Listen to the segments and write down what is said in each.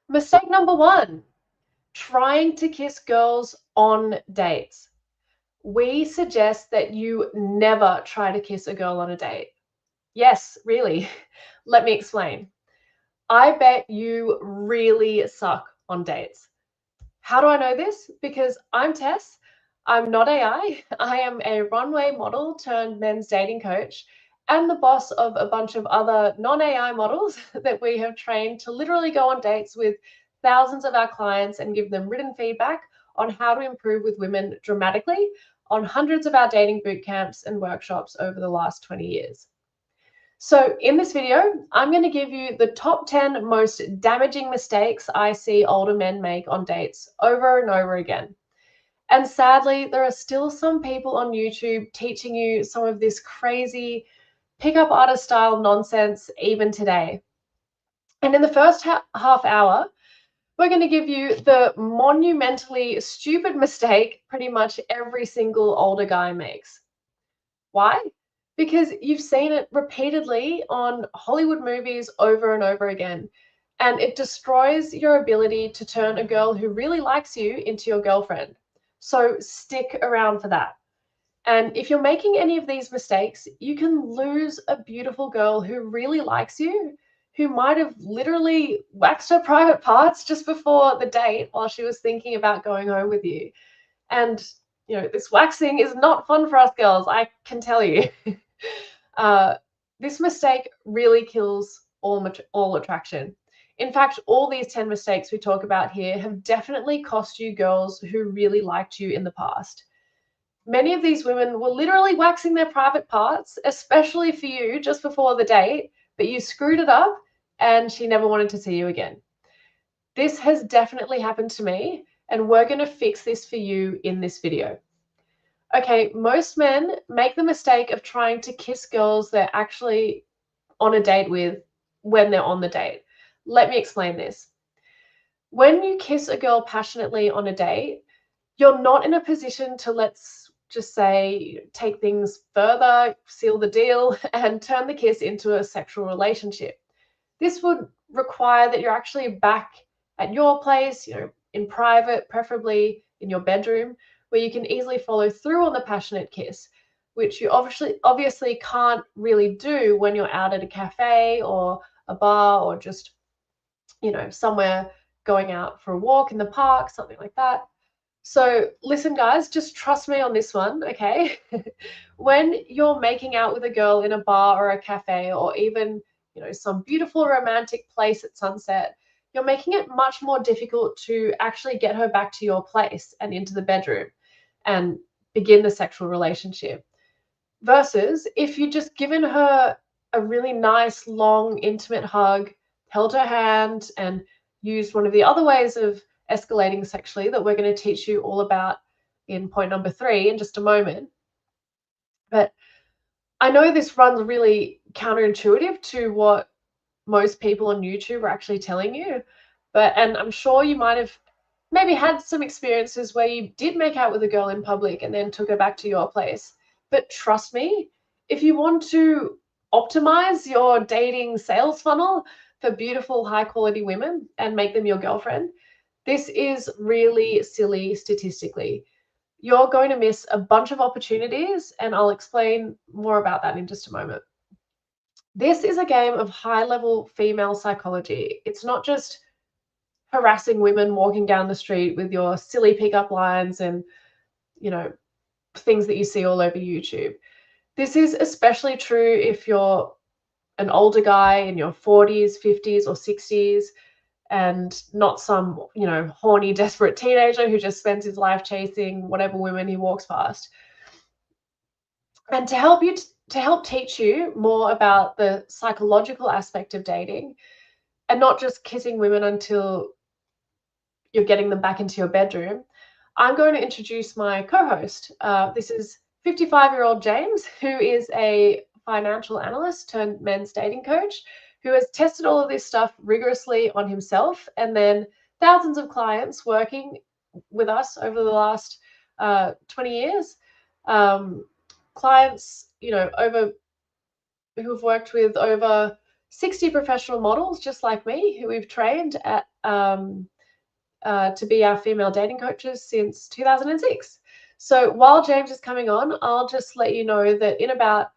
Mistake number one, trying to kiss girls on dates. We suggest that you never try to kiss a girl on a date. Yes, really. Let me explain. I bet you really suck on dates. How do I know this? Because I'm Tess. I'm not AI. I am a runway model turned men's dating coach and the boss of a bunch of other non-AI models that we have trained to literally go on dates with thousands of our clients and give them written feedback on how to improve with women dramatically on hundreds of our dating boot camps and workshops over the last 20 years. So in this video, I'm going to give you the top 10 most damaging mistakes I see older men make on dates over and over again. And sadly, there are still some people on YouTube teaching you some of this crazy pickup artist style nonsense even today. And in the first half hour, we're going to give you the monumentally stupid mistake pretty much every single older guy makes. Why? Because you've seen it repeatedly on Hollywood movies over and over again. And it destroys your ability to turn a girl who really likes you into your girlfriend. So stick around for that. And if you're making any of these mistakes, you can lose a beautiful girl who really likes you, who might have literally waxed her private parts just before the date while she was thinking about going home with you. And this waxing is not fun for us girls, I can tell you. This mistake really kills all attraction. In fact, all these 10 mistakes we talk about here have definitely cost you girls who really liked you in the past. Many of these women were literally waxing their private parts, especially for you just before the date, but you screwed it up and she never wanted to see you again. This has definitely happened to me, and we're going to fix this for you in this video. Okay, most men make the mistake of trying to kiss girls they're actually on a date with when they're on the date. Let me explain this. When you kiss a girl passionately on a date, you're not in a position to, let's just say, take things further, seal the deal, and turn the kiss into a sexual relationship. This would require that you're actually back at your place, in private, preferably in your bedroom, where you can easily follow through on the passionate kiss, which you obviously can't really do when you're out at a cafe or a bar or just, somewhere going out for a walk in the park, something like that. So listen, guys, just trust me on this one, okay? When you're making out with a girl in a bar or a cafe or even, some beautiful romantic place at sunset, you're making it much more difficult to actually get her back to your place and into the bedroom and begin the sexual relationship. Versus if you just given her a really nice, long, intimate hug, held her hand, and used one of the other ways of escalating sexually that we're going to teach you all about in point number 3 in just a moment. But I know this runs really counterintuitive to what most people on YouTube are actually telling you, and I'm sure you might have maybe had some experiences where you did make out with a girl in public and then took her back to your place. But trust me, if you want to optimize your dating sales funnel for beautiful, high quality women and make them your girlfriend, this is really silly statistically. You're going to miss a bunch of opportunities, and I'll explain more about that in just a moment. This is a game of high-level female psychology. It's not just harassing women walking down the street with your silly pickup lines and, things that you see all over YouTube. This is especially true if you're an older guy in your 40s, 50s, or 60s, and not some, horny, desperate teenager who just spends his life chasing whatever women he walks past. And to help teach you more about the psychological aspect of dating and not just kissing women until you're getting them back into your bedroom, I'm going to introduce my co-host. This is 55-year-old James, who is a financial analyst turned men's dating coach, who has tested all of this stuff rigorously on himself and then thousands of clients working with us over the last 20 years. Clients, who have worked with over 60 professional models just like me, who we've trained at to be our female dating coaches since 2006. So while James is coming on, I'll just let you know that in about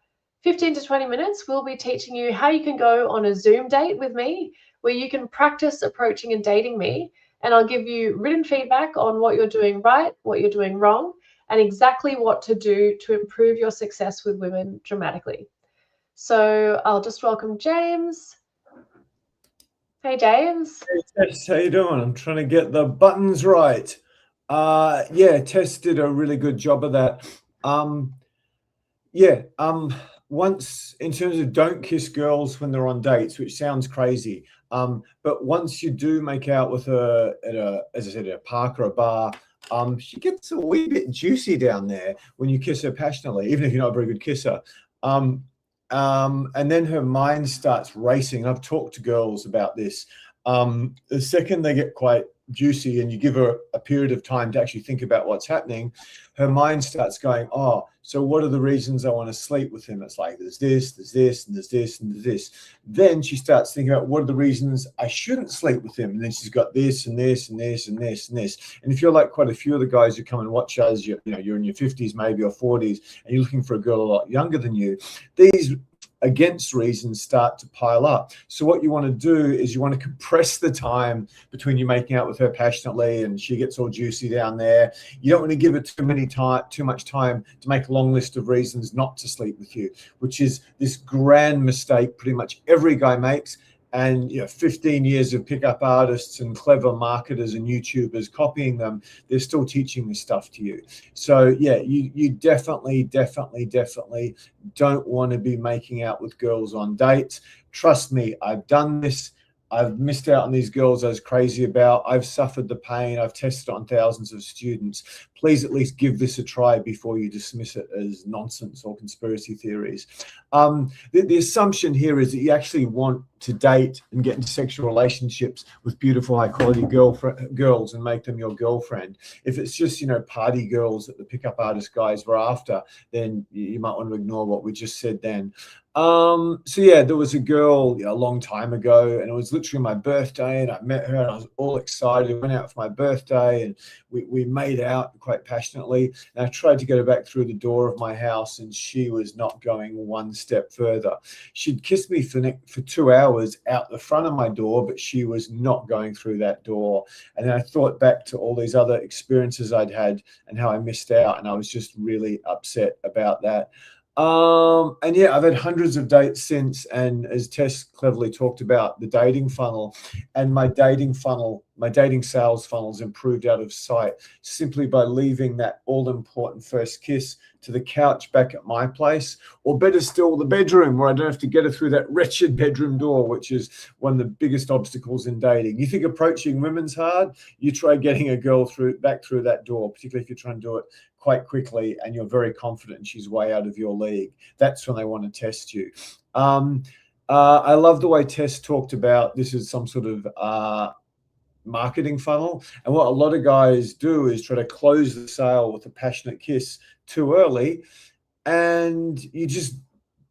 15 to 20 minutes, we'll be teaching you how you can go on a Zoom date with me, where you can practice approaching and dating me. And I'll give you written feedback on what you're doing right, what you're doing wrong, and exactly what to do to improve your success with women dramatically. So I'll just welcome James. Hey, James. Hey, Tess, how you doing? I'm trying to get the buttons right. Yeah, Tess did a really good job of that. Once, in terms of don't kiss girls when they're on dates, which sounds crazy, but once you do make out with her as I said, at a park or a bar, she gets a wee bit juicy down there when you kiss her passionately, even if you're not a very good kisser. And then her mind starts racing. I've talked to girls about this. The second they get quite juicy and you give her a period of time to actually think about what's happening, her mind starts going, oh, so what are the reasons I want to sleep with him? It's like, there's this, and there's this, and there's this. Then she starts thinking about what are the reasons I shouldn't sleep with him? And then she's got this, and this, and this, and this, and this. And if you're like quite a few of the guys who come and watch us, you're in your 50s, maybe, or 40s, and you're looking for a girl a lot younger than you, these against reasons start to pile up. So what you want to do is you want to compress the time between you making out with her passionately and she gets all juicy down there. You don't want to give her too much time to make a long list of reasons not to sleep with you, which is this grand mistake pretty much every guy makes. And 15 years of pickup artists and clever marketers and YouTubers copying them, they're still teaching this stuff to you. So yeah, you definitely don't want to be making out with girls on dates. Trust me, I've done this. I've missed out on these girls I was crazy about. I've suffered the pain. I've tested on thousands of students. Please at least give this a try before you dismiss it as nonsense or conspiracy theories. The assumption here is that you actually want to date and get into sexual relationships with beautiful, high-quality girls and make them your girlfriend. If it's just, party girls that the pickup artist guys were after, then you might want to ignore what we just said then. So yeah, there was a girl a long time ago, and it was literally my birthday, and I met her and I was all excited. We went out for my birthday and we made out quite passionately, and I tried to get her back through the door of my house, and she was not going one step further. She'd kissed me for 2 hours out the front of my door, but she was not going through that door. And then I thought back to all these other experiences I'd had and how I missed out, and I was just really upset about that. And yeah, I've had hundreds of dates since, and as Tess cleverly talked about, the dating funnel, and my dating sales funnel's improved out of sight simply by leaving that all-important first kiss to the couch back at my place, or better still, the bedroom, where I don't have to get her through that wretched bedroom door, which is one of the biggest obstacles in dating. You think approaching women's hard? You try getting a girl back through that door, particularly if you're trying to do it quite quickly and you're very confident and she's way out of your league. That's when they want to test you. I love the way Tess talked about this is some sort of marketing funnel. And what a lot of guys do is try to close the sale with a passionate kiss too early, and you just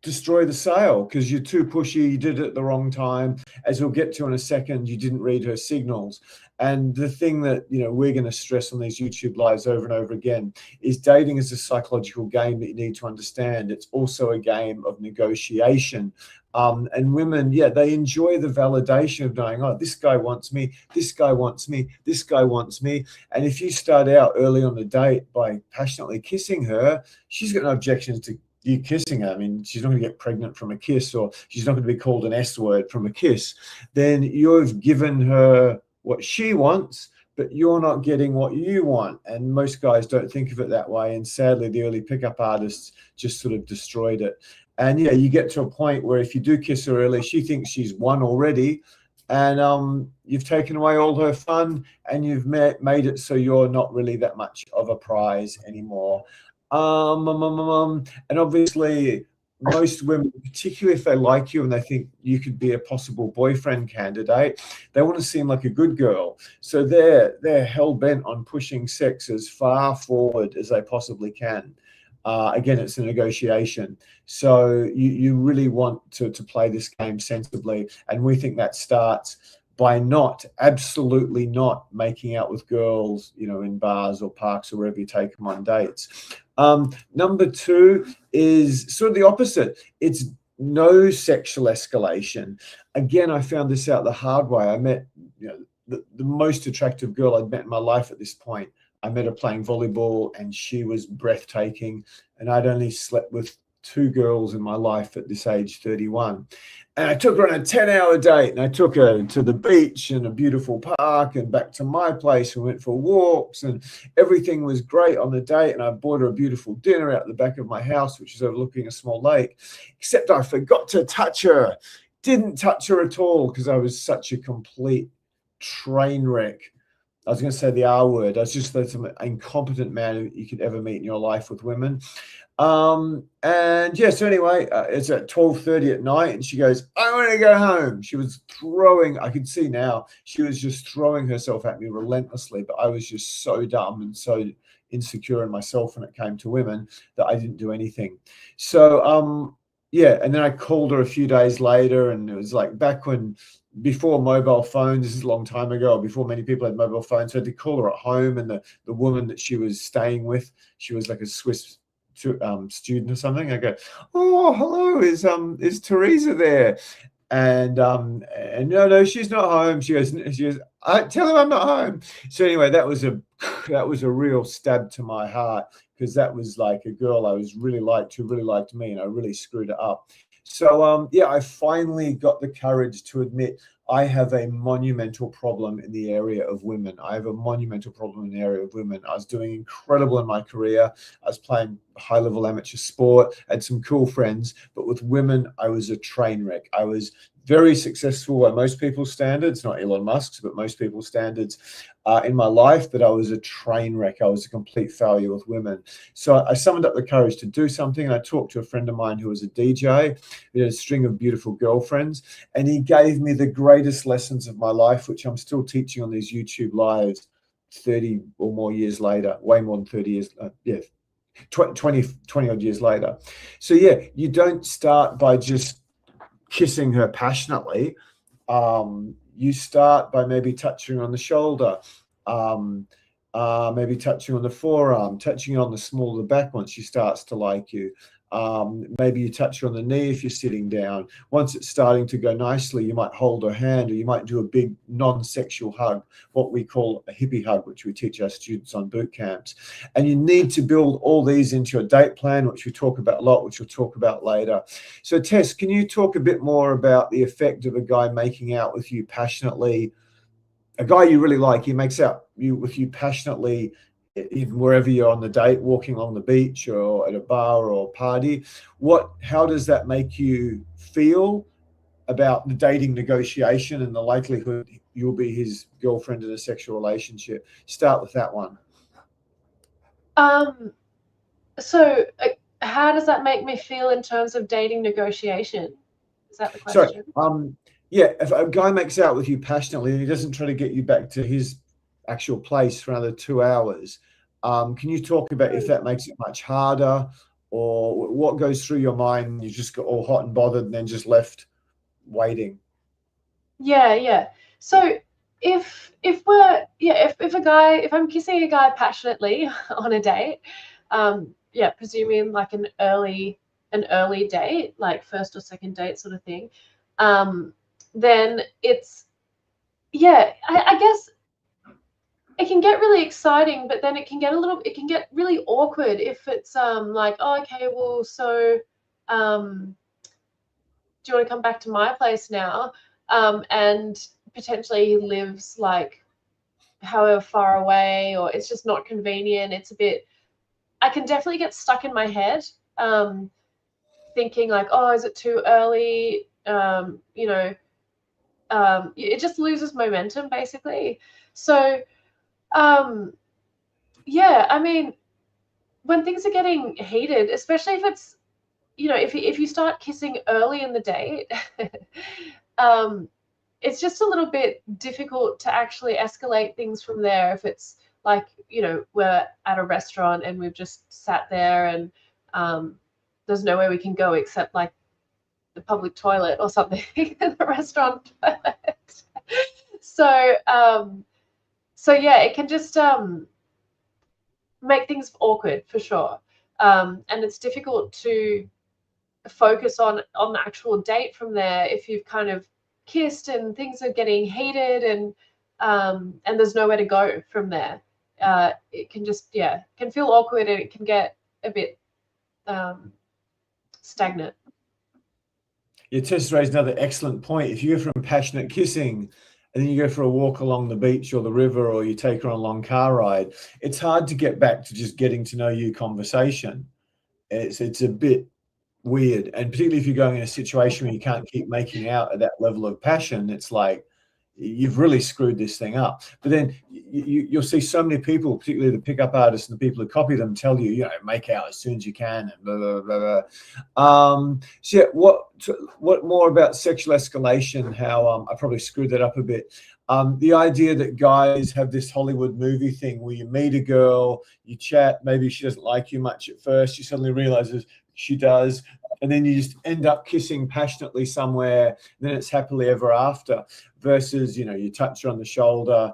destroy the sale because you're too pushy. You did it at the wrong time. As we'll get to in a second, you didn't read her signals. And the thing that we're going to stress on these YouTube lives over and over again is dating is a psychological game that you need to understand. It's also a game of negotiation. And women, yeah, they enjoy the validation of knowing, oh, this guy wants me, this guy wants me, this guy wants me. And if you start out early on the date by passionately kissing her, she's got no objections to you kissing her. I mean, she's not going to get pregnant from a kiss, or she's not going to be called an S word from a kiss. Then you've given her what she wants, but you're not getting what you want. And most guys don't think of it that way. And sadly, the early pickup artists just sort of destroyed it. And yeah, you get to a point where if you do kiss her early, she thinks she's won already. And you've taken away all her fun, and you've made it so you're not really that much of a prize anymore. And obviously, most women, particularly if they like you and they think you could be a possible boyfriend candidate, they want to seem like a good girl. So they're hell-bent on pushing sex as far forward as they possibly can. Again, it's a negotiation. So you really want to play this game sensibly. And we think that starts by absolutely not making out with girls, you know, in bars or parks or wherever you take them on dates. Number two is sort of the opposite. It's no sexual escalation. Again, I found this out the hard way. I met, you know, the most attractive girl I'd met in my life at this point. I met her playing volleyball, and she was breathtaking. And I'd only slept with 2 girls in my life at this age, 31. And I took her on a 10-hour date, and I took her to the beach and a beautiful park and back to my place. We went for walks, and everything was great on the date. And I bought her a beautiful dinner out the back of my house, which is overlooking a small lake, except I forgot to touch her. Didn't touch her at all because I was such a complete train wreck. I was going to say the R word. I was just the most incompetent man you could ever meet in your life with women. And yeah, so anyway, it's at 12:30 at night, and she goes, I want to go home. She was throwing, I could see now, she was just throwing herself at me relentlessly, but I was just so dumb and so insecure in myself when it came to women that I didn't do anything. So, yeah, and then I called her a few days later, and it was like back when, before mobile phones, this is a long time ago, before many people had mobile phones, so I had to call her at home, and the woman that she was staying with, she was like a Swiss student or something. I go, oh, hello, is Teresa there? And no, she's not home. She goes, I tell her I'm not home. So anyway, that was a real stab to my heart, because that was like a girl I was really liked, who really liked me, and I really screwed it up. So yeah, I finally got the courage to admit I have a monumental problem in the area of women. I have a monumental problem in the area of women. I was doing incredible in my career. I was playing high-level amateur sport, I had some cool friends, but with women, I was a train wreck. I was very successful by most people's standards, not Elon Musk's, but most people's standards in my life, but I was a train wreck. I was a complete failure with women. So I summoned up the courage to do something, and I talked to a friend of mine who was a DJ, who had a string of beautiful girlfriends, and he gave me the greatest lessons of my life, which I'm still teaching on these YouTube lives 30 or more years later, way more than 30 years, 20 odd years later. So yeah, you don't start by just kissing her passionately. You start by maybe touching her on the shoulder, maybe touching on the forearm, touching on the small of the back once she starts to like you. Maybe you touch her on the knee if you're sitting down. Once it's starting to go nicely, you might hold her hand, or you might do a big non-sexual hug, what we call a hippie hug, which we teach our students on boot camps. And you need to build all these into your date plan, which we talk about a lot, which we'll talk about later. So Tess, can you talk a bit more about the effect of a guy making out with you passionately, a guy you really like, he makes out with you passionately, even wherever you're on the date, walking along the beach or at a bar or party? How does that make you feel about the dating negotiation and the likelihood you'll be his girlfriend in a sexual relationship? Start with that one. So how does that make me feel in terms of dating negotiation? Is that the question? Sorry, yeah, if a guy makes out with you passionately and he doesn't try to get you back to his actual place for another 2 hours, can you talk about if that makes it much harder, or what goes through your mind? You just got all hot and bothered and then just left waiting. Yeah. So if I'm kissing a guy passionately on a date, presuming like an early date, like first or second date sort of thing, then it's, I guess it can get really exciting, but then it can get really awkward if it's like, oh, okay, well, so do you want to come back to my place now? And potentially he lives like however far away, or it's just not convenient. It's a bit, I can definitely get stuck in my head, thinking like, oh, is it too early? It just loses momentum basically. So, yeah, I mean, when things are getting heated, especially if it's, if you start kissing early in the date, it's just a little bit difficult to actually escalate things from there. If it's like, we're at a restaurant and we've just sat there and there's nowhere we can go except like the public toilet or something in the restaurant. So so yeah, it can just make things awkward for sure. And it's difficult to focus on the actual date from there if you've kind of kissed and things are getting heated and there's nowhere to go from there. It can just, yeah, can feel awkward and it can get a bit stagnant. Yeah, Tess raised another excellent point. If you go from passionate kissing and then you go for a walk along the beach or the river, or you take her on a long car ride, it's hard to get back to just getting to know you conversation. It's a bit weird. And particularly if you're going in a situation where you can't keep making out at that level of passion, it's like you've really screwed this thing up. But then you'll see so many people, particularly the pickup artists and the people who copy them, tell you, you know, make out as soon as you can and blah, blah, blah, blah. So yeah, what more about sexual escalation? How I probably screwed that up a bit. The idea that guys have this Hollywood movie thing where you meet a girl, you chat, maybe she doesn't like you much at first, she suddenly realizes she does, and then you just end up kissing passionately somewhere, and then it's happily ever after. Versus, you know, you touch her on the shoulder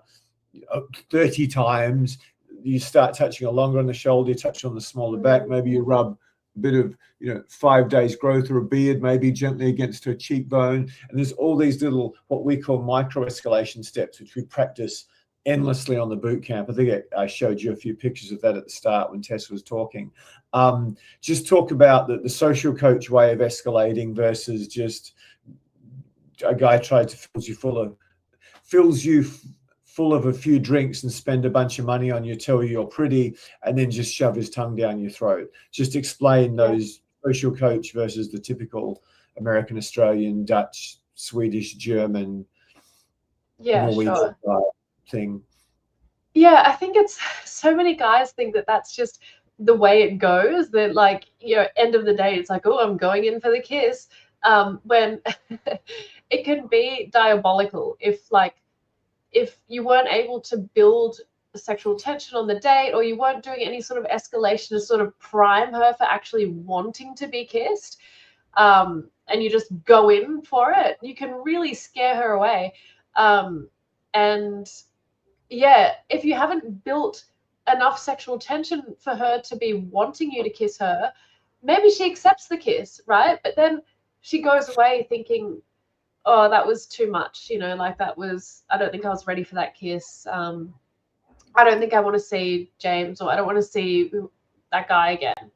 30 times, you start touching her longer on the shoulder, you touch her on the smaller back, maybe you rub a bit of, you know, 5 days growth or a beard maybe gently against her cheekbone, and there's all these little what we call micro escalation steps which we practice endlessly on the boot camp. I think I showed you a few pictures of that at the start when Tess was talking. Just talk about the social coach way of escalating versus just a guy tries to fills you full of a few drinks and spend a bunch of money on you, tell you you're pretty, and then just shove his tongue down your throat. Just explain those social coach versus the typical American, Australian, Dutch, Swedish, German, Norwegian thing. Yeah, I think it's so many guys think that that's just the way it goes, that like, you know, end of the day it's like, oh, I'm going in for the kiss, when it can be diabolical if you weren't able to build sexual tension on the date, or you weren't doing any sort of escalation to sort of prime her for actually wanting to be kissed, and you just go in for it, you can really scare her away. And yeah, if you haven't built enough sexual tension for her to be wanting you to kiss her, maybe she accepts the kiss, right? But then she goes away thinking, oh, that was too much, you know, like that was, I don't think I was ready for that kiss. I don't think I want to see James, or I don't want to see that guy again.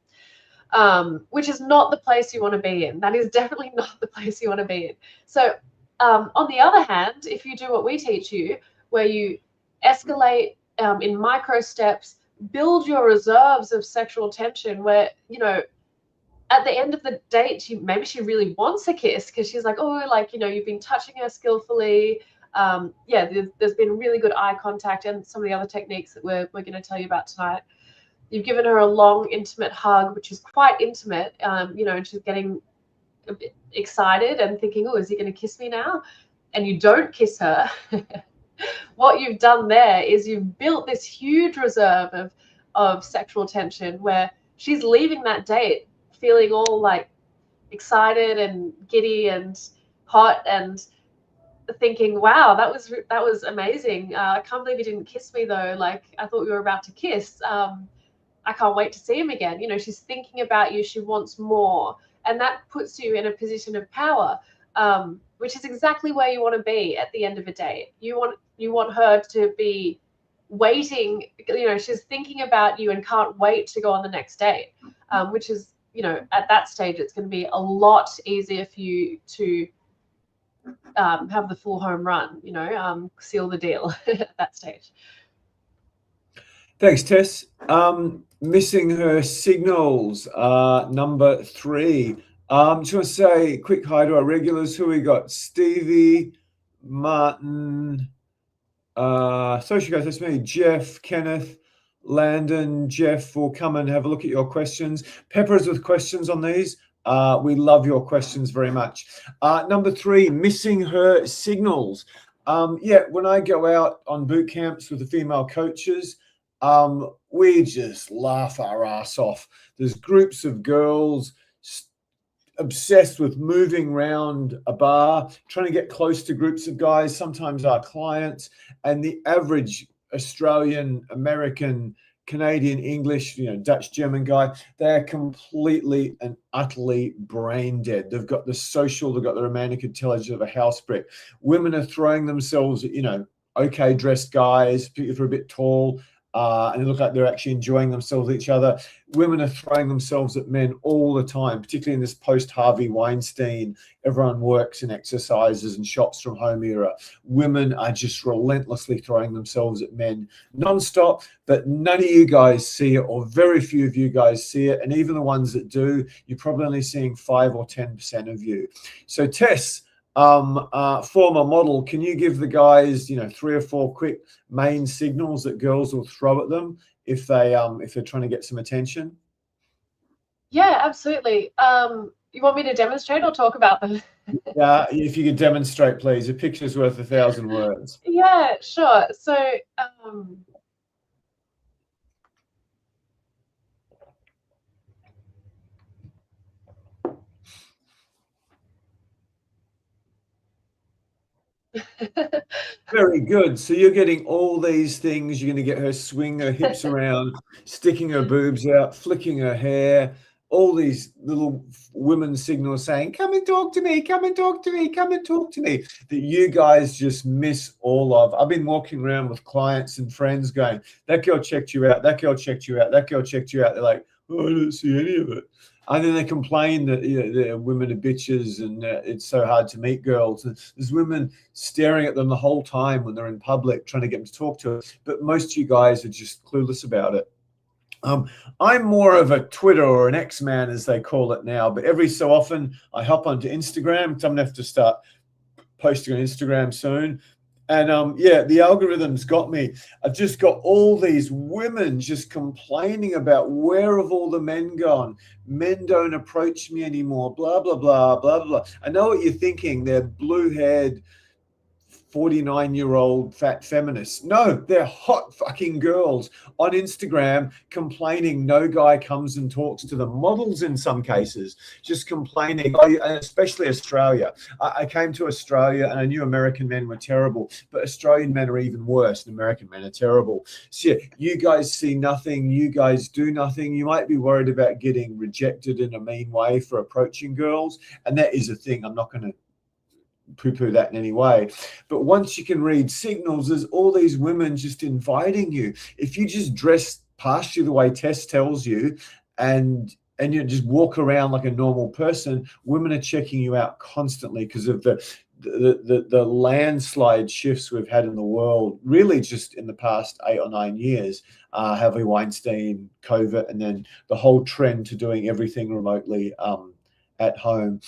Which is not the place you want to be in. That is definitely not the place you want to be in. So on the other hand, if you do what we teach you, where you escalate in micro steps, build your reserves of sexual tension, where, you know, at the end of the date, maybe she really wants a kiss because she's like, oh, like, you know, you've been touching her skillfully. Yeah, there's been really good eye contact and some of the other techniques that we're going to tell you about tonight. You've given her a long, intimate hug, which is quite intimate, you know, and she's getting a bit excited and thinking, oh, is he going to kiss me now? And you don't kiss her. What you've done there is you've built this huge reserve of sexual tension where she's leaving that date feeling all like excited and giddy and hot and thinking, wow, that was amazing. I can't believe he didn't kiss me though. Like, I thought we were about to kiss. I can't wait to see him again. You know, she's thinking about you. She wants more. And that puts you in a position of power, which is exactly where you want to be at the end of a date. You want her to be waiting. You know, she's thinking about you and can't wait to go on the next date, which is, you know, at that stage, it's going to be a lot easier for you to have the full home run, you know, seal the deal at that stage. Thanks, Tess. Missing her signals, number 3. Just want to say quick hi to our regulars. Who we got? Stevie, Martin, social guys, that's me, Jeff, Kenneth, Landon. Jeff will come and have a look at your questions. Pepper us with questions on these. We love your questions very much. Number 3, missing her signals. Yeah, when I go out on boot camps with the female coaches, we just laugh our ass off. There's groups of girls obsessed with moving around a bar, trying to get close to groups of guys, sometimes our clients, and the average Australian, American, Canadian, English, Dutch, German guy, they're completely and utterly brain dead. They've got the social, they've got the romantic intelligence of a house brick. Women are throwing themselves at, okay dressed guys, particularly if they're a bit tall, and they look like they're actually enjoying themselves with each other. Women are throwing themselves at men all the time, particularly in this post-Harvey Weinstein, everyone works and exercises and shops from home era. Women are just relentlessly throwing themselves at men nonstop, but none of you guys see it, or very few of you guys see it. And even the ones that do, you're probably only seeing 5 or 10% of you. So Tess, former model, can you give the guys 3 or 4 quick main signals that girls will throw at them if they're trying to get some attention? Yeah, absolutely. You want me to demonstrate or talk about them? Yeah, if you could demonstrate, please. A picture's worth 1,000 words. Yeah, sure. So Very good. So you're getting all these things. You're going to get her swing her hips around, sticking her boobs out, flicking her hair, all these little women signals saying, come and talk to me, come and talk to me, come and talk to me, that you guys just miss all of. I've been walking around with clients and friends going, that girl checked you out, that girl checked you out, that girl checked you out. They're like, oh, I don't see any of it. And then they complain that the women are bitches and it's so hard to meet girls. And there's women staring at them the whole time when they're in public, trying to get them to talk to us. But most of you guys are just clueless about it. I'm more of a Twitter or an X-man, as they call it now. But every so often, I hop onto Instagram, because I'm going to have to start posting on Instagram soon. And yeah, the algorithm's got me. I've just got all these women just complaining about, where have all the men gone? Men don't approach me anymore, blah, blah, blah, blah, blah. I know what you're thinking. They're blue-haired, 49-year-old fat feminists. No, they're hot fucking girls on Instagram complaining no guy comes and talks to them. Models in some cases just complaining, especially Australia. I came to Australia and I knew American men were terrible, but Australian men are even worse than American men are terrible. So yeah, you guys see nothing, you guys do nothing. You might be worried about getting rejected in a mean way for approaching girls, and that is a thing. I'm not going to poo-poo that in any way, but once you can read signals, there's all these women just inviting you. If you just dress past you the way Tess tells you, and you just walk around like a normal person, women are checking you out constantly because of the landslide shifts we've had in the world, really just in the past 8 or 9 years. Harvey Weinstein, COVID, and then the whole trend to doing everything remotely at home.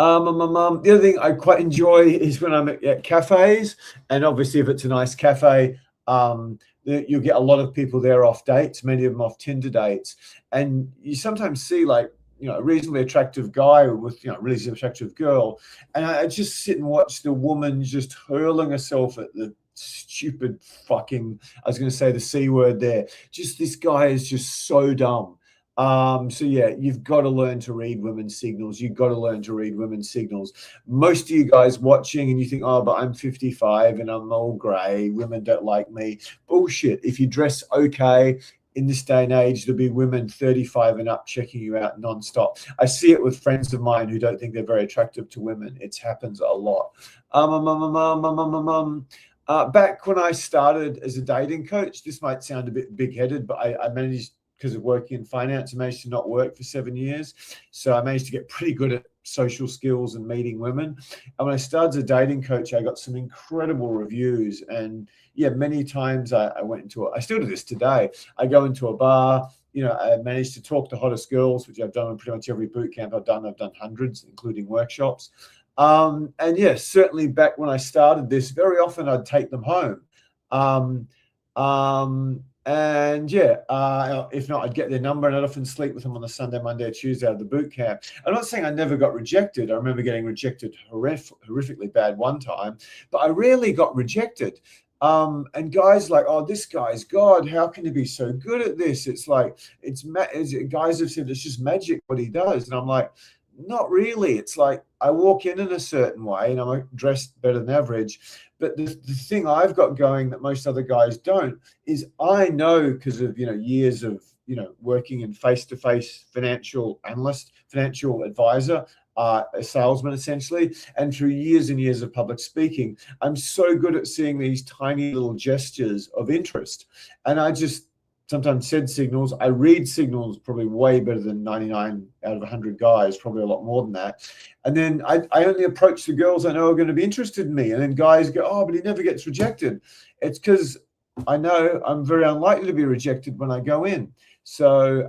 The other thing I quite enjoy is when I'm at cafes, and obviously if it's a nice cafe, you'll get a lot of people there off dates, many of them off Tinder dates, and you sometimes see like a reasonably attractive guy with a really attractive girl, and I just sit and watch the woman just hurling herself at the stupid fucking, I was going to say the C word there, just this guy is just so dumb. So yeah, you've got to learn to read women's signals. You've got to learn to read women's signals. Most of you guys watching and you think, oh, but I'm 55 and I'm all grey. Women don't like me. Bullshit. If you dress okay in this day and age, there'll be women 35 and up checking you out nonstop. I see it with friends of mine who don't think they're very attractive to women. It happens a lot. Back when I started as a dating coach, this might sound a bit big-headed, but I managed, because of working in finance, I managed to not work for 7 years. So I managed to get pretty good at social skills and meeting women. And when I started as a dating coach, I got some incredible reviews. And yeah, many times I went into I still do this today. I go into a bar, I managed to talk to hottest girls, which I've done in pretty much every boot camp I've done. I've done hundreds, including workshops. And yeah, certainly back when I started this, very often I'd take them home. And yeah, if not, I'd get their number, and I'd often sleep with them on the Sunday, Monday, or Tuesday out of the boot camp. I'm not saying I never got rejected. I remember getting rejected horrifically bad one time, but I rarely got rejected. And guys like, oh, this guy's God, how can he be so good at this? It's like, guys have said it's just magic what he does. And I'm like, Not really. It's like I walk in a certain way and I'm dressed better than average. But the thing I've got going that most other guys don't is I know, because of, years of, working in face-to-face financial analyst, financial advisor, a salesman essentially, and through years and years of public speaking, I'm so good at seeing these tiny little gestures of interest. And I just sometimes said signals. I read signals probably way better than 99 out of 100 guys, probably a lot more than that. And then I only approach the girls I know are going to be interested in me. And then guys go, oh, but he never gets rejected. It's because I know I'm very unlikely to be rejected when I go in. So,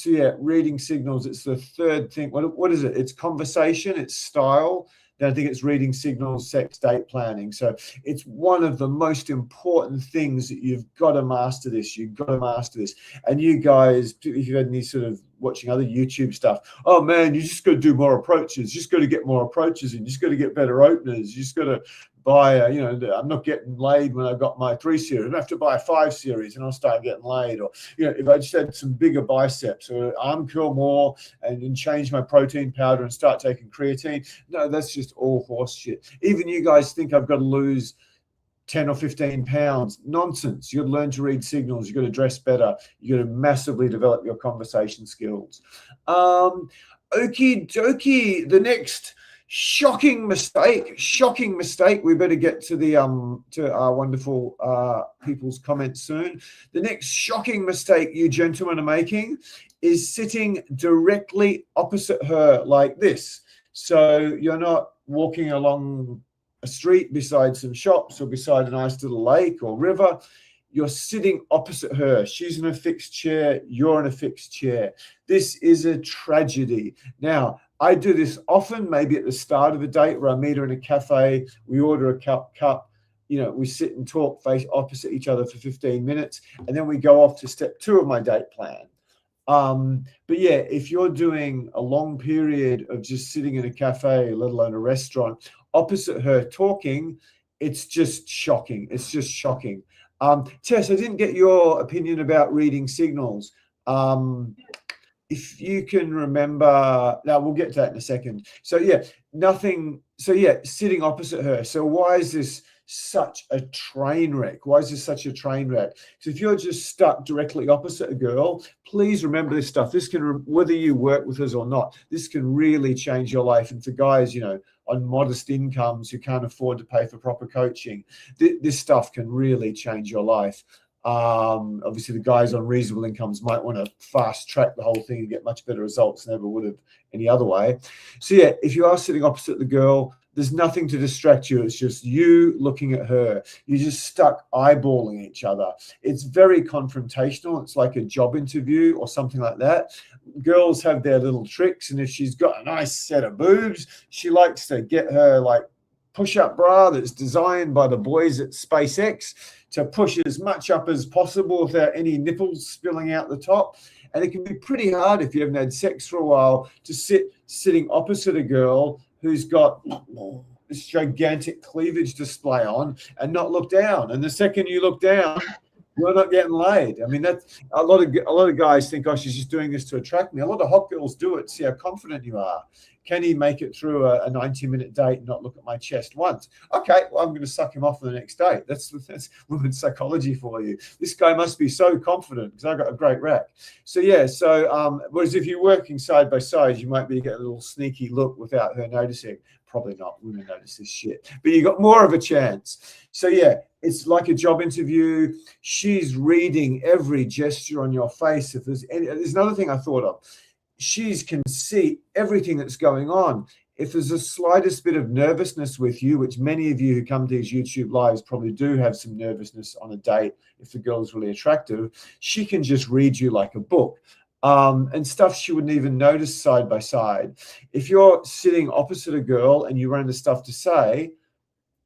yeah, reading signals, it's the third thing. What is it? It's conversation, it's style. Then I think it's reading signals, sex, date planning. So it's one of the most important things that you've got to master this. You've got to master this. And you guys, if you've had any sort of watching other YouTube stuff, oh man, you just got to do more approaches. You just got to get more approaches in. You just got to get better openers. You just got to buy I'm not getting laid when I got my 3 series. I have to buy a 5 series and I'll start getting laid. Or, if I just had some bigger biceps or arm curl more and change my protein powder and start taking creatine. No, that's just all horse shit. Even you guys think I've got to lose 10 or 15 pounds. Nonsense. You've got to learn to read signals. You've got to dress better. You've got to massively develop your conversation skills. Okie dokie. The next shocking mistake. We better get to the to our wonderful people's comments soon. The next shocking mistake you gentlemen are making is sitting directly opposite her like this. So you're not walking along a street beside some shops or beside a nice little lake or river. You're sitting opposite her. She's in a fixed chair. You're in a fixed chair. This is a tragedy. Now, I do this often, maybe at the start of a date where I meet her in a cafe, we order a cup, we sit and talk face opposite each other for 15 minutes, and then we go off to step 2 of my date plan. But yeah, if you're doing a long period of just sitting in a cafe, let alone a restaurant, opposite her talking, it's just shocking. It's just shocking. Tess, I didn't get your opinion about reading signals. If you can remember, now we'll get to that in a second. So yeah, sitting opposite her. So why is this such a train wreck? Why is this such a train wreck? So if you're just stuck directly opposite a girl, please remember this stuff. This can, whether you work with us or not, this can really change your life. And for guys, on modest incomes who can't afford to pay for proper coaching, this stuff can really change your life. Obviously the guys on reasonable incomes might want to fast track the whole thing and get much better results than ever would have any other way. So yeah, if you are sitting opposite the girl, there's nothing to distract you. It's just you looking at her. You're just stuck eyeballing each other. It's very confrontational. It's like a job interview or something like that. Girls have their little tricks, and if she's got a nice set of boobs, she likes to get her like push-up bra that's designed by the boys at SpaceX to push as much up as possible without any nipples spilling out the top. And it can be pretty hard if you haven't had sex for a while to sitting opposite a girl who's got this gigantic cleavage display on and not look down. And the second you look down, you're not getting laid. I mean, that's a lot of guys think, oh, she's just doing this to attract me. A lot of hot girls do it. See how confident you are. Can he make it through a 90-minute date and not look at my chest once? Okay, well, I'm going to suck him off for the next date. That's women's psychology for you. This guy must be so confident because I got a great rack. So yeah, whereas if you're working side by side, you might be getting a little sneaky look without her noticing. Probably not. Women notice this shit, but you got more of a chance. So yeah, it's like a job interview. She's reading every gesture on your face. If there's another thing I thought of. She can see everything that's going on. If there's the slightest bit of nervousness with you, which many of you who come to these YouTube lives probably do have some nervousness on a date, if the girl is really attractive, she can just read you like a book. And stuff she wouldn't even notice side by side. If you're sitting opposite a girl and you run into stuff to say,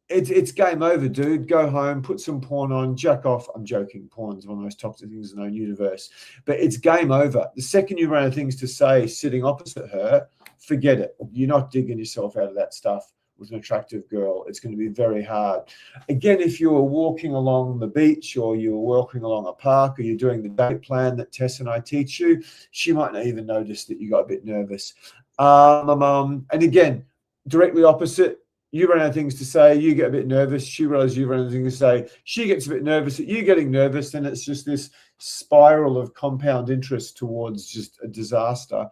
it's game over, dude. Go home, put some porn on, jack off. I'm joking. Porn's one of the most toxic things in the known universe. But it's game over. The second you run out of things to say sitting opposite her, forget it. You're not digging yourself out of that stuff with an attractive girl. It's going to be very hard. Again, if you were walking along the beach or you were walking along a park or you're doing the date plan that Tess and I teach you, she might not even notice that you got a bit nervous. And again, directly opposite, you run out of things to say, you get a bit nervous, she realizes you run out of things to say, she gets a bit nervous at you getting nervous, and it's just this spiral of compound interest towards just a disaster.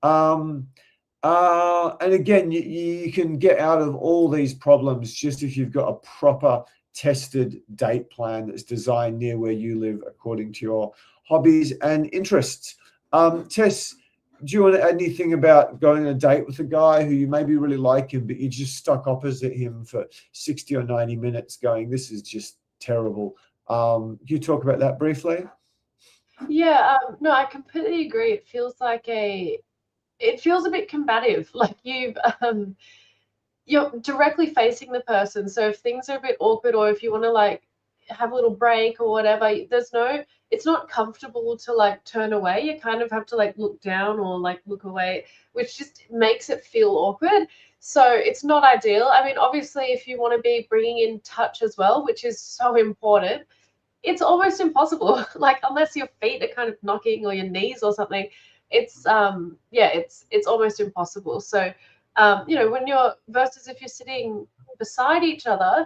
And again, you can get out of all these problems just if you've got a proper tested date plan that's designed near where you live according to your hobbies and interests. Tess, do you want to add anything about going on a date with a guy who you maybe really like him, but you just stuck opposite him for 60 or 90 minutes going, this is just terrible? Can you talk about that briefly? Yeah, no, I completely agree. It feels a bit combative, like you're directly facing the person. So if things are a bit awkward, or if you want to like have a little break or whatever, it's not comfortable to like turn away. You kind of have to like look down or like look away, which just makes it feel awkward. So it's not ideal. I mean, obviously, if you want to be bringing in touch as well, which is so important, it's almost impossible. Like unless your feet are kind of knocking or your knees or something, it's it's almost impossible. So when you're versus if you're sitting beside each other,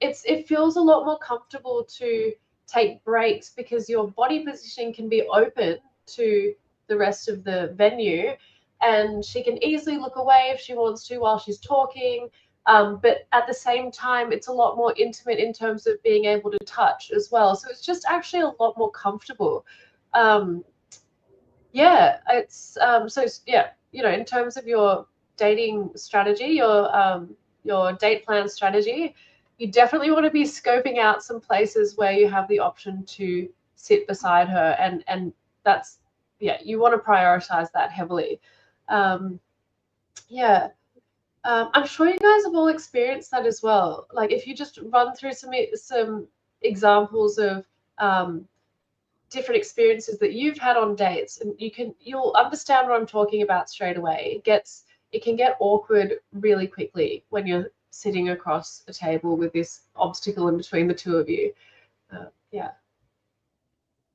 it feels a lot more comfortable to take breaks because your body positioning can be open to the rest of the venue, and she can easily look away if she wants to while she's talking. But at the same time, it's a lot more intimate in terms of being able to touch as well. So it's just actually a lot more comfortable. It's in terms of your dating strategy, your date plan strategy, you definitely want to be scoping out some places where you have the option to sit beside her, and that's you want to prioritize that heavily. I'm sure you guys have all experienced that as well. Like if you just run through some examples of different experiences that you've had on dates, and you'll understand what I'm talking about straight away. It can get awkward really quickly when you're sitting across a table with this obstacle in between the two of you.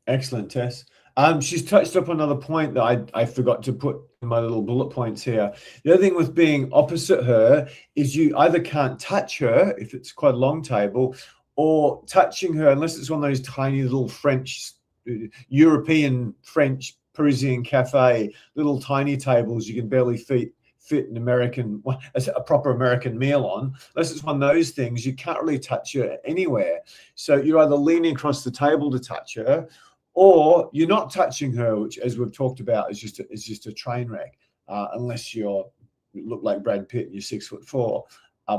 Excellent, Tess. She's touched up another point that I forgot to put in my little bullet points here. The other thing with being opposite her is you either can't touch her if it's quite a long table, or touching her, unless it's one of those tiny little European French Parisian cafe, little tiny tables you can barely fit an a proper American meal on. Unless it's one of those things, you can't really touch her anywhere. So you're either leaning across the table to touch her, or you're not touching her, which, as we've talked about, is just a train wreck. Unless you look like Brad Pitt and you're 6'4",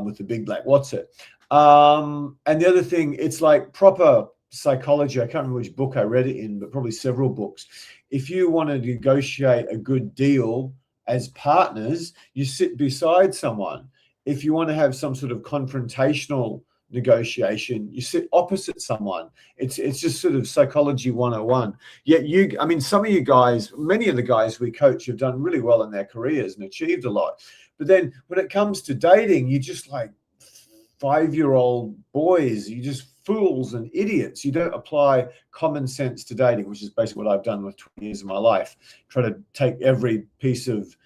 with the big black what's it. And the other thing, it's like proper psychology. I can't remember which book I read it in, but probably several books. If you want to negotiate a good deal as partners, you sit beside someone. If you want to have some sort of confrontational negotiation, you sit opposite someone. It's just sort of psychology 101. Yet some of you guys, many of the guys we coach have done really well in their careers and achieved a lot. But then when it comes to dating, you're just like 5-year-old boys. You just fools and idiots. You don't apply common sense to dating, which is basically what I've done with 20 years of my life. Try to take every piece of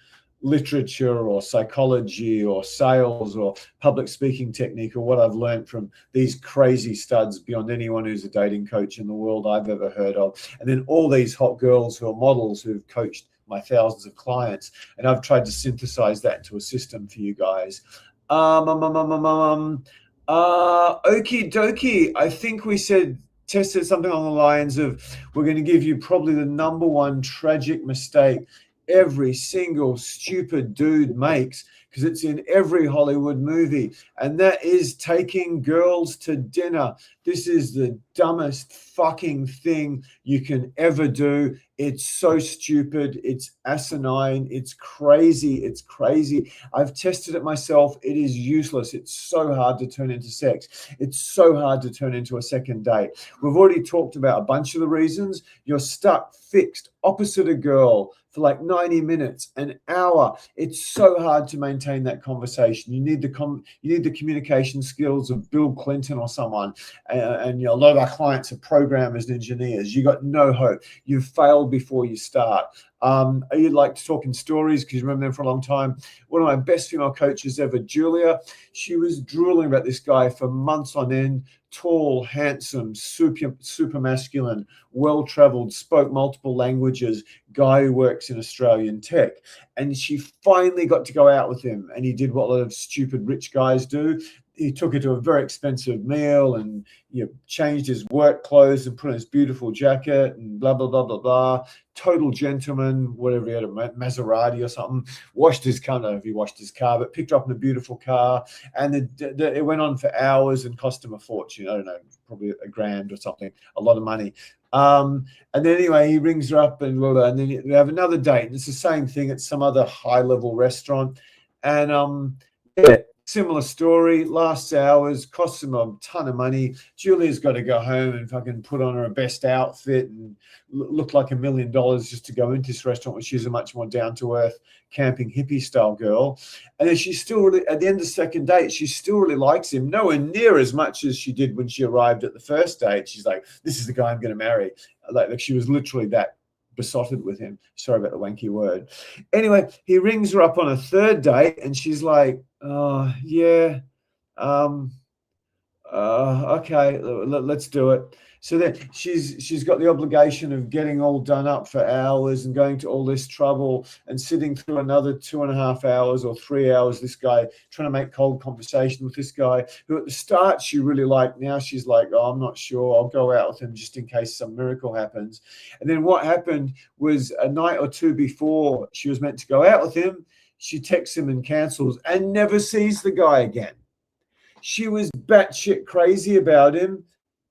literature or psychology or sales or public speaking technique or what I've learned from these crazy studs beyond anyone who's a dating coach in the world I've ever heard of. And then all these hot girls who are models who've coached my thousands of clients. And I've tried to synthesize that into a system for you guys. Okie dokie. I think we tested something along the lines of, we're going to give you probably the number one tragic mistake every single stupid dude makes, because it's in every Hollywood movie, and that is taking girls to dinner. This is the dumbest fucking thing you can ever do. It's so stupid. It's asinine. It's crazy. It's crazy. I've tested it myself. It is useless. It's so hard to turn into sex. It's so hard to turn into a second date. We've already talked about a bunch of the reasons. You're stuck fixed opposite a girl for like 90 minutes, an hour. It's so hard to maintain that conversation. You need the communication skills of Bill Clinton or someone. And a lot of our clients are programmers and engineers. You got no hope. You've failed before you start. You like to talk in stories because you remember them for a long time. One of my best female coaches ever, Julia, she was drooling about this guy for months on end. Tall, handsome, super masculine, well-traveled, spoke multiple languages, guy who works in Australian tech. And she finally got to go out with him, and he did what a lot of stupid rich guys do. He took her to a very expensive meal and changed his work clothes and put on his beautiful jacket and blah, blah, blah, blah, blah. Total gentleman, whatever, he had a Maserati or something. Washed his car, I don't know if he washed his car, but picked her up in a beautiful car. And it went on for hours and cost him a fortune. I don't know, probably $1,000 or something, a lot of money. And then anyway, he rings her up and then we have another date. And it's the same thing at some other high-level restaurant. And yeah, similar story, lasts hours, costs him a ton of money. Julia's got to go home and fucking put on her best outfit and look like $1 million just to go into this restaurant, when she's a much more down-to-earth camping hippie style girl. And then she's still really, at the end of the second date, she still really likes him, nowhere near as much as she did when she arrived at the first date. She's like, this is the guy I'm going to marry. Like she was literally that besotted with him. Sorry about the wanky word. Anyway, he rings her up on a third date and she's like, oh yeah, okay, let's do it. So then she's got the obligation of getting all done up for hours and going to all this trouble and sitting through another 2.5 hours or 3 hours, this guy trying to make cold conversation with this guy who at the start she really liked. Now she's like, oh, I'm not sure, I'll go out with him just in case some miracle happens. And then what happened was a night or two before she was meant to go out with him, she texts him and cancels and never sees the guy again. She was batshit crazy about him.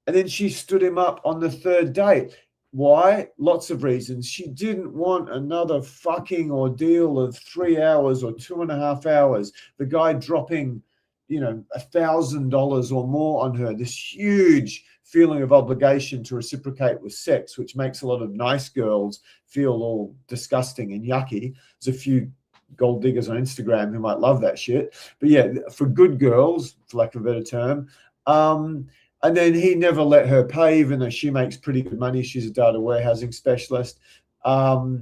And then she stood him up on the third date. Why? Lots of reasons. She didn't want another fucking ordeal of 3 hours or 2.5 hours. The guy dropping, $1,000 or more on her. This huge feeling of obligation to reciprocate with sex, which makes a lot of nice girls feel all disgusting and yucky. There's a few gold diggers on Instagram who might love that shit. But yeah, for good girls, for lack of a better term, and then he never let her pay, even though she makes pretty good money. She's a data warehousing specialist. Yeah,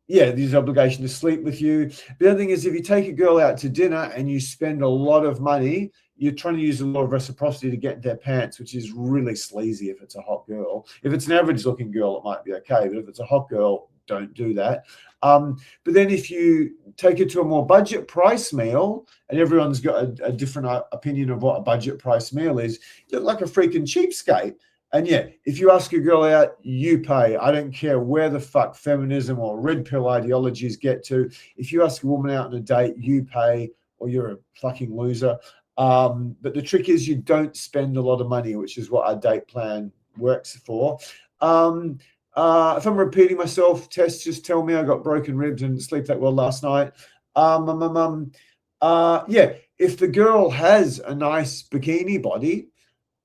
there's obligation to sleep with you. The other thing is, if you take a girl out to dinner and you spend a lot of money, you're trying to use a lot of reciprocity to get in their pants, which is really sleazy if it's a hot girl. If it's an average looking girl, it might be okay. But if it's a hot girl, don't do that. But then if you take it to a more budget price meal, and everyone's got a different opinion of what a budget price meal is, you look like a freaking cheapskate. And yeah, if you ask a girl out, you pay. I don't care where the fuck feminism or red pill ideologies get to. If you ask a woman out on a date, you pay, or you're a fucking loser. But the trick is you don't spend a lot of money, which is what our date plan works for. If I'm repeating myself, Tess, just tell me. I got broken ribs and didn't sleep that well last night. Yeah, if the girl has a nice bikini body,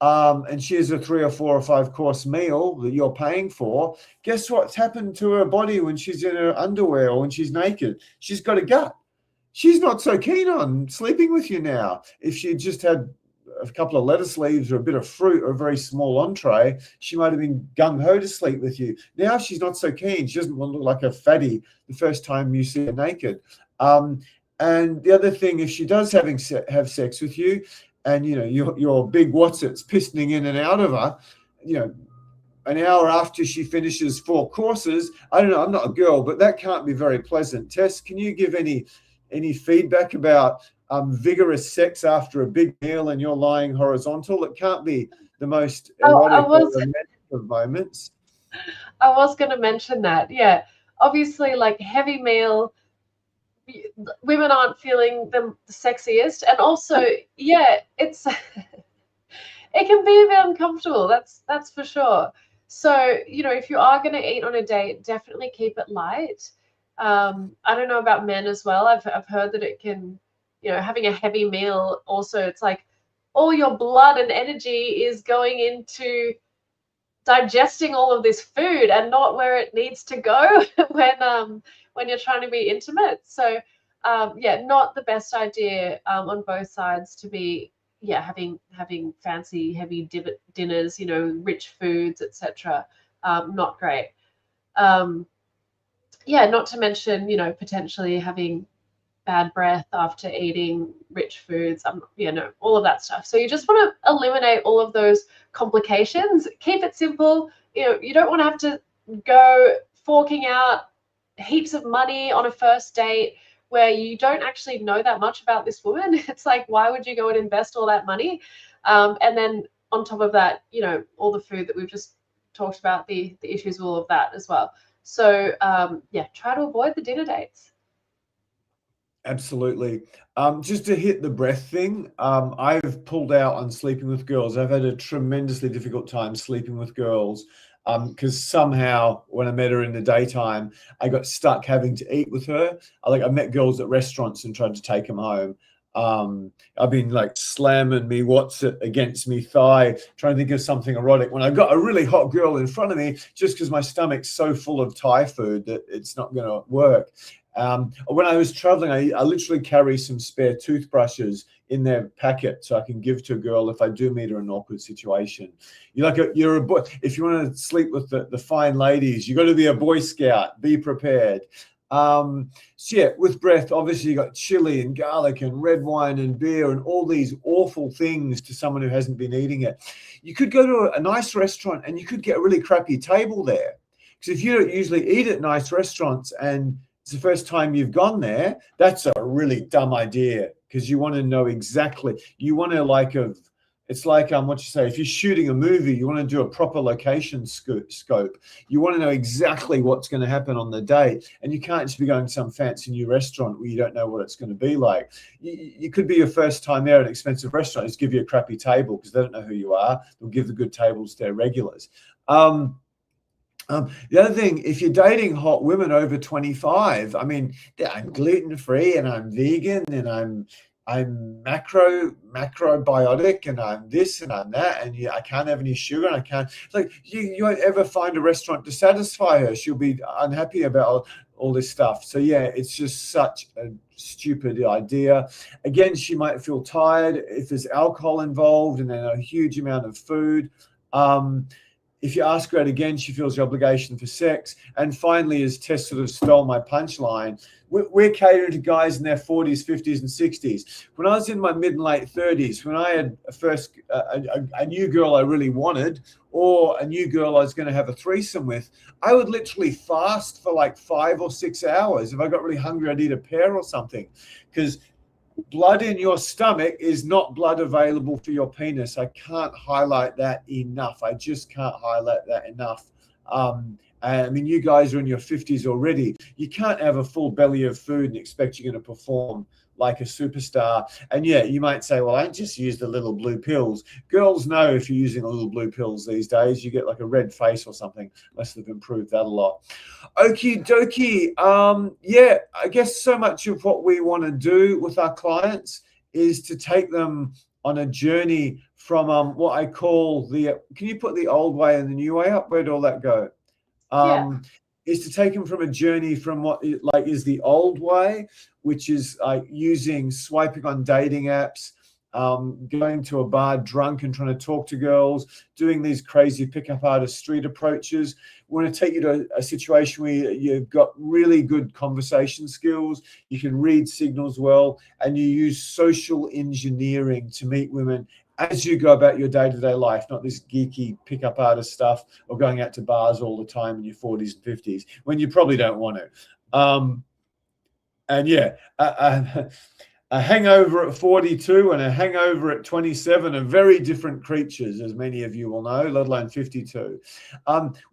and she has a 3 or 4 or 5 course meal that you're paying for, guess what's happened to her body when she's in her underwear or when she's naked? She's got a gut. She's not so keen on sleeping with you now. If she just had a couple of lettuce leaves or a bit of fruit or a very small entree, she might have been gung-ho to sleep with you. Now she's not so keen. She doesn't want to look like a fatty the first time you see her naked. And the other thing, if she does have sex with you, and your big what's-its pistoning in and out of her, an hour after she finishes 4 courses, I don't know, I'm not a girl, but that can't be very pleasant. Tess, can you give any feedback about vigorous sex after a big meal and you're lying horizontal? It can't be the most erotic or romantic of moments. I was going to mention that. Yeah, obviously, like heavy meal, women aren't feeling the sexiest, and also, yeah, it's it can be a bit uncomfortable. That's for sure. So if you are going to eat on a date, definitely keep it light. I don't know about men as well. I've heard that it can, having a heavy meal also, it's like all your blood and energy is going into digesting all of this food and not where it needs to go when you're trying to be intimate. So yeah, not the best idea on both sides to be having fancy heavy dinners, rich foods, etc. Not great. yeah, not to mention, you know, potentially having bad breath after eating rich foods, you know, all of that stuff. So you just want to eliminate all of those complications. Keep it simple. You know, you don't want to have to go forking out heaps of money on a first date where you don't actually know that much about this woman. It's like, why would you go and invest all that money? And then on top of that, you know, all the food that we've just talked about, the issues with all of that as well. So yeah, try to avoid the dinner dates. Absolutely. Just to hit the breath thing, I've pulled out on sleeping with girls. I've had a tremendously difficult time sleeping with girls because somehow when I met her in the daytime, I got stuck having to eat with her. I met girls at restaurants and tried to take them home. I've been like slamming me what's it against me thigh, trying to think of something erotic when I got a really hot girl in front of me, just because my stomach's so full of Thai food that it's not going to work. When I was traveling, I literally carry some spare toothbrushes in their packet so I can give to a girl if I do meet her in an awkward situation. You're a boy. If you want to sleep with the fine ladies, you got to be a Boy Scout. Be prepared. So yeah, with breath, obviously you got chili and garlic and red wine and beer and all these awful things to someone who hasn't been eating it. You could go to a nice restaurant and you could get a really crappy table there. Because if you don't usually eat at nice restaurants and it's the first time you've gone there, that's a really dumb idea because you want to know exactly, you want to it's like what you say, if you're shooting a movie, you want to do a proper location scope. You want to know exactly what's going to happen on the date, and you can't just be going to some fancy new restaurant where you don't know what it's going to be like. You could be your first time there at an expensive restaurant, just give you a crappy table because they don't know who you are. They'll give the good tables to their regulars. The other thing, if you're dating hot women over 25, I mean, I'm gluten-free and I'm vegan and I'm macrobiotic and I'm this and I'm that, and I can't have any sugar and I can't, like, you won't ever find a restaurant to satisfy her. She'll be unhappy about all this stuff. So yeah, it's just such a stupid idea. Again, she might feel tired if there's alcohol involved and then a huge amount of food. If you ask her out again, she feels the obligation for sex. And finally, as Tess sort of stole my punchline, we're catering to guys in their 40s, 50s, and 60s. When I was in my mid and late 30s, when I had a new girl I really wanted, or a new girl I was going to have a threesome with, I would literally fast for like 5 or 6 hours. If I got really hungry, I'd eat a pear or something, because blood in your stomach is not blood available for your penis. I can't highlight that enough. I just can't highlight that enough. I mean, you guys are in your 50s already. You can't have a full belly of food and expect you're going to perform like a superstar. And yeah, you might say, well, I just used the little blue pills. Girls know if you're using the little blue pills these days, you get like a red face or something, unless they've improved that a lot. Okie dokie. Yeah, I guess so much of what we want to do with our clients is to take them on a journey from what I call can you put the old way and the new way up? Where'd all that go? Yeah. Is to take them from a journey from what like is the old way, which is using swiping on dating apps, going to a bar drunk and trying to talk to girls, doing these crazy pickup artist street approaches. We want to take you to a situation where you've got really good conversation skills, you can read signals well, and you use social engineering to meet women as you go about your day-to-day life, not this geeky pickup artist stuff or going out to bars all the time in your 40s and 50s when you probably don't want to. And yeah, a hangover at 42 and a hangover at 27 are very different creatures, as many of you will know, let alone 52.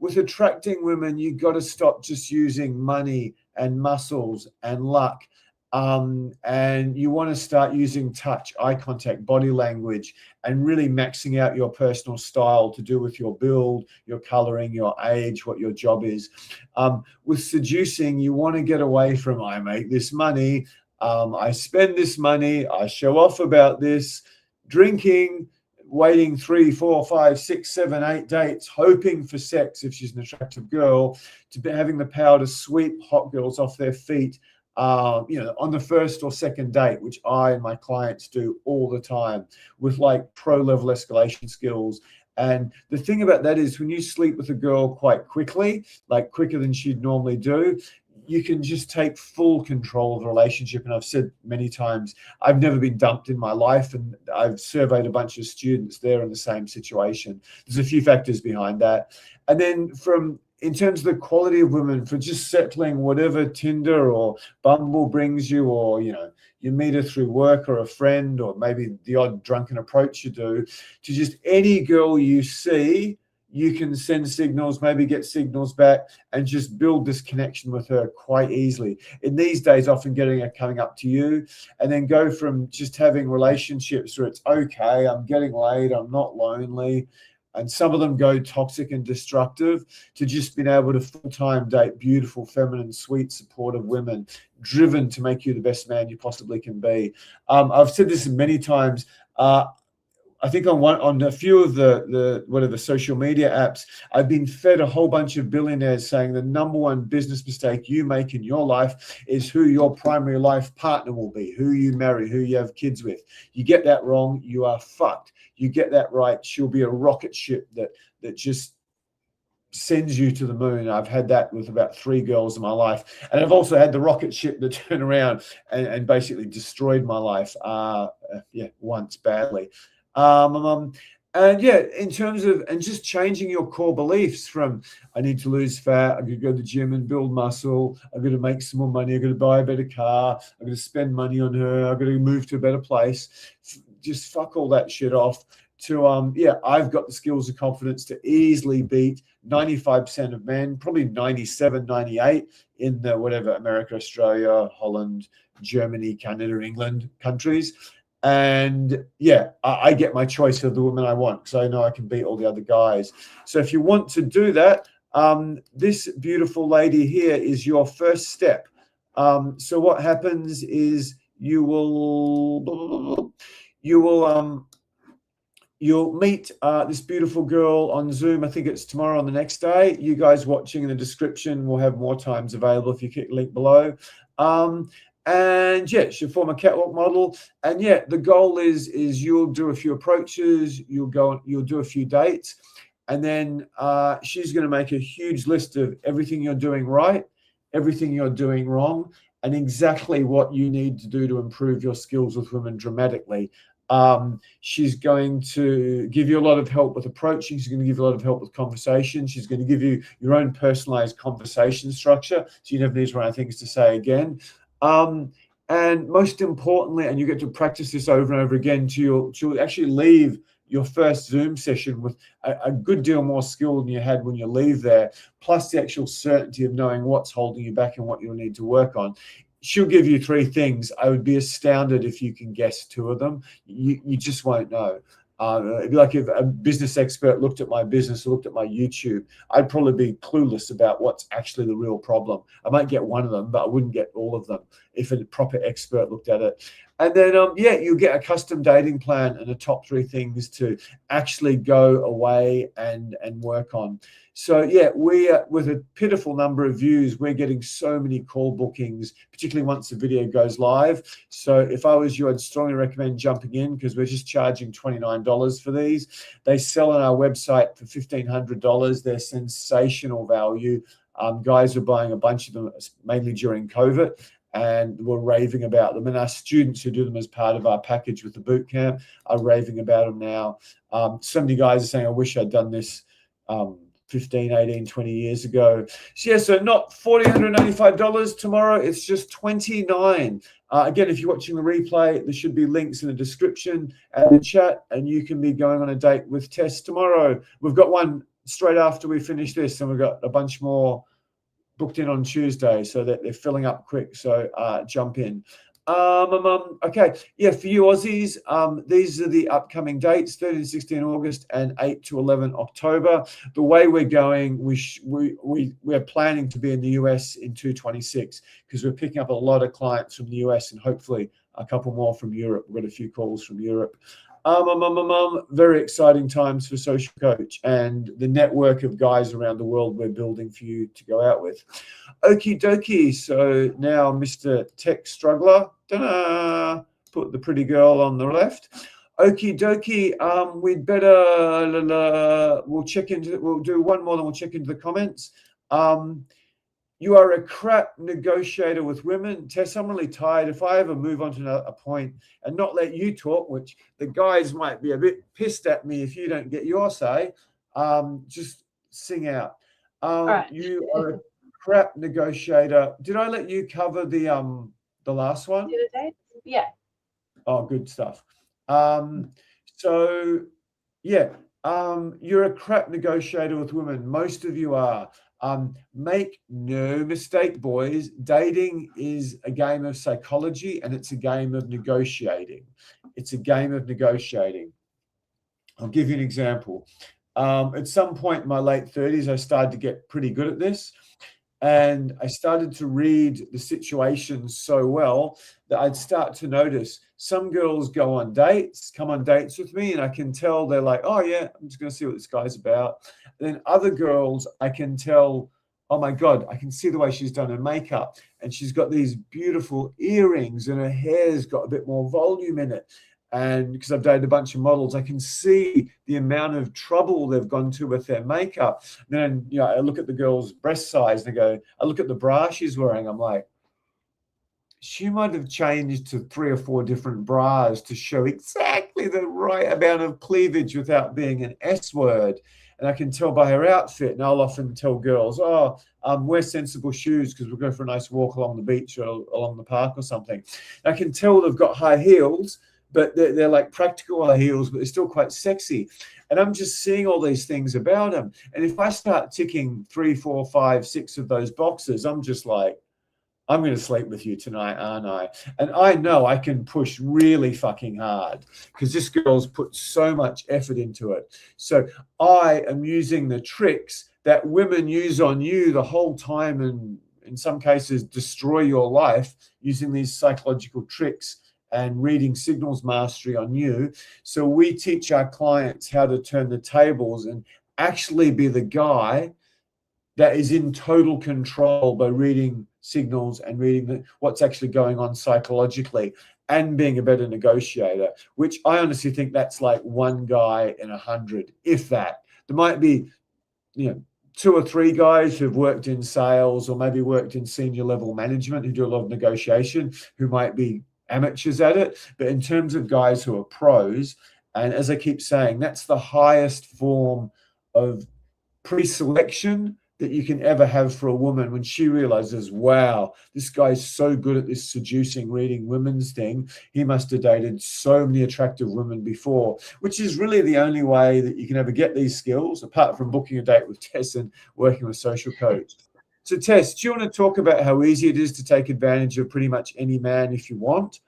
With attracting women, you've got to stop just using money and muscles and luck. And you want to start using touch, eye contact, body language, and really maxing out your personal style to do with your build, your coloring, your age, what your job is. With seducing, you want to get away from I make this money, I spend this money, I show off about this, drinking, waiting 3, 4, 5, 6, 7, 8 dates, hoping for sex if she's an attractive girl, to be having the power to sweep hot girls off their feet, on the first or second date, which I and my clients do all the time with like pro-level escalation skills. And the thing about that is when you sleep with a girl quite quickly, like quicker than she'd normally do, you can just take full control of the relationship. And I've said many times, I've never been dumped in my life, and I've surveyed a bunch of students there in the same situation. There's a few factors behind that. And then in terms of the quality of women, for just settling whatever Tinder or Bumble brings you, or, you know, you meet her through work or a friend, or maybe the odd drunken approach you do, to just any girl you see, you can send signals, maybe get signals back, and just build this connection with her quite easily. In these days, often getting her coming up to you, and then go from just having relationships where it's okay, I'm getting laid, I'm not lonely, and some of them go toxic and destructive, to just being able to full-time date beautiful, feminine, sweet, supportive women, driven to make you the best man you possibly can be. I've said this many times. I think on a few of the social media apps, I've been fed a whole bunch of billionaires saying the number one business mistake you make in your life is who your primary life partner will be, who you marry, who you have kids with. You get that wrong, you are fucked. You get that right, she'll be a rocket ship that just sends you to the moon. I've had that with about 3 girls in my life, and I've also had the rocket ship that turned around and basically destroyed my life. Once badly. And yeah, in terms of, and just changing your core beliefs from, I need to lose fat, I'm going to go to the gym and build muscle, I'm going to make some more money, I'm going to buy a better car, I'm going to spend money on her, I'm going to move to a better place. Just fuck all that shit off to, I've got the skills and confidence to easily beat 95% of men, probably 97, 98 in the whatever, America, Australia, Holland, Germany, Canada, England countries. And yeah, I get my choice of the woman I want, because I know I can beat all the other guys. So if you want to do that, this beautiful lady here is your first step. So what happens is you'll meet this beautiful girl on Zoom. I think it's tomorrow on the next day. You guys watching in the description will have more times available if you click the link below. And yeah, she'll form a catwalk model. And yeah, the goal is you'll do a few approaches, you'll do a few dates, and then she's going to make a huge list of everything you're doing right, everything you're doing wrong, and exactly what you need to do to improve your skills with women dramatically. She's going to give you a lot of help with approaching. She's going to give you a lot of help with conversation. She's going to give you your own personalized conversation structure, so you never need to run out of things to say again. And most importantly, and you get to practice this over and over again, she'll actually leave your first Zoom session with a good deal more skill than you had when you leave there, plus the actual certainty of knowing what's holding you back and what you'll need to work on. She'll give you 3 things. I would be astounded if you can guess 2 of them. You just won't know. It'd be like if a business expert looked at my business or looked at my YouTube, I'd probably be clueless about what's actually the real problem. I might get one of them, but I wouldn't get all of them if a proper expert looked at it. And then, you'll get a custom dating plan and the top 3 things to actually go away and work on. So yeah, we with a pitiful number of views, we're getting so many call bookings, particularly once the video goes live. So if I was you, I'd strongly recommend jumping in, because we're just charging $29 for these. They sell on our website for $1,500. They're sensational value. Guys are buying a bunch of them, mainly during COVID, and we're raving about them. And our students who do them as part of our package with the boot camp are raving about them now. So many guys are saying, I wish I'd done this 15, 18, 20 years ago. So yeah, so not $1,495 tomorrow, it's just $29. Again, if you're watching the replay, there should be links in the description and the chat, and you can be going on a date with Tess tomorrow. We've got one straight after we finish this, and we've got a bunch more booked in on Tuesday, so that they're filling up quick. So jump in. Okay, yeah, for you Aussies, these are the upcoming dates: 13 to 16 August and 8 to 11 October. The way we're going, we're planning to be in the US in 2026, because we're picking up a lot of clients from the US and hopefully a couple more from Europe. We've got a few calls from Europe. Very exciting times for Social Coach and the network of guys around the world we're building for you to go out with. Okie dokie. So now Mr. Tech Struggler, put the pretty girl on the left. Okie dokie. We'd better, we'll do one more, then we'll check into the comments. You are a crap negotiator with women. Tess, I'm really tired. If I ever move on to a point and not let you talk, which the guys might be a bit pissed at me if you don't get your say, just sing out. right. You are a crap negotiator. Did I let you cover the last one? Yeah. Oh, good stuff. So yeah, you're a crap negotiator with women. Most of you are. Make no mistake, boys. Dating is a game of psychology and it's a game of negotiating. It's a game of negotiating. I'll give you an example. At some point in my late 30s, I started to get pretty good at this. And I started to read the situations so well that I'd start to notice some girls come on dates with me, and I can tell they're like, oh, yeah, I'm just going to see what this guy's about. And then other girls, I can tell, oh, my God, I can see the way she's done her makeup. And she's got these beautiful earrings and her hair's got a bit more volume in it. And because I've dated a bunch of models, I can see the amount of trouble they've gone to with their makeup. And then, I look at the girl's breast size and I look at the bra she's wearing. I'm like, she might have changed to 3 or 4 different bras to show exactly the right amount of cleavage without being an S word. And I can tell by her outfit. And I'll often tell girls, wear sensible shoes because we're going for a nice walk along the beach or along the park or something. And I can tell they've got high heels, but they're like practical high heels, but they're still quite sexy. And I'm just seeing all these things about them. And if I start ticking 3, 4, 5, 6 of those boxes, I'm just like, I'm going to sleep with you tonight, aren't I? And I know I can push really fucking hard because this girl's put so much effort into it. So I am using the tricks that women use on you the whole time, and in some cases destroy your life using these psychological tricks and reading signals mastery on you. So we teach our clients how to turn the tables and actually be the guy that is in total control by reading signals and reading what's actually going on psychologically and being a better negotiator, which I honestly think that's like one guy in 100, if that. There might be, 2 or 3 guys who've worked in sales or maybe worked in senior level management who do a lot of negotiation, who might be amateurs at it. But in terms of guys who are pros, and as I keep saying, that's the highest form of pre-selection that you can ever have for a woman when she realizes, wow, this guy's so good at this seducing, reading women's thing. He must have dated so many attractive women before, which is really the only way that you can ever get these skills, apart from booking a date with Tess and working with social coach. So Tess, do you want to talk about how easy it is to take advantage of pretty much any man if you want?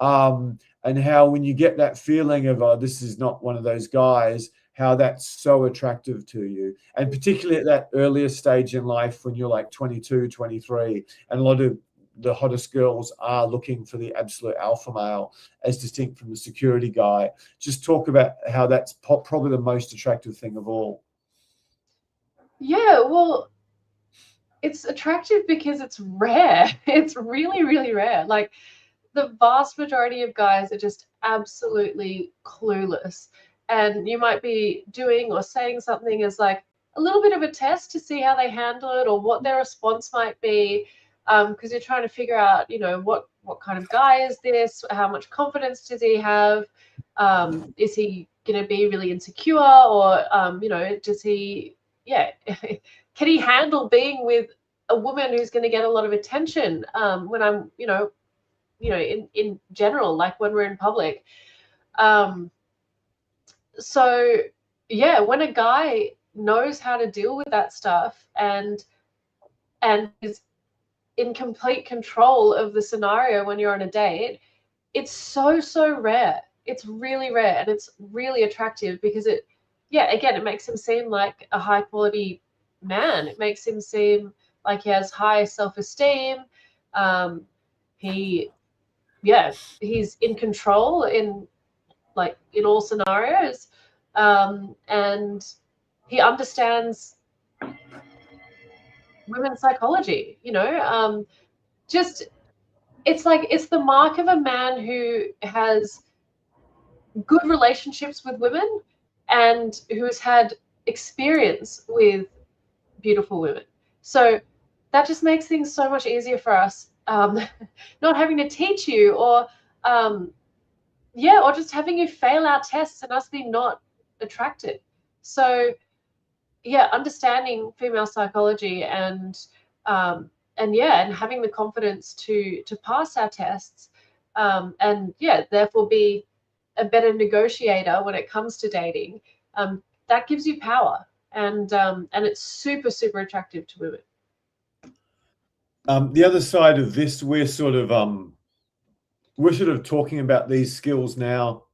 And how when you get that feeling of, oh, this is not one of those guys, how that's so attractive to you. And particularly at that earlier stage in life when you're like 22, 23, and a lot of the hottest girls are looking for the absolute alpha male as distinct from the security guy. Just talk about how that's probably the most attractive thing of all. Yeah, well, it's attractive because it's rare. It's really, really rare. Like, the vast majority of guys are just absolutely clueless. And you might be doing or saying something as like a little bit of a test to see how they handle it or what their response might be, because you're trying to figure out, what kind of guy is this? How much confidence does he have? Is he going to be really insecure, or does he? Yeah, can he handle being with a woman who's going to get a lot of attention when I'm, in general, like when we're in public. So yeah, when a guy knows how to deal with that stuff and is in complete control of the scenario when you're on a date, it's so rare. It's really rare, and it's really attractive because it makes him seem like a high quality man. It makes him seem like he has high self-esteem. He's in control in all scenarios, and he understands women's psychology. Just it's the mark of a man who has good relationships with women and who has had experience with beautiful women. So that just makes things so much easier for us. Not having to teach you, or or just having you fail our tests and us be not attracted. So yeah, understanding female psychology and having the confidence to pass our tests, and therefore be a better negotiator when it comes to dating. That gives you power, and it's super, super attractive to women. The other side of this, we're sort of talking about these skills now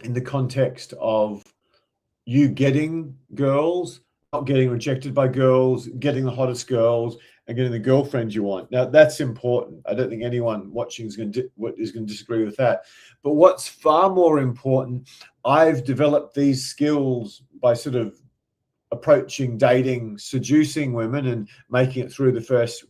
in the context of you getting girls, not getting rejected by girls, getting the hottest girls, and getting the girlfriend you want. Now, that's important. I don't think anyone watching is going to disagree with that. But what's far more important, I've developed these skills by sort of approaching, dating, seducing women and making it through the first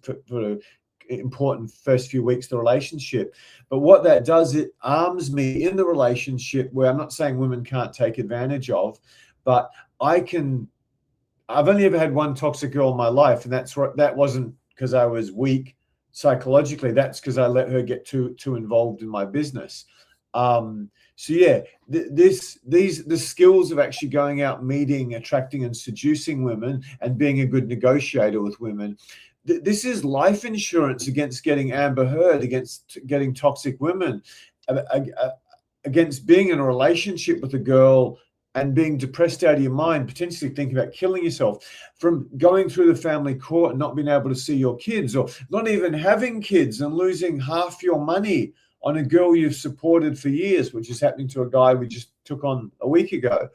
important first few weeks of the relationship. But what that does, it arms me in the relationship, where I'm not saying women can't take advantage of, but I've only ever had one toxic girl in my life, and that wasn't because I was weak psychologically. That's because I let her get too involved in my business. So yeah, the skills of actually going out, meeting, attracting, and seducing women, and being a good negotiator with women. This is life insurance against getting Amber Heard, against getting toxic women, against being in a relationship with a girl and being depressed out of your mind, potentially thinking about killing yourself, from going through the family court and not being able to see your kids, or not even having kids and losing half your money on a girl you've supported for years, which is happening to a guy we just took on a week ago.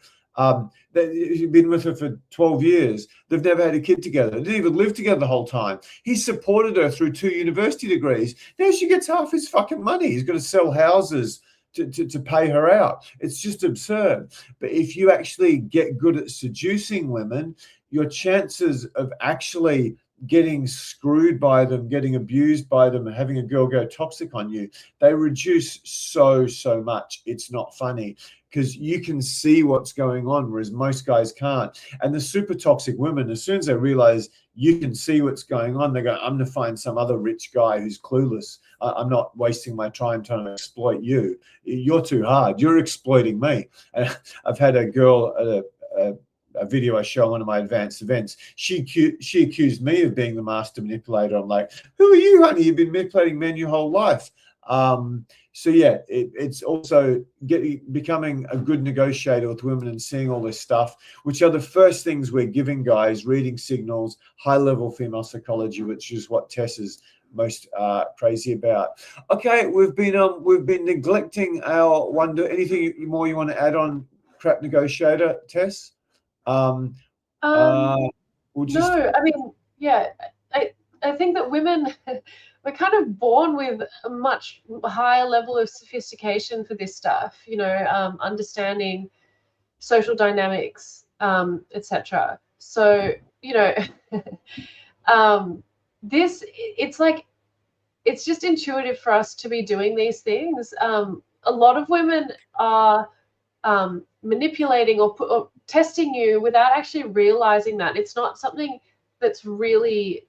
You've been with her for 12 years. They've never had a kid together. They didn't even live together the whole time. He supported her through 2 university degrees. Now she gets half his fucking money. He's got to sell houses to pay her out. It's just absurd. But if you actually get good at seducing women, your chances of actually getting screwed by them, getting abused by them, and having a girl go toxic on you, they reduce so much. It's not funny, because you can see what's going on, whereas most guys can't. And the super toxic women, as soon as they realize you can see what's going on, they go, I'm going to find some other rich guy who's clueless. I'm not wasting my time trying to exploit you. You're too hard. You're exploiting me. And I've had a girl at a video I show on one of my advanced events. She accused me of being the master manipulator. I'm like, who are you, honey? You've been manipulating men your whole life. So yeah, it's also becoming a good negotiator with women and seeing all this stuff, which are the first things we're giving guys: reading signals, high-level female psychology, which is what Tess is most crazy about. Okay, we've been neglecting our wonder. Anything more you want to add on crap negotiator, Tess? No, I mean, yeah, I think that women, we're kind of born with a much higher level of sophistication for this stuff, understanding social dynamics, etc. So, it's just intuitive for us to be doing these things. A lot of women are manipulating or testing you without actually realizing that. It's not something that's really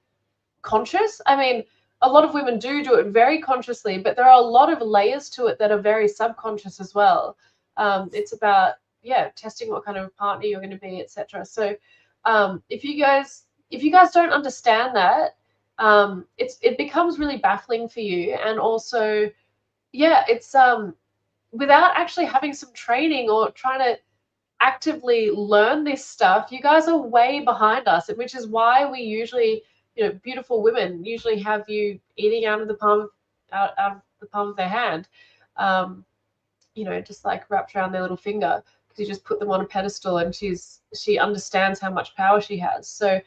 conscious. I mean, a lot of women do it very consciously, but there are a lot of layers to it that are very subconscious as well. It's about testing what kind of partner you're going to be, etc. So if you guys don't understand that, it becomes really baffling for you. And also it's without actually having some training or trying to actively learn this stuff, you guys are way behind us, which is why we usually, beautiful women usually have you eating out of the palm of their hand, just like wrapped around their little finger, because you just put them on a pedestal and she understands how much power she has. So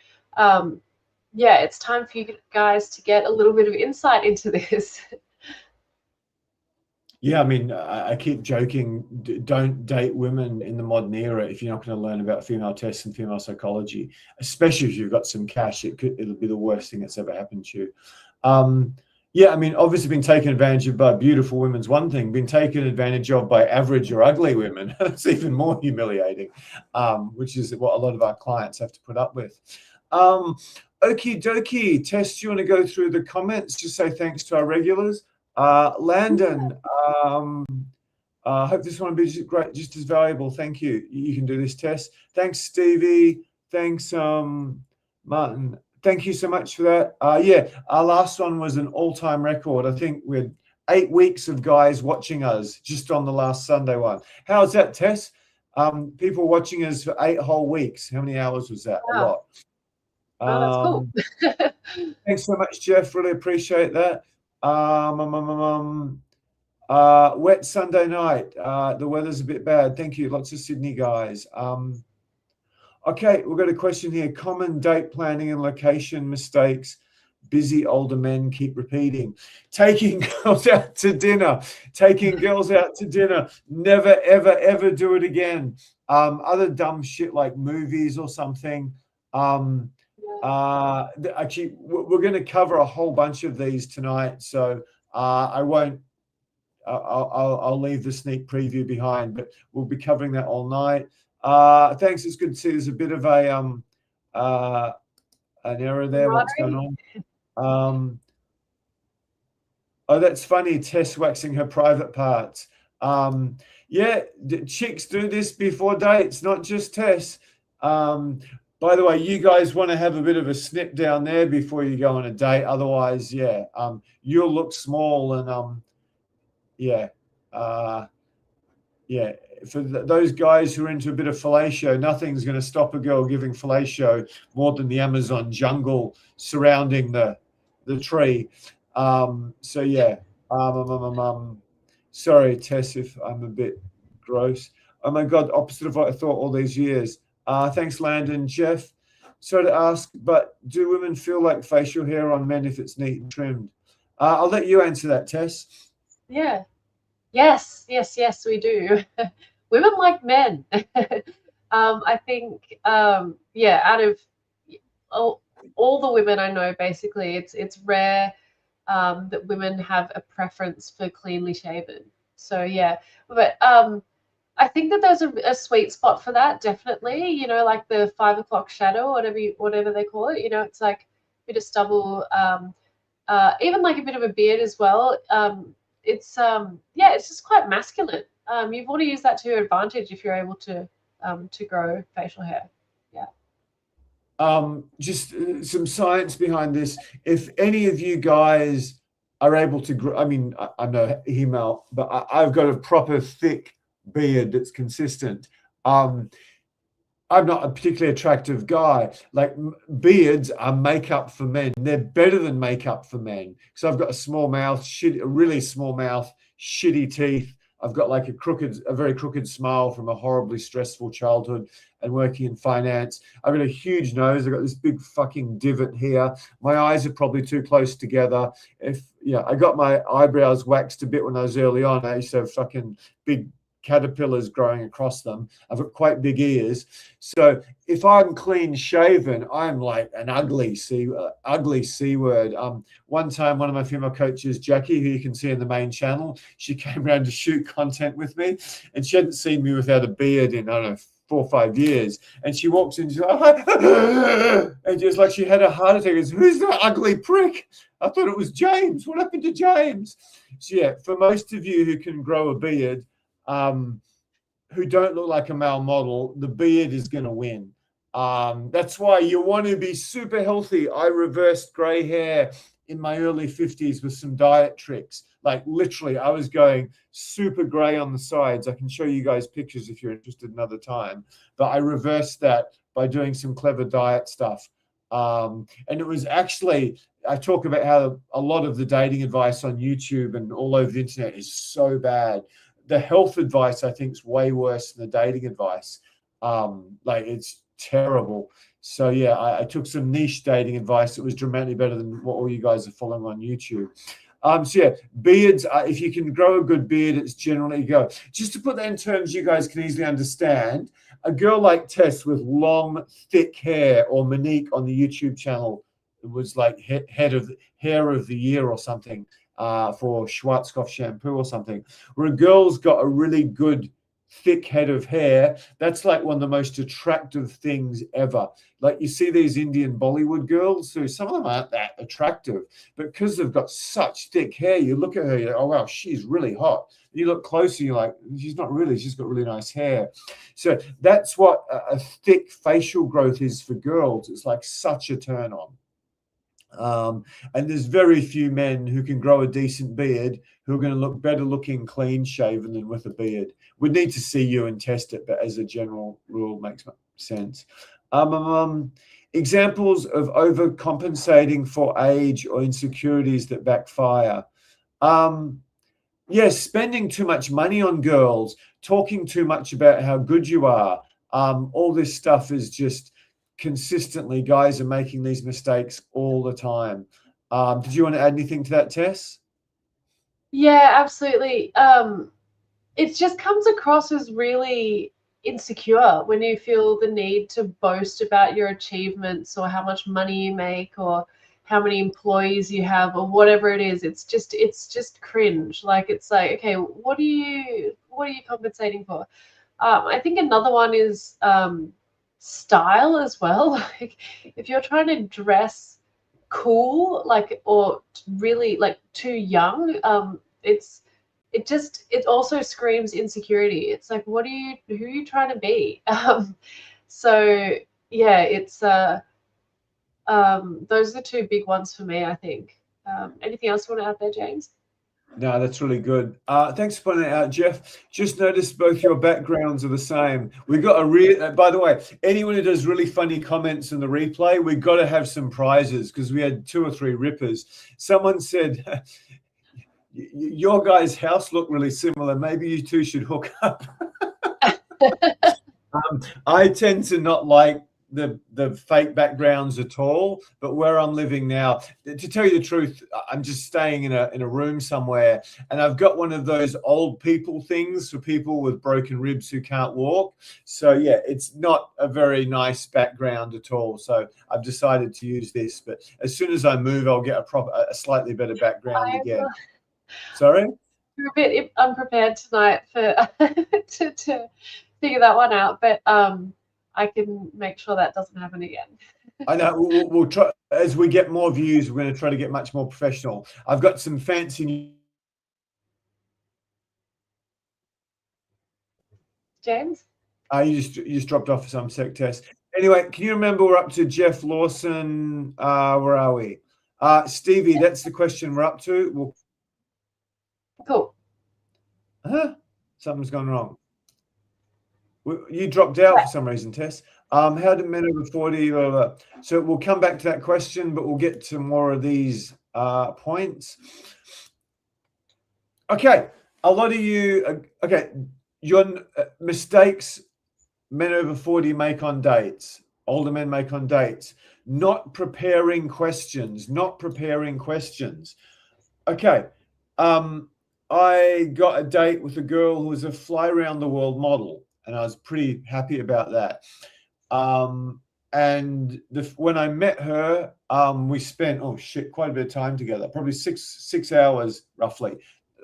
it's time for you guys to get a little bit of insight into this. Yeah, I mean, I keep joking, don't date women in the modern era if you're not going to learn about female tests and female psychology, especially if you've got some cash. It'll be the worst thing that's ever happened to you. I mean, obviously being taken advantage of by beautiful women's one thing, being taken advantage of by average or ugly women, that's even more humiliating, which is what a lot of our clients have to put up with. Okie dokie. Tess, do you want to go through the comments? Just say thanks to our regulars. Landon, hope this one will be just great, just as valuable. Thank you. You can do this, Tess. Thanks, Stevie. Thanks, Martin. Thank you so much for that. Yeah, our last one was an all-time record. I think we had 8 weeks of guys watching us just on the last Sunday one. How's that, Tess? People watching us for 8 whole weeks. How many hours was that? Wow. A lot. Oh, that's cool. Thanks so much, Jeff. Really appreciate that. Wet Sunday night. The weather's a bit bad. Thank you. Lots of Sydney guys. Okay, we've got a question here. Common date planning and location mistakes busy older men keep repeating. Taking girls out to dinner. Taking girls out to dinner. Never, ever, ever do it again. Other dumb shit like movies or something. Actually, we're going to cover a whole bunch of these tonight, so I won't. I'll leave the sneak preview behind, but we'll be covering that all night. Thanks. It's good to see there's a bit of an error there. What's going on? Oh, that's funny. Tess waxing her private parts. Yeah, chicks do this before dates, not just Tess. By the way, you guys want to have a bit of a snip down there before you go on a date. Otherwise, yeah, you'll look small and yeah. For those guys who are into a bit of fellatio, nothing's going to stop a girl giving fellatio more than the Amazon jungle surrounding the tree. So yeah. Sorry, Tess, if I'm a bit gross. Oh my God, opposite of what I thought all these years. Thanks, Landon. Jeff, sorry to ask, but do women feel like facial hair on men if it's neat and trimmed? I'll let you answer that, Tess. Yeah. Yes, we do. Women like men. I think, yeah, out of all the women I know, basically, it's rare that women have a preference for cleanly shaven. So yeah, but I think that there's a sweet spot for that, definitely. You know, like the 5 o'clock shadow, whatever they call it. You know, it's like a bit of stubble, even like a bit of a beard as well. It's just quite masculine. You've want to use that to your advantage if you're able to grow facial hair. Yeah. Just some science behind this. If any of you guys are able to grow, I mean, I'm no email, but I've got a proper thick beard that's consistent. I'm not a particularly attractive guy. Like, beards are makeup for men. They're better than makeup for men. So I've got a small mouth, a really small mouth, shitty teeth. I've got like a very crooked smile from a horribly stressful childhood and working in finance. I've got a huge nose. I've got this big fucking divot here. My eyes are probably too close together. I got my eyebrows waxed a bit when I was early on. I used to have fucking big caterpillars growing across them. I've got quite big ears. So if I'm clean shaven, I'm like an ugly C word. One time, one of my female coaches, Jackie, who you can see in the main channel, she came around to shoot content with me, and she hadn't seen me without a beard in, I don't know, 4 or 5 years. And she walks in, she's like, and just like she had a heart attack. Goes, who's that ugly prick? I thought it was James. What happened to James? So yeah, for most of you who can grow a beard, who don't look like a male model, the beard is going to win. That's why you want to be super healthy. I reversed gray hair in my early 50s with some diet tricks. Like, literally, I was going super gray on the sides. I can show you guys pictures if you're interested another time. But I reversed that by doing some clever diet stuff. And it was actually, I talk about how a lot of the dating advice on YouTube and all over the internet is so bad. The health advice, I think, is way worse than the dating advice. Like, it's terrible. So yeah, I took some niche dating advice that was dramatically better than what all you guys are following on YouTube. So yeah, beards, if you can grow a good beard, it's generally go. Just to put that in terms you guys can easily understand, a girl like Tess with long, thick hair, or Monique on the YouTube channel, it was like hair of the year or something, for Schwarzkopf shampoo or something, where a girl's got a really good thick head of hair, that's like one of the most attractive things ever. Like you see these Indian Bollywood girls who some of them aren't that attractive, but because they've got such thick hair, you look at her, you're like, oh wow, she's really hot. You look closer, you're like, she's not really, she's got really nice hair. So that's what a thick facial growth is for girls. It's like such a turn on. And there's very few men who can grow a decent beard who are going to look better looking clean shaven than with a beard. We'd need to see you and test it, but as a general rule, makes sense. Examples of overcompensating for age or insecurities that backfire. Yes, spending too much money on girls, talking too much about how good you are. All this stuff is just consistently, guys are making these mistakes all the time. Did you want to add anything to that, Tess? Yeah, absolutely. It just comes across as really insecure when you feel the need to boast about your achievements or how much money you make or how many employees you have or whatever it is. It's just cringe. Like, it's like, okay, what are you compensating for? I think another one is style as well. Like, if you're trying to dress cool, like, or really like too young, it also screams insecurity. It's like, who are you trying to be? So yeah, it's those are the two big ones for me, I think. Anything else you want to add there, James? No, that's really good. Thanks for pointing it out, Jeff. Just noticed both your backgrounds are the same. We got by the way, anyone who does really funny comments in the replay, we got to have some prizes because we had 2 or 3 rippers. Someone said, your guy's house looked really similar. Maybe you two should hook up. I tend to not like the fake backgrounds at all, but where I'm living now, to tell you the truth, I'm just staying in a room somewhere, and I've got one of those old people things for people with broken ribs who can't walk. So yeah, it's not a very nice background at all. So I've decided to use this, but as soon as I move, I'll get a slightly better background again. Sorry? We're a bit unprepared tonight for to figure that one out, but I can make sure that doesn't happen again. I know we'll try as we get more views. We're going to try to get much more professional. I've got some fancy. James? You just dropped off for some sec, Tess. Anyway, can you remember we're up to Jeff Lawson? Where are we? Stevie, that's the question we're up to. Cool. Something's gone wrong. You dropped out for some reason, Tess. How do men over 40? So we'll come back to that question, but we'll get to more of these points. Okay, a lot of you. Okay, your mistakes men over 40 make on dates. Older men make on dates. Not preparing questions. Okay. I got a date with a girl who was a fly around the world model, and I was pretty happy about that. And when I met her, we spent quite a bit of time together, probably six hours roughly.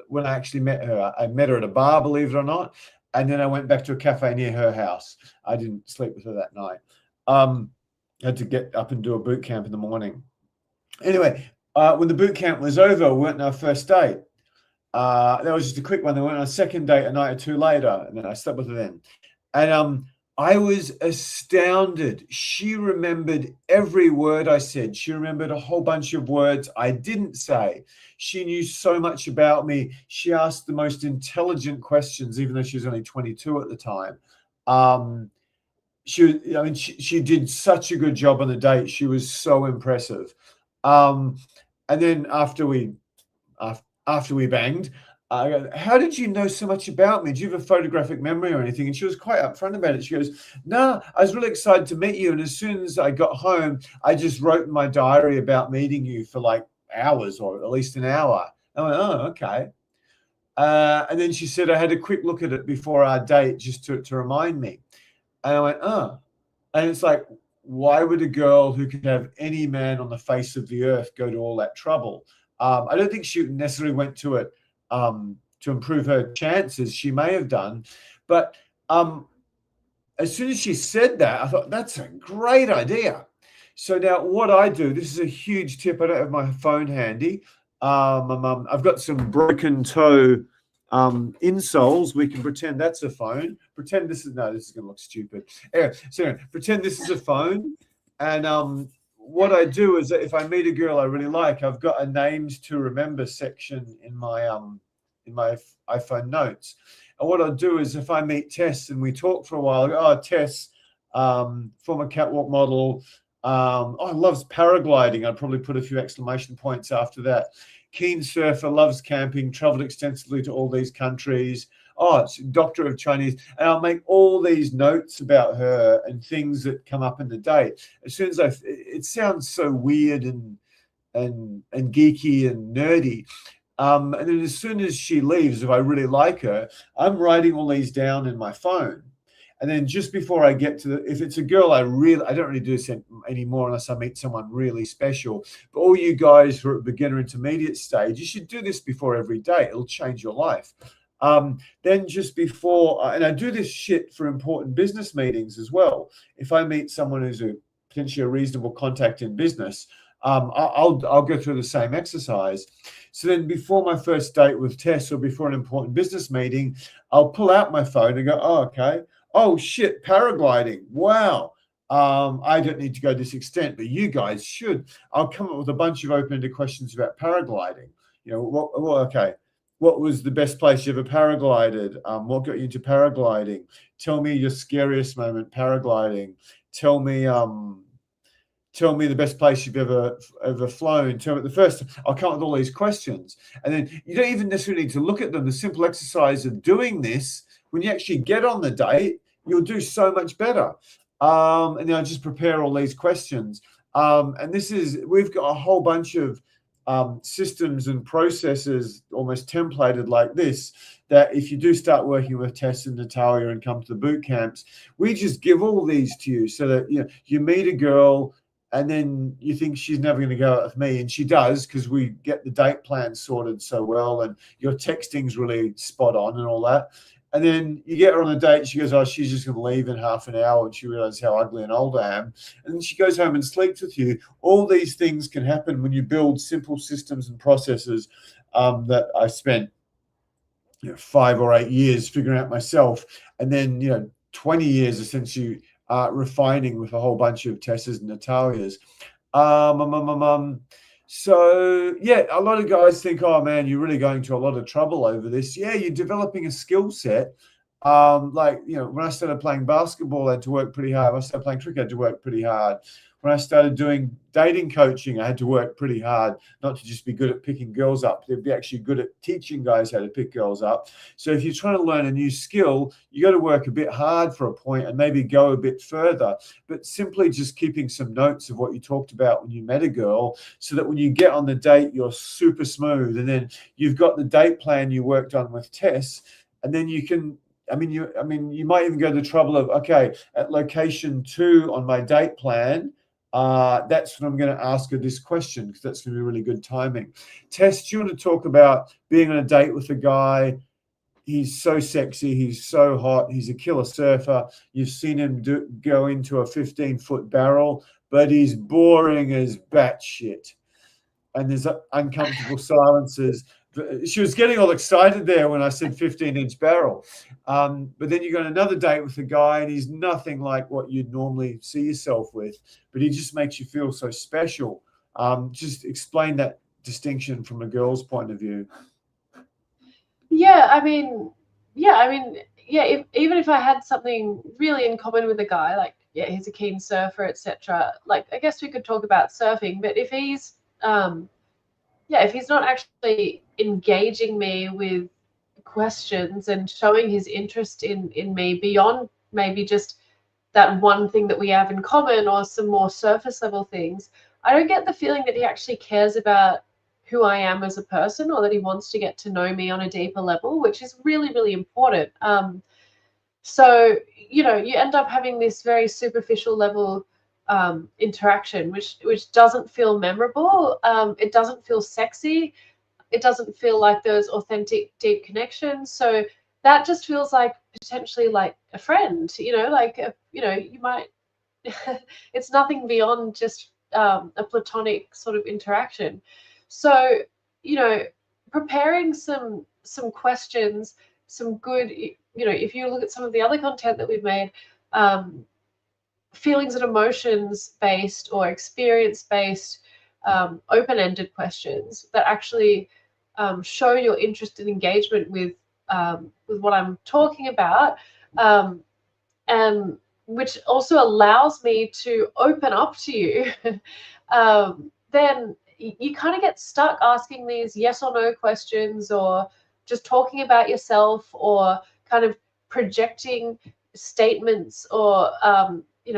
When I actually met her, I met her at a bar, believe it or not, and then I went back to a cafe near her house. I didn't sleep with her that night. Had to get up and do a boot camp in the morning. Anyway, when the boot camp was over, we went on our first date. That was just a quick one. They went on a second date a night or two later, and then I slept with her then. And I was astounded. She remembered every word I said. She remembered a whole bunch of words I didn't say. She knew so much about me. She asked the most intelligent questions, even though she was only 22 at the time. She did such a good job on the date. She was so impressive. And then after we banged, I go, how did you know so much about me? Do you have a photographic memory or anything? And she was quite upfront about it. She goes, no, I was really excited to meet you. And as soon as I got home, I just wrote in my diary about meeting you for like hours, or at least an hour. I went, oh, okay. And then she said, I had a quick look at it before our date just to remind me. And I went, oh. And it's like, why would a girl who could have any man on the face of the earth go to all that trouble? I don't think she necessarily went to it to improve her chances. She may have done, But as soon as she said that, I thought, that's a great idea. So now what I do, this is a huge tip. I don't have my phone handy. I've got some broken toe insoles. We can pretend that's a phone. Pretend this is, no, this is going to look stupid. Anyway, so pretend this is a phone. And what I do is that if I meet a girl I really like, I've got a names to remember section in my iPhone notes. And what I'll do is if I meet Tess and we talk for a while, I go, oh, Tess, former catwalk model, oh, loves paragliding. I'd probably put a few exclamation points after that. Keen surfer, loves camping, traveled extensively to all these countries. Oh, it's doctor of Chinese. And I'll make all these notes about her and things that come up in the date. As soon as it sounds so weird and geeky and nerdy. And then as soon as she leaves, if I really like her, I'm writing all these down in my phone. And then just before I get to if it's a girl I don't really do this anymore unless I meet someone really special. But all you guys who are at beginner intermediate stage, you should do this before every day. It'll change your life. Then just before, and I do this shit for important business meetings as well. If I meet someone who's potentially a reasonable contact in business, I'll go through the same exercise. So then before my first date with Tess or before an important business meeting, I'll pull out my phone and go, oh, okay. Oh, shit, paragliding. Wow. I don't need to go to this extent, but you guys should. I'll come up with a bunch of open-ended questions about paragliding. You know, okay. What was the best place you ever paraglided? What got you into paragliding? Tell me your scariest moment paragliding. Tell me the best place you've ever flown. Tell me the first. I'll come up with all these questions. And then you don't even necessarily need to look at them. The simple exercise of doing this, when you actually get on the date, you'll do so much better. And then I just prepare all these questions. And we've got a whole bunch of systems and processes almost templated like this, that if you do start working with Tess and Natalia and come to the boot camps, we just give all these to you so that you meet a girl and then you think she's never going to go out with me, and she does because we get the date plan sorted so well and your texting's really spot on and all that. And then you get her on a date, she goes, oh, she's just going to leave in half an hour, and she realizes how ugly and old I am. And then she goes home and sleeps with you. All these things can happen when you build simple systems and processes that I spent 5 or 8 years figuring out myself. And then, 20 years essentially refining with a whole bunch of Tess's and Natalia's. So, yeah, a lot of guys think, oh, man, you're really going to a lot of trouble over this. Yeah, you're developing a skill set. When I started playing basketball, I had to work pretty hard. When I started playing cricket, I had to work pretty hard. When I started doing dating coaching, I had to work pretty hard, not to just be good at picking girls up. They'd be actually good at teaching guys how to pick girls up. So if you're trying to learn a new skill, you got to work a bit hard for a point and maybe go a bit further. But simply just keeping some notes of what you talked about when you met a girl, so that when you get on the date, you're super smooth. And then you've got the date plan you worked on with Tess, and then you can. You might even go to the trouble of, okay, at location 2 on my date plan, that's when I'm going to ask her this question, because that's going to be really good timing. Tess, do you want to talk about being on a date with a guy? He's so sexy. He's so hot. He's a killer surfer. You've seen him go into a 15-foot barrel, but he's boring as batshit. And there's uncomfortable silences. She was getting all excited there when I said 15-inch barrel. But then you go on another date with a guy and he's nothing like what you'd normally see yourself with, but he just makes you feel so special. Just explain that distinction from a girl's point of view. Even if I had something really in common with a guy, like, he's a keen surfer, etc., like, I guess we could talk about surfing. But if he's not actually engaging me with questions and showing his interest in me beyond maybe just that one thing that we have in common or some more surface level things, I don't get the feeling that he actually cares about who I am as a person, or that he wants to get to know me on a deeper level, which is really, really important. So you end up having this very superficial level interaction, which doesn't feel memorable. It doesn't feel sexy. It doesn't feel like those authentic, deep connections. So that just feels like potentially like a friend, like, you might, it's nothing beyond just a platonic sort of interaction. So, preparing some questions, some good, if you look at some of the other content that we've made, feelings and emotions based or experience based, open-ended questions that actually show your interest and engagement with what I'm talking about, and which also allows me to open up to you, then you kind of get stuck asking these yes or no questions, or just talking about yourself, or kind of projecting statements, or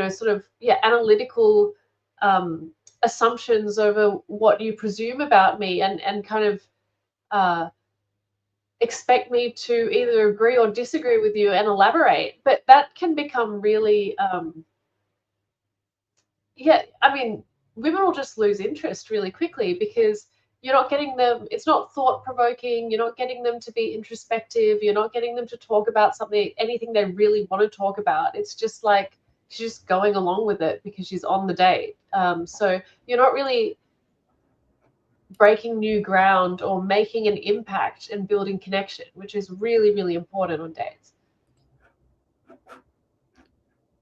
sort of analytical assumptions over what you presume about me, and kind of expect me to either agree or disagree with you and elaborate. But that can become really, I mean, women will just lose interest really quickly, because you're not getting them, it's not thought-provoking, you're not getting them to be introspective, you're not getting them to talk about anything they really want to talk about. It's just like, she's just going along with it because she's on the date. So you're not really breaking new ground or making an impact and building connection, which is really, really important on dates.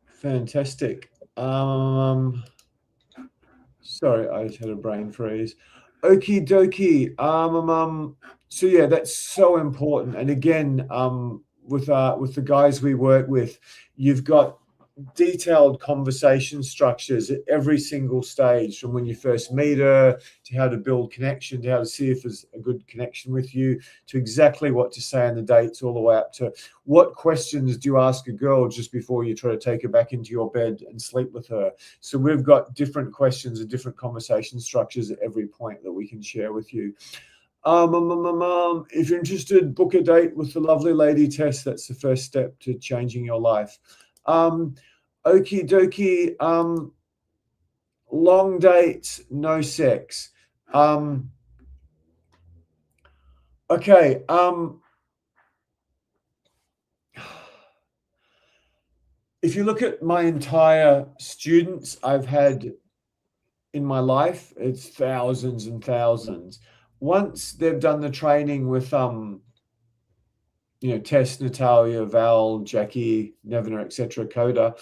Fantastic. Sorry, I just had a brain freeze. Okie dokie. So yeah, that's so important. And again, with the guys we work with, you've got detailed conversation structures at every single stage, from when you first meet her, to how to build connection, to how to see if there's a good connection with you, to exactly what to say on the dates, all the way up to what questions do you ask a girl just before you try to take her back into your bed and sleep with her. So we've got different questions and different conversation structures at every point that we can share with you. If you're interested, book a date with the lovely lady Tess. That's the first step to changing your life. Okie dokie. Long dates, no sex. Okay. If you look at my entire students I've had in my life, it's thousands and thousands. Once they've done the training with Tess, Natalia, Val, Jackie, Nevena, etc., Coda,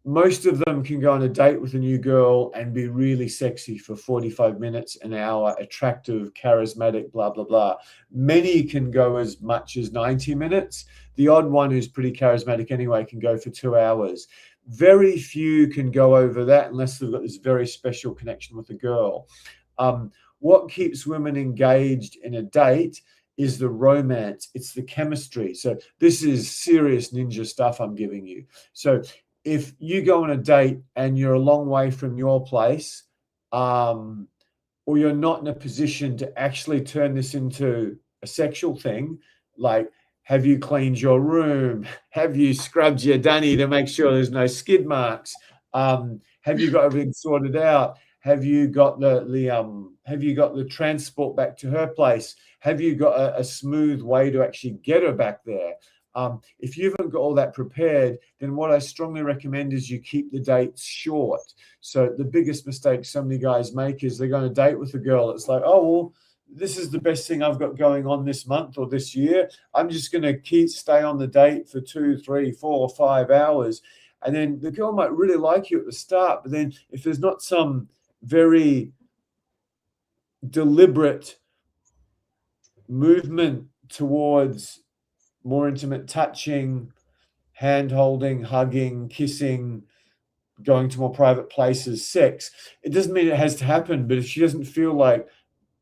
most of them can go on a date with a new girl and be really sexy for 45 minutes, an hour, attractive, charismatic, blah, blah, blah. Many can go as much as 90 minutes. The odd one who's pretty charismatic anyway can go for 2 hours. Very few can go over that unless they've got this very special connection with a girl. What keeps women engaged in a date is the romance. It's the chemistry. So this is serious ninja stuff I'm giving you. So if you go on a date and you're a long way from your place, or you're not in a position to actually turn this into a sexual thing, like, have you cleaned your room? Have you scrubbed your dunny to make sure there's no skid marks? Have you got everything sorted out? Have you got the transport back to her place? Have you got a smooth way to actually get her back there? If you haven't got all that prepared, then what I strongly recommend is you keep the dates short. So the biggest mistake so many guys make is they're going to date with a girl. It's like, oh, well, this is the best thing I've got going on this month or this year. I'm just going to stay on the date for 2, 3, 4, 5 hours. And then the girl might really like you at the start, but then if there's not some very deliberate movement towards more intimate touching, hand-holding, hugging, kissing, going to more private places, sex, it doesn't mean it has to happen. But if she doesn't feel like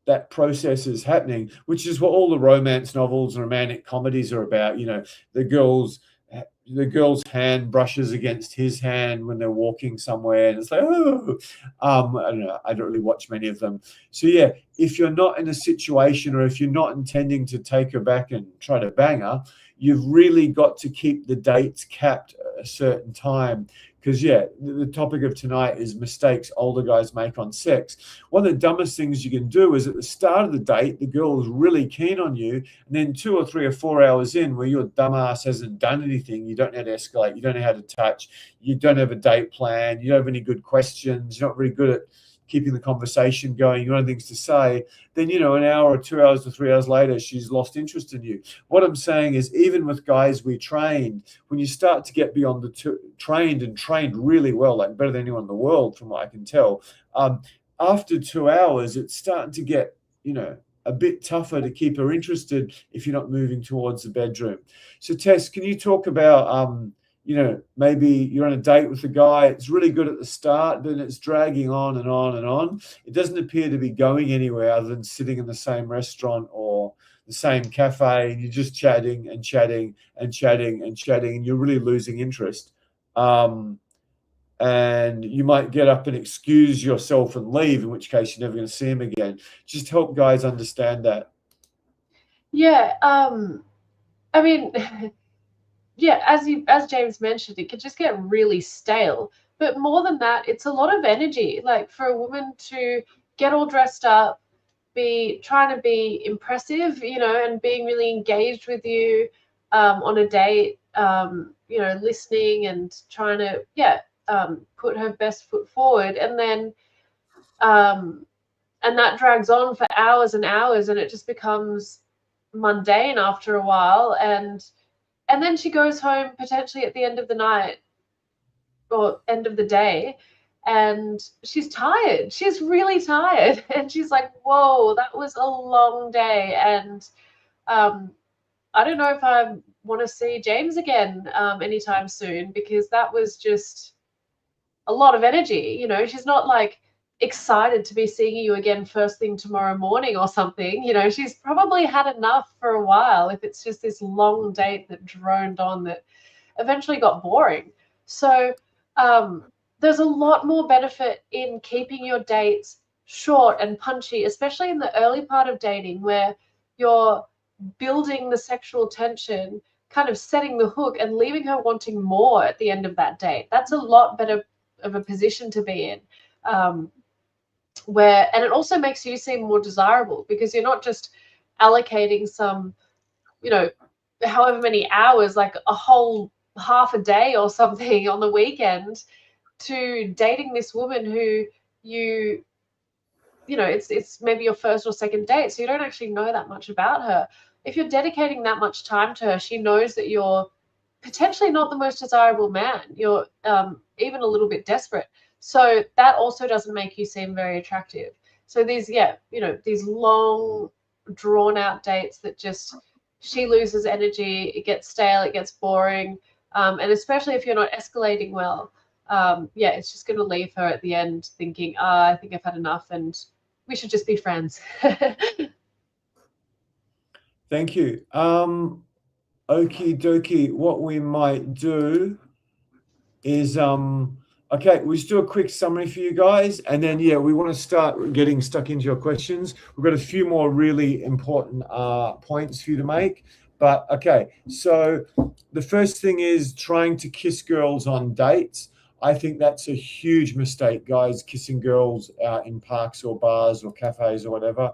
that process is happening, which is what all the romance novels and romantic comedies are about, the girl's hand brushes against his hand when they're walking somewhere, and it's like, oh, I don't know. I don't really watch many of them. So yeah, if you're not in a situation, or if you're not intending to take her back and try to bang her, you've really got to keep the dates capped a certain time. Because, yeah, the topic of tonight is mistakes older guys make on sex. One of the dumbest things you can do is at the start of the date, the girl is really keen on you, and then 2 or 3 or 4 hours in, where your dumbass hasn't done anything, you don't know how to escalate, you don't know how to touch, you don't have a date plan, you don't have any good questions, you're not very good at keeping the conversation going, you don't have things to say, then, you know, an hour or 2 hours or 3 hours later, she's lost interest in you. What I'm saying is, even with guys we trained, when you start to get beyond the trained really well, like better than anyone in the world, from what I can tell, after 2 hours, it's starting to get, you know, a bit tougher to keep her interested if you're not moving towards the bedroom. So, Tess, can you talk about, you know, maybe you're on a date with a guy, it's really good at the start, but then it's dragging on and on and on. It doesn't appear to be going anywhere other than sitting in the same restaurant or the same cafe, and you're just chatting and chatting and chatting and chatting, and you're really losing interest. And you might get up and excuse yourself and leave, in which case you're never going to see him again. Just help guys understand that. Yeah, I mean, yeah, as James mentioned, it can just get really stale. But more than that, it's a lot of energy. Like, for a woman to get all dressed up, be trying to be impressive, you know, and being really engaged with you on a date, you know, listening and trying to, put her best foot forward, and then and that drags on for hours and hours, and it just becomes mundane after a while, and then she goes home potentially at the end of the night or end of the day, and she's tired. She's really tired. And she's like, whoa, that was a long day. And I don't know if I want to see James again anytime soon, because that was just a lot of energy. You know, she's not like excited to be seeing you again first thing tomorrow morning or something. You know, she's probably had enough for a while if it's just this long date that droned on that eventually got boring. So there's a lot more benefit in keeping your dates short and punchy, especially in the early part of dating, where you're building the sexual tension, kind of setting the hook and leaving her wanting more at the end of that date. That's a lot better of a position to be in. And it also makes you seem more desirable, because you're not just allocating some, you know, however many hours, like a whole half a day or something on the weekend, to dating this woman who you know, it's maybe your first or second date, so you don't actually know that much about her. If you're dedicating that much time to her, she knows that you're potentially not the most desirable man. You're even a little bit desperate. So that also doesn't make you seem very attractive. So these, you know, these long, drawn out dates that just, she loses energy, it gets stale, it gets boring. And especially if you're not escalating well, it's just going to leave her at the end thinking, I think I've had enough and we should just be friends. Thank you. Okie dokie. What we might do is, okay, we'll just do a quick summary for you guys. And then, we want to start getting stuck into your questions. We've got a few more really important points for you to make. But, okay, so the first thing is trying to kiss girls on dates. I think that's a huge mistake, guys, kissing girls in parks or bars or cafes or whatever.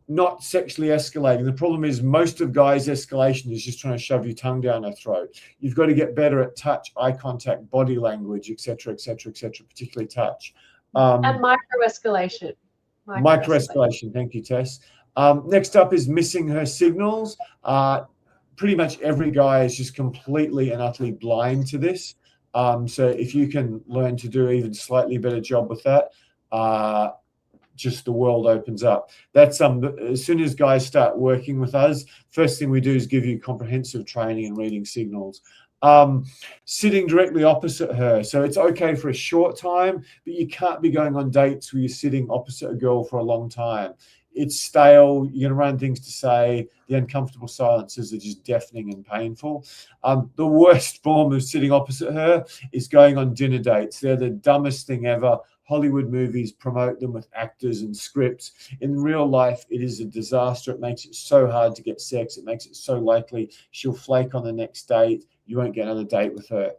Not sexually escalating. The problem is most of guys' escalation is just trying to shove your tongue down their throat. You've got to get better at touch, eye contact, body language, etc., particularly touch. And micro-escalation. Micro-escalation. Thank you, Tess. Next up is missing her signals. Pretty much every guy is just completely and utterly blind to this. So if you can learn to do even slightly better job with that, just the world opens up. That's as soon as guys start working with us, first thing we do is give you comprehensive training in reading signals. Sitting directly opposite her. So it's okay for a short time, but you can't be going on dates where you're sitting opposite a girl for a long time. it's stale. You're going to run things to say. The uncomfortable silences are just deafening and painful. The worst form of sitting opposite her is going on dinner dates. They're the dumbest thing ever. Hollywood movies promote them with actors and scripts. In real life, it is a disaster. It makes it so hard to get sex. It makes it so likely she'll flake on the next date. You won't get another date with her.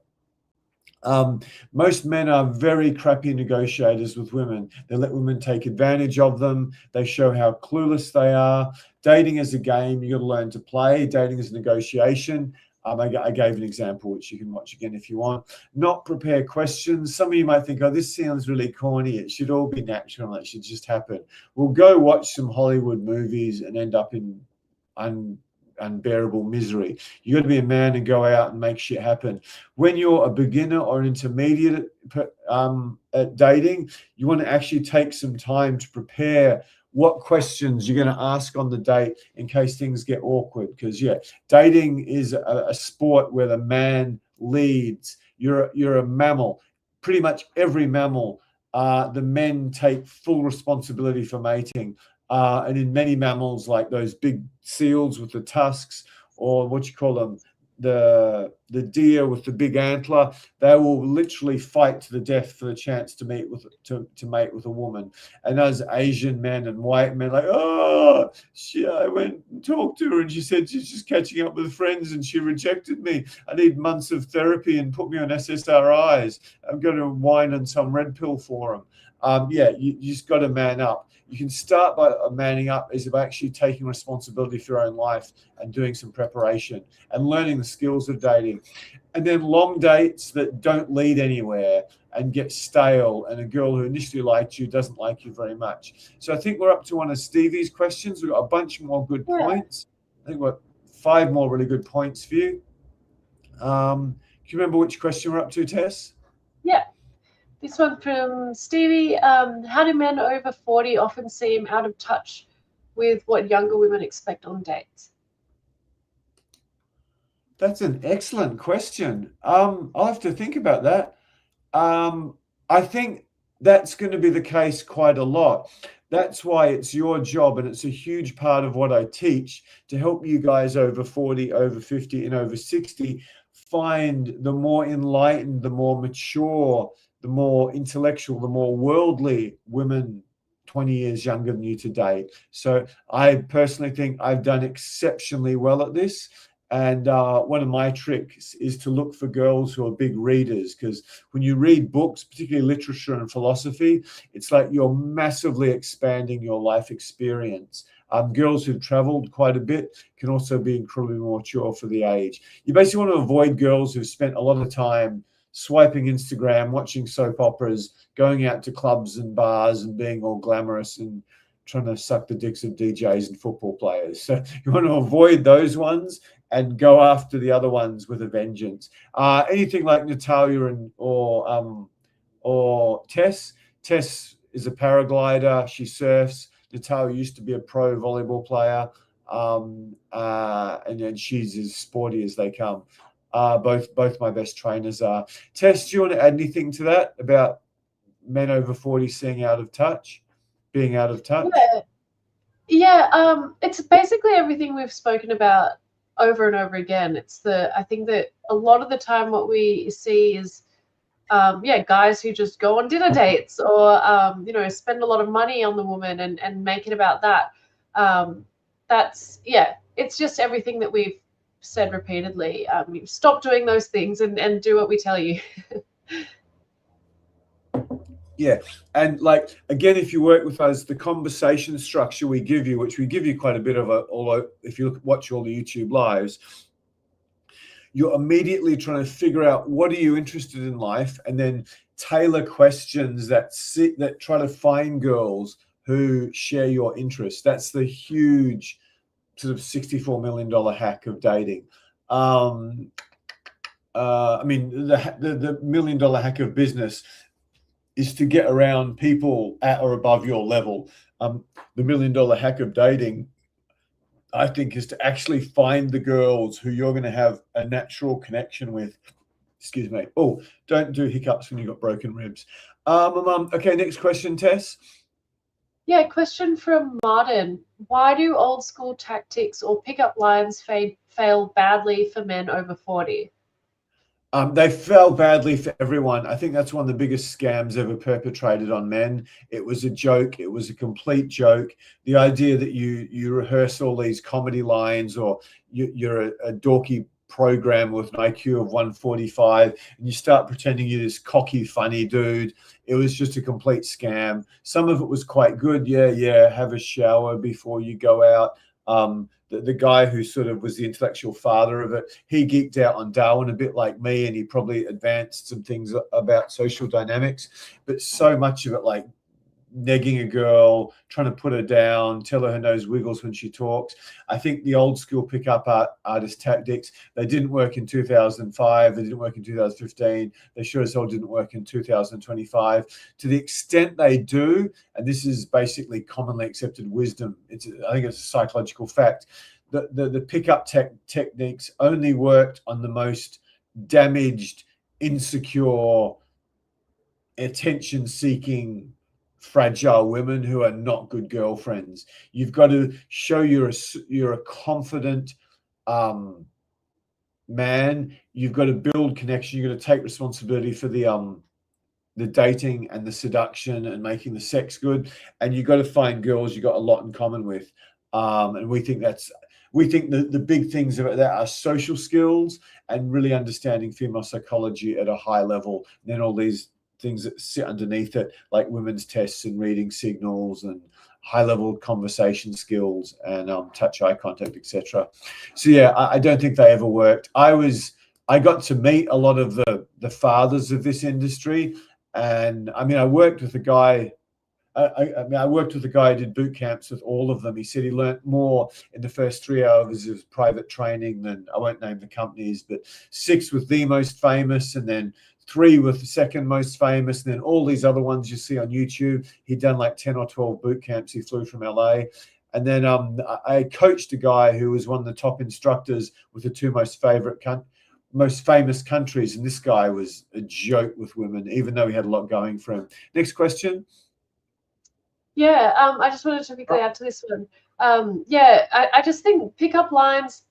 Most men are very crappy negotiators with women. They let women take advantage of them. They show how clueless they are. Dating is a game. You got to learn to play. Dating is a negotiation. I gave an example, which you can watch again if you want. Not prepare questions. Some of you might think, oh, this sounds really corny. It should all be natural. It should just happen. Well, go watch some Hollywood movies and end up in unbearable misery. You got to be a man and go out and make shit happen. When you're a beginner or an intermediate at dating, you want to actually take some time to prepare what questions you're going to ask on the date in case things get awkward. Because dating is a sport where the man leads. You're a mammal. Pretty much every mammal, the men take full responsibility for mating. And in many mammals, like those big seals with the tusks, or what you call them, the deer with the big antler, they will literally fight to the death for the chance to mate with a woman. And those Asian men and white men, like, oh, I went and talked to her, and she said she's just catching up with friends, and she rejected me. I need months of therapy and put me on SSRIs. I'm going to whine on some red pill for them. You just got to man up. You can start by manning up is by actually taking responsibility for your own life and doing some preparation and learning the skills of dating. And then long dates that don't lead anywhere and get stale, and a girl who initially liked you doesn't like you very much. So I think we're up to one of Stevie's questions. We've got a bunch more good points. I think we've got 5 more really good points for you. Can you remember which question we're up to, Tess? Yeah. This one from Stevie. How do men over 40 often seem out of touch with what younger women expect on dates? That's an excellent question. I'll have to think about that. I think that's going to be the case quite a lot. That's why it's your job, and it's a huge part of what I teach, to help you guys over 40, over 50, and over 60 find the more enlightened, the more mature, the more intellectual, the more worldly women 20 years younger than you today. So I personally think I've done exceptionally well at this. And one of my tricks is to look for girls who are big readers, because when you read books, particularly literature and philosophy, it's like you're massively expanding your life experience. Girls who've traveled quite a bit can also be incredibly mature for the age. You basically want to avoid girls who've spent a lot of time swiping Instagram, watching soap operas, going out to clubs and bars and being all glamorous and trying to suck the dicks of DJs and football players. So you want to avoid those ones and go after the other ones with a vengeance. Anything like Natalia or Tess. Tess is a paraglider. She surfs. Natalia used to be a pro volleyball player. And then she's as sporty as they come. Both my best trainers are. Tess, do you want to add anything to that about men over 40 being out of touch? Yeah. It's basically everything we've spoken about over and over again. I think that a lot of the time what we see is guys who just go on dinner dates or spend a lot of money on the woman and make it about that. It's just everything that we've said repeatedly. Stop doing those things and do what we tell you. Yeah. And like, again, if you work with us, the conversation structure we give you, which we give you quite a bit of, although if you watch all the YouTube lives, you're immediately trying to figure out what are you interested in life, and then tailor questions that try to find girls who share your interests. That's the huge sort of $64 million hack of dating. The $1 million hack of business is to get around people at or above your level. The $1 million hack of dating, I think, is to actually find the girls who you're going to have a natural connection with. Excuse me. Oh, don't do hiccups when you've got broken ribs. Okay, next question, Tess. Yeah, question from Martin. Why do old school tactics or pickup lines fail badly for men over 40? They fell badly for everyone. I think that's one of the biggest scams ever perpetrated on men. It was a joke. It was a complete joke. The idea that you rehearse all these comedy lines, or you're a dorky program with an IQ of 145, and you start pretending you're this cocky, funny dude. It was just a complete scam. Some of it was quite good. Yeah, have a shower before you go out. The guy who sort of was the intellectual father of it, he geeked out on Darwin a bit like me, and he probably advanced some things about social dynamics. But so much of it, like negging a girl, trying to put her down, tell her nose wiggles when she talks. I think the old school pickup artist tactics, they didn't work in 2005. They didn't work in 2015. They sure as hell didn't work in 2025. To the extent they do, and this is basically commonly accepted wisdom, I think it's a psychological fact, the pickup techniques only worked on the most damaged, insecure, attention-seeking, fragile women who are not good girlfriends. You've got to show you're a confident man. You've got to build connection. You've got to take responsibility for the dating and the seduction and making the sex good. And you've got to find girls you've got a lot in common with. And we think the big things about that are social skills and really understanding female psychology at a high level. And then all these things that sit underneath it, like women's tests and reading signals and high-level conversation skills and touch, eye contact, etc. So yeah, I don't think they ever worked. I got to meet a lot of the fathers of this industry, and I mean, I worked with a guy. I worked with a guy who did boot camps with all of them. He said he learnt more in the first 3 hours of private training than, I won't name the companies, but 6 with the most famous, and then 3 with the second most famous, and then all these other ones you see on YouTube. He'd done like 10 or 12 boot camps. He flew from LA. And then I coached a guy who was one of the top instructors with the 2 most famous countries. And this guy was a joke with women, even though he had a lot going for him. Next question. Yeah, I just wanted to quickly add to this one. I just think pickup lines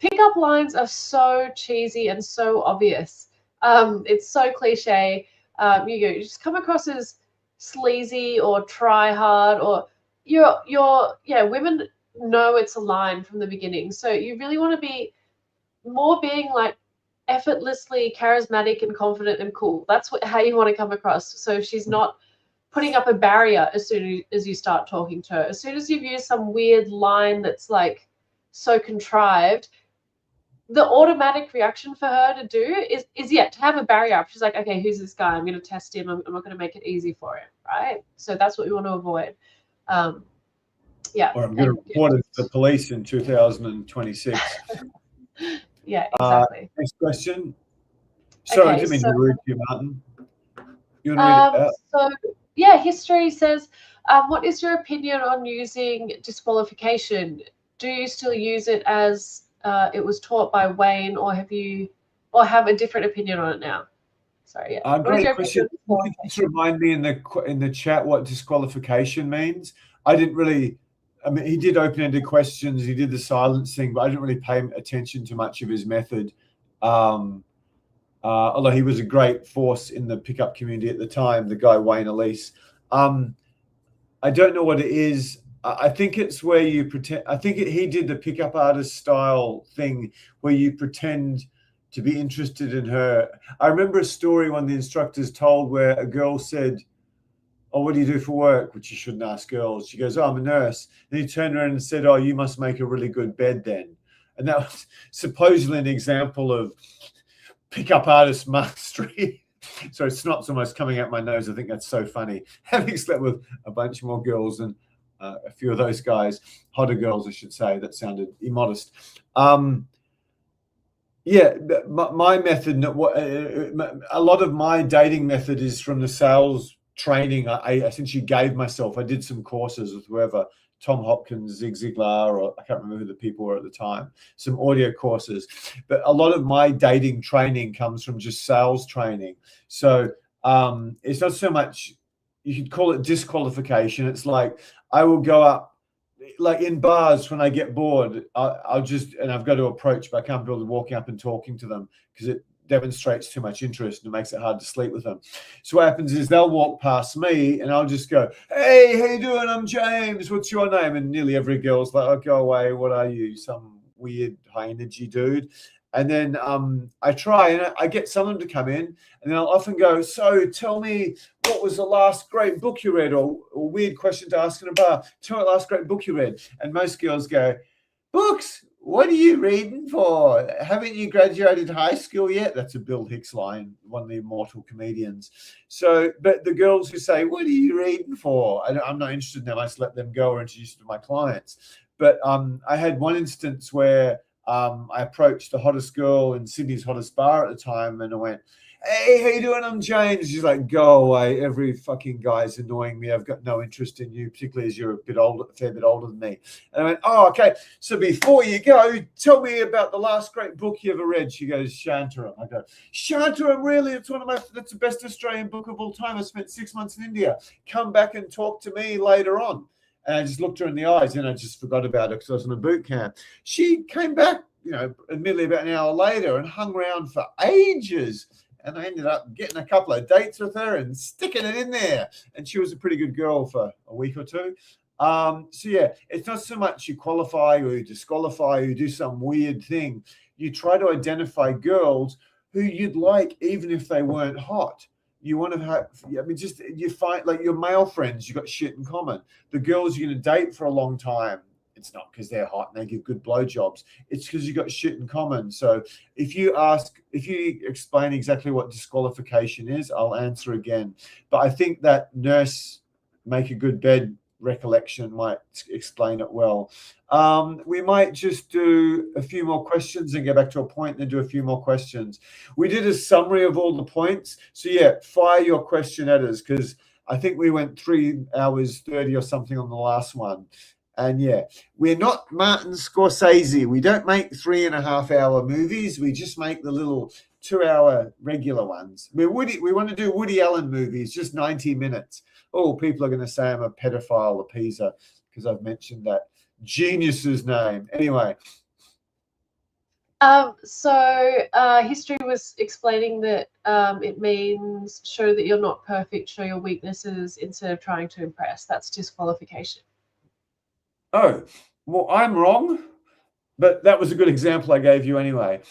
are so cheesy and so obvious. It's so cliche. You just come across as sleazy or try hard, or women know it's a line from the beginning. So you really want to be more being like effortlessly charismatic and confident and cool. That's how you want to come across. So she's not putting up a barrier as soon as you start talking to her. As soon as you've used some weird line that's like so contrived, the automatic reaction for her to do is to have a barrier up. She's like, okay, who's this guy? I'm going to test him. I'm not going to make it easy for him, right? So that's what we want to avoid. Or I'm going to report it to the police in 2026. Yeah, exactly. Next question. Sorry, I didn't mean to rude you, Martin. You want to read it out? So, yeah, history says, what is your opinion on using disqualification? Do you still use it as it was taught by Wayne, or have a different opinion on it now? Sorry, yeah. Great question. Just remind me in the chat what disqualification means. I didn't really. I mean, he did open-ended questions. He did the silence thing, but I didn't really pay attention to much of his method. Although he was a great force in the pickup community at the time, the guy Wayne Elise. I don't know what it is. I think it's where you pretend. I think he did the pickup artist style thing where you pretend to be interested in her. I remember a story one of the instructors told where a girl said, "Oh, what do you do for work?" Which you shouldn't ask girls. She goes, "Oh, I'm a nurse." Then he turned around and said, "Oh, you must make a really good bed then." And that was supposedly an example of pickup artist mastery. So it's not so much coming out my nose. I think that's so funny. Having slept with a bunch more girls than a few of those guys, hotter girls, I should say. That sounded immodest. Yeah, my method, a lot of my dating method is from the sales training. I essentially gave myself. I did some courses with whoever, Tom Hopkins, Zig Ziglar, or I can't remember who the people were at the time, some audio courses. But a lot of my dating training comes from just sales training. So it's not so much, you could call it disqualification. It's like, I will go up, like in bars when I get bored, I'll just, and I've got to approach, but I can't be able to walking up and talking to them because it demonstrates too much interest and it makes it hard to sleep with them. So what happens is they'll walk past me and I'll just go, hey, how you doing? I'm James. What's your name? And nearly every girl's like, oh, go away. What are you? Some weird high energy dude. And then I try and I get someone to come in, and then I'll often go, so tell me, what was the last great book you read? Or weird question to ask in a bar. Tell me the last great book you read. And most girls go, books? What are you reading for? Haven't you graduated high school yet? That's a Bill Hicks line, one of the immortal comedians. So, but the girls who say, what are you reading for? I'm not interested in them. I just let them go or introduce them to my clients. But I had one instance where I approached the hottest girl in Sydney's hottest bar at the time, and I went, hey, how you doing? I'm James. She's like, go away. Every fucking guy's annoying me. I've got no interest in you, particularly as you're a fair bit older than me. And I went, oh, okay. So before you go, tell me about the last great book you ever read. She goes, Shantaram. I go, Shantaram, really? It's that's the best Australian book of all time. I spent 6 months in India. Come back and talk to me later on. And I just looked her in the eyes, and I just forgot about her because I was in a boot camp. She came back, admittedly about an hour later, and hung around for ages. And I ended up getting a couple of dates with her and sticking it in there. And she was a pretty good girl for a week or two. So yeah, it's not so much you qualify or you disqualify or you do some weird thing. You try to identify girls who you'd like, even if they weren't hot. You want to have, you find like your male friends, you got shit in common. The girls you're going to date for a long time, it's not because they're hot and they give good blowjobs. It's because you got shit in common. So if you explain exactly what disqualification is, I'll answer again. But I think that nurse make a good bed recollection might explain it well. We might just do a few more questions and go back to a point and then do a few more questions. We did a summary of all the points. So yeah, fire your question at us, because I think we went 3 hours 30 or something on the last one. And yeah, we're not Martin Scorsese. We don't make 3.5 hour movies. We just make the little 2 hour regular ones. We want to do Woody Allen movies, just 90 minutes. Oh, people are going to say I'm a pedophile appeaser because I've mentioned that genius's name. Anyway. History was explaining that it means show that you're not perfect, show your weaknesses instead of trying to impress. That's disqualification. Oh, well, I'm wrong, but that was a good example I gave you anyway.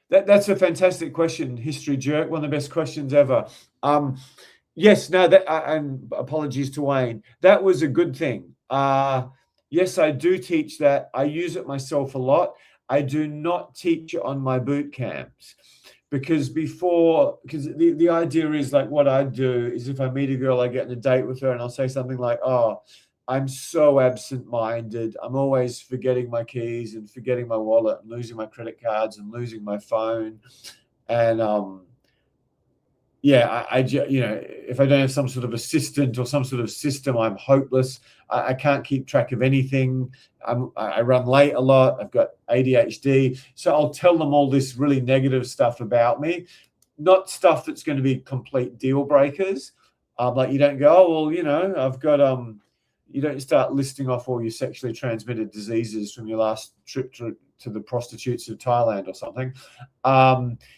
That's a fantastic question, History Jerk. One of the best questions ever. Yes, no, and apologies to Wayne. That was a good thing. Yes, I do teach that. I use it myself a lot. I do not teach it on my boot camps because the idea is like what I do is if I meet a girl, I get on a date with her and I'll say something like, oh, I'm so absent-minded. I'm always forgetting my keys and forgetting my wallet and losing my credit cards and losing my phone. And if I don't have some sort of assistant or some sort of system, I'm hopeless. I can't keep track of anything. I run late a lot. I've got ADHD. So I'll tell them all this really negative stuff about me, not stuff that's going to be complete deal breakers. Like you don't go, oh, well, I've got, you don't start listing off all your sexually transmitted diseases from your last trip to the prostitutes of Thailand or something.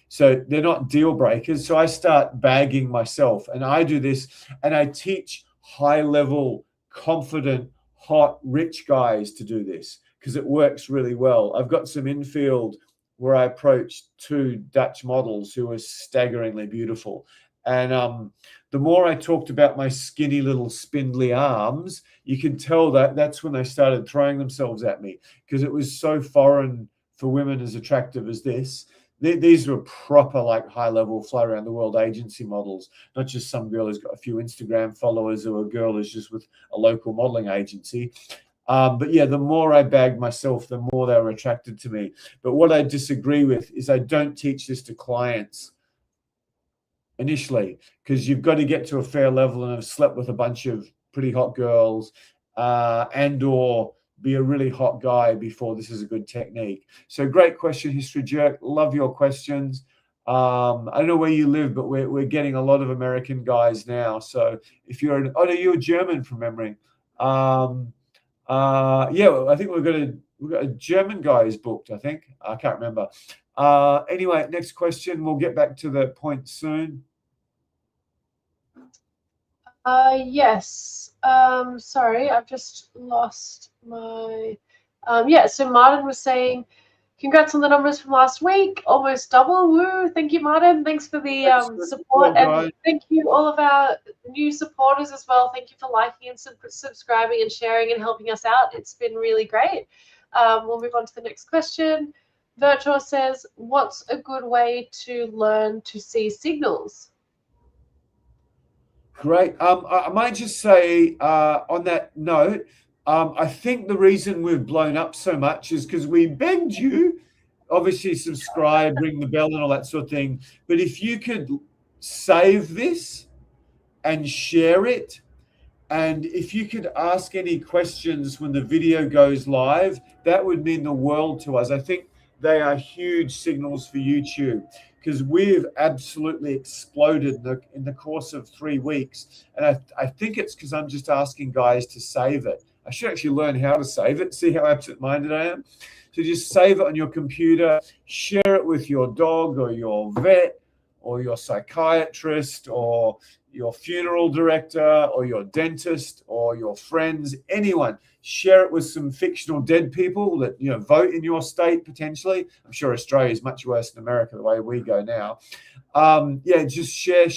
So they're not deal breakers. So I start bagging myself, and I do this, and I teach high-level, confident, hot, rich guys to do this because it works really well. I've got some infield where I approached 2 Dutch models who were staggeringly beautiful. And the more I talked about my skinny little spindly arms, you can tell that's when they started throwing themselves at me because it was so foreign for women as attractive as this. These were proper, like, high-level fly-around-the-world agency models, not just some girl who's got a few Instagram followers or a girl who's just with a local modeling agency. But yeah, the more I bagged myself, the more they were attracted to me. But what I disagree with is I don't teach this to clients initially, because you've got to get to a fair level and have slept with a bunch of pretty hot girls and or be a really hot guy before this is a good technique. So great question, History Jerk. Love your questions. I don't know where you live, but we're getting a lot of American guys now. So if you're no, you're German from memory. Yeah, I think we've got a German guy who's booked. I think I can't remember. Anyway, next question. We'll get back to the point soon. Yes. Sorry, I've just lost my. Yeah. So Martin was saying, congrats on the numbers from last week, almost double. Woo! Thank you, Martin. Thanks for the support, and thank you all of our new supporters as well. Thank you for liking and subscribing and sharing and helping us out. It's been really great. We'll move on to the next question. Virtual says, "What's a good way to learn to see signals?" Great. I might just say on that note, I think the reason we've blown up so much is because we begged you, obviously subscribe, ring the bell and all that sort of thing. But if you could save this and share it, and if you could ask any questions when the video goes live, that would mean the world to us. I think they are huge signals for YouTube, because we've absolutely exploded in the course of 3 weeks. And I think it's because I'm just asking guys to save it. I should actually learn how to save it. See how absent-minded I am? So just save it on your computer, share it with your dog or your vet or your psychiatrist or your funeral director or your dentist or your friends, anyone. Share it with some fictional dead people that, you know, vote in your state potentially. I'm sure Australia is much worse than America the way we go now. Yeah, just share.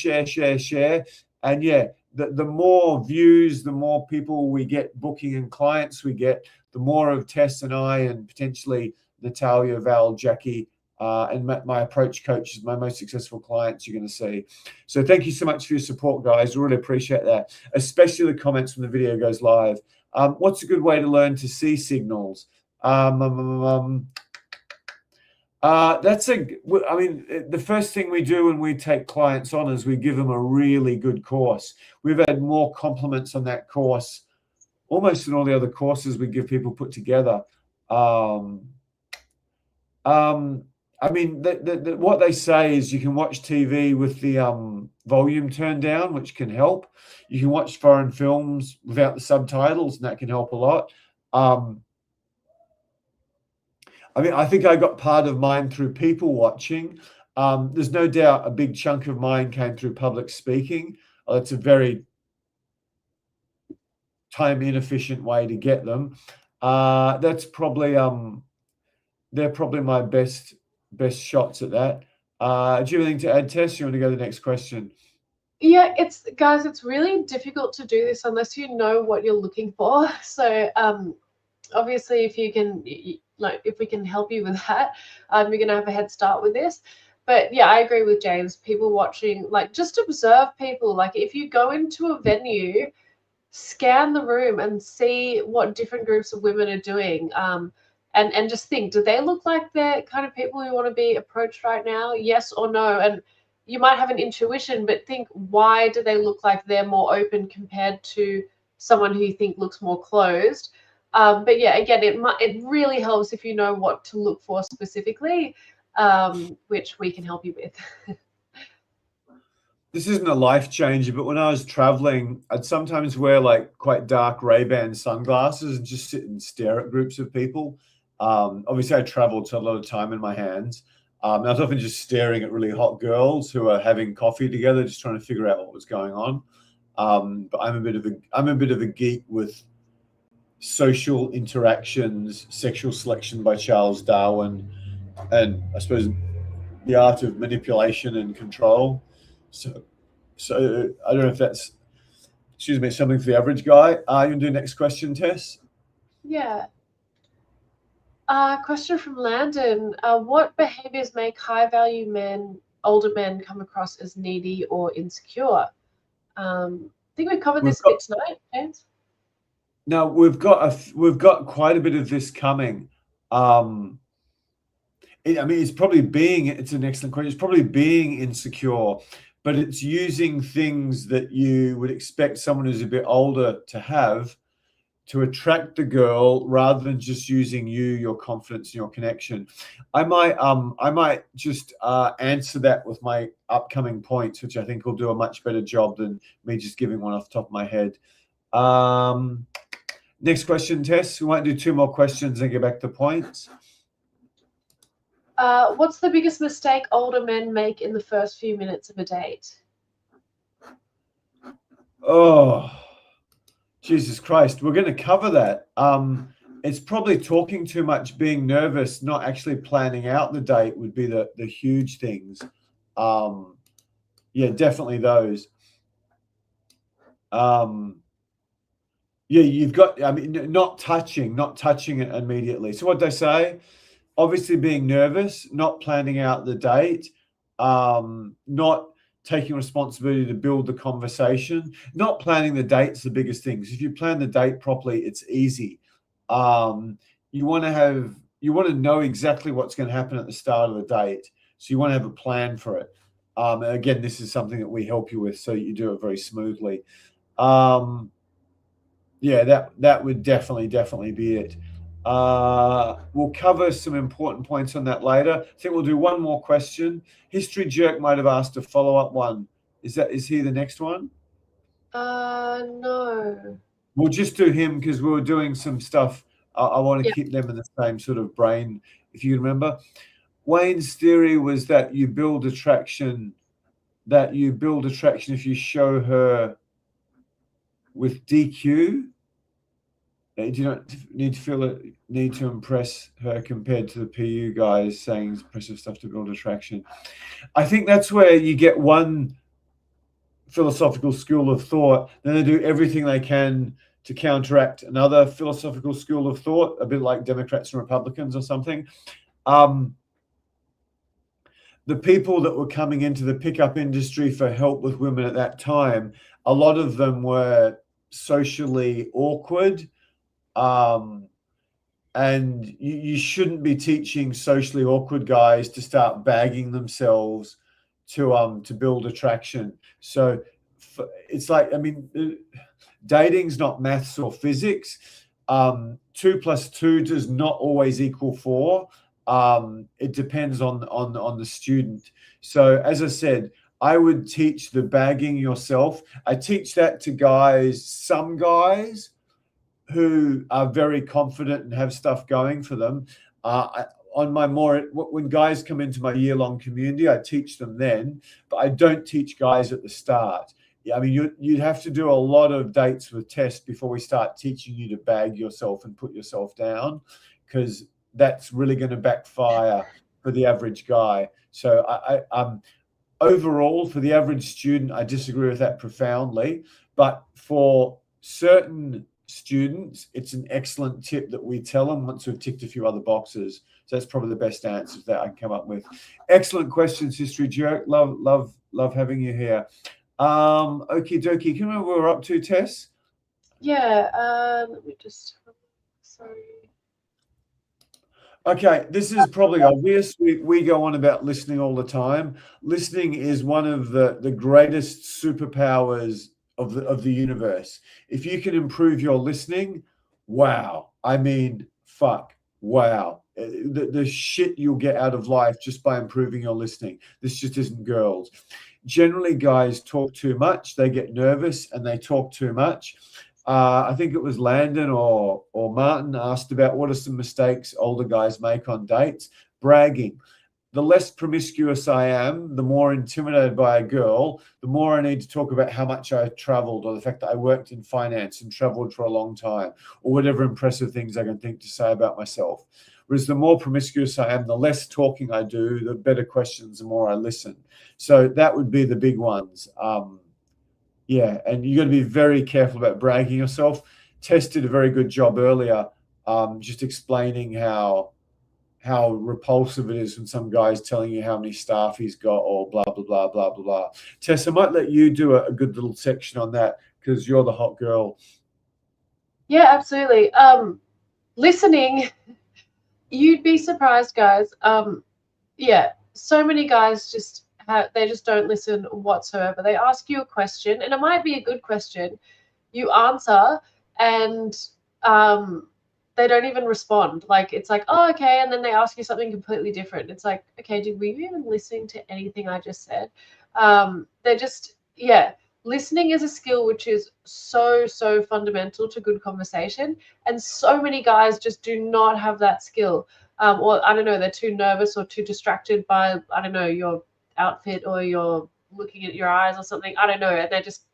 And yeah, the more views, the more people we get booking and clients we get, the more of Tess and I and potentially Natalia, Val, Jackie, and my approach coaches, my most successful clients you're going to see. So thank you so much for your support, guys. Really appreciate that, especially the comments when the video goes live. What's a good way to learn to see signals? I mean, the first thing we do when we take clients on is we give them a really good course. We've had more compliments on that course almost than all the other courses we give people put together. I mean, what they say is you can watch TV with the volume turned down, which can help. You can watch foreign films without the subtitles, and that can help a lot. I mean, I think I got part of mine through people watching. There's no doubt a big chunk of mine came through public speaking. It's a very time inefficient way to get them. That's probably they're probably my best shots at that. Do you have anything to add, Tess? You want to go to the next question? Yeah, guys, it's really difficult to do this unless you know what you're looking for. So obviously if you can, if we can help you with that, you're gonna have a head start with this. But yeah, I agree with James. People watching, just observe people. Like if you go into a venue, scan the room and see what different groups of women are doing. And just think, do they look like they're kind of people who want to be approached right now? Yes or no? And you might have an intuition, but think, why do they look like they're more open compared to someone who you think looks more closed? But yeah, again, it really helps if you know what to look for specifically, which we can help you with. This isn't a life changer, but when I was traveling, I'd sometimes wear quite dark Ray-Ban sunglasses and just sit and stare at groups of people. Obviously, I traveled, so a lot of time in my hands. I was often just staring at really hot girls who are having coffee together, just trying to figure out what was going on. But I'm a bit of a geek with social interactions, sexual selection by Charles Darwin, and I suppose the art of manipulation and control. So I don't know if that's, excuse me, something for the average guy. You can do next question, Tess? Yeah. Question from Landon. What behaviors make high-value men, older men, come across as needy or insecure? I think we covered this a bit tonight, James. No, we've got quite a bit of this coming. I mean, it's an excellent question. It's probably being insecure, but it's using things that you would expect someone who's a bit older to have to attract the girl rather than just using you, your confidence, and your connection. I might just answer that with my upcoming points, which I think will do a much better job than me just giving one off the top of my head. Next question, Tess. We might do 2 more questions and get back to points. What's the biggest mistake older men make in the first few minutes of a date? Oh, Jesus Christ. We're going to cover that. It's probably talking too much, being nervous, not actually planning out the date would be the huge things. Yeah, definitely those. Yeah, you've got, I mean, not touching it immediately. So what they say, obviously being nervous, not planning out the date, not taking responsibility to build the conversation, not planning the date's the biggest thing. If you plan the date properly, it's easy. You want to know exactly what's going to happen at the start of the date. So you want to have a plan for it. Again, this is something that we help you with, so you do it very smoothly. Yeah, that would definitely be it. We'll cover some important points on that later. I think we'll do one more question. History Jerk might have asked a follow-up one. Is he the next one? No. We'll just do him because we were doing some stuff. I want to keep them in the same sort of brain, if you remember. Wayne's theory was that you build attraction if you show her with DQ. You don't need to impress her compared to the PU guys saying impressive stuff to build attraction. I think that's where you get one philosophical school of thought, then they do everything they can to counteract another philosophical school of thought, a bit like Democrats and Republicans or something. The people that were coming into the pickup industry for help with women at that time, a lot of them were socially awkward. And you shouldn't be teaching socially awkward guys to start bagging themselves to build attraction. So it's like, I mean, dating's not maths or physics. 2 + 2 does not always equal 4. It depends on the student. So as I said, I would teach the bagging yourself. I teach that to guys, some guys who are very confident and have stuff going for them. When guys come into my year-long community, I teach them then, but I don't teach guys at the start. Yeah, I mean, you'd have to do a lot of dates with Tess before we start teaching you to bag yourself and put yourself down, because that's really going to backfire for the average guy. So overall, for the average student, I disagree with that profoundly. But for certain students, it's an excellent tip that we tell them once we've ticked a few other boxes. So that's probably the best answers that I can come up with. Excellent questions, History Jerk. Love having you here. Okie dokie. Can you remember what we're up to, Tess? Yeah. Let me just. Sorry. Okay, this is probably obvious. We go on about listening all the time. Listening is one of the greatest superpowers of the universe. If you can improve your listening, wow. I mean, fuck, wow. The shit you'll get out of life just by improving your listening. This just isn't girls. Generally, guys talk too much. They get nervous and they talk too much. I think it was Landon or Martin asked about what are some mistakes older guys make on dates. Bragging. The less promiscuous I am, the more intimidated by a girl, the more I need to talk about how much I traveled, or the fact that I worked in finance and traveled for a long time, or whatever impressive things I can think to say about myself. Whereas the more promiscuous I am, the less talking I do, the better questions, the more I listen. So that would be the big ones. Yeah, and you got to be very careful about bragging yourself. Tess did a very good job earlier, just explaining how repulsive it is when some guy's telling you how many staff he's got, or blah, blah, blah, blah, blah, blah. Tess, I might let you do a good little section on that because you're the hot girl. Yeah, absolutely. Listening, you'd be surprised, guys. Yeah, so many guys they just don't listen whatsoever. They ask you a question, and it might be a good question. You answer, and they don't even respond. Like, it's like, oh, okay, and then they ask you something completely different. It's like, okay, did we even listen to anything I just said? They're just, yeah. Listening is a skill which is so, so fundamental to good conversation. And so many guys just do not have that skill. Or I don't know, they're too nervous or too distracted by, I don't know, your outfit or you're looking at your eyes or something. I don't know. And they just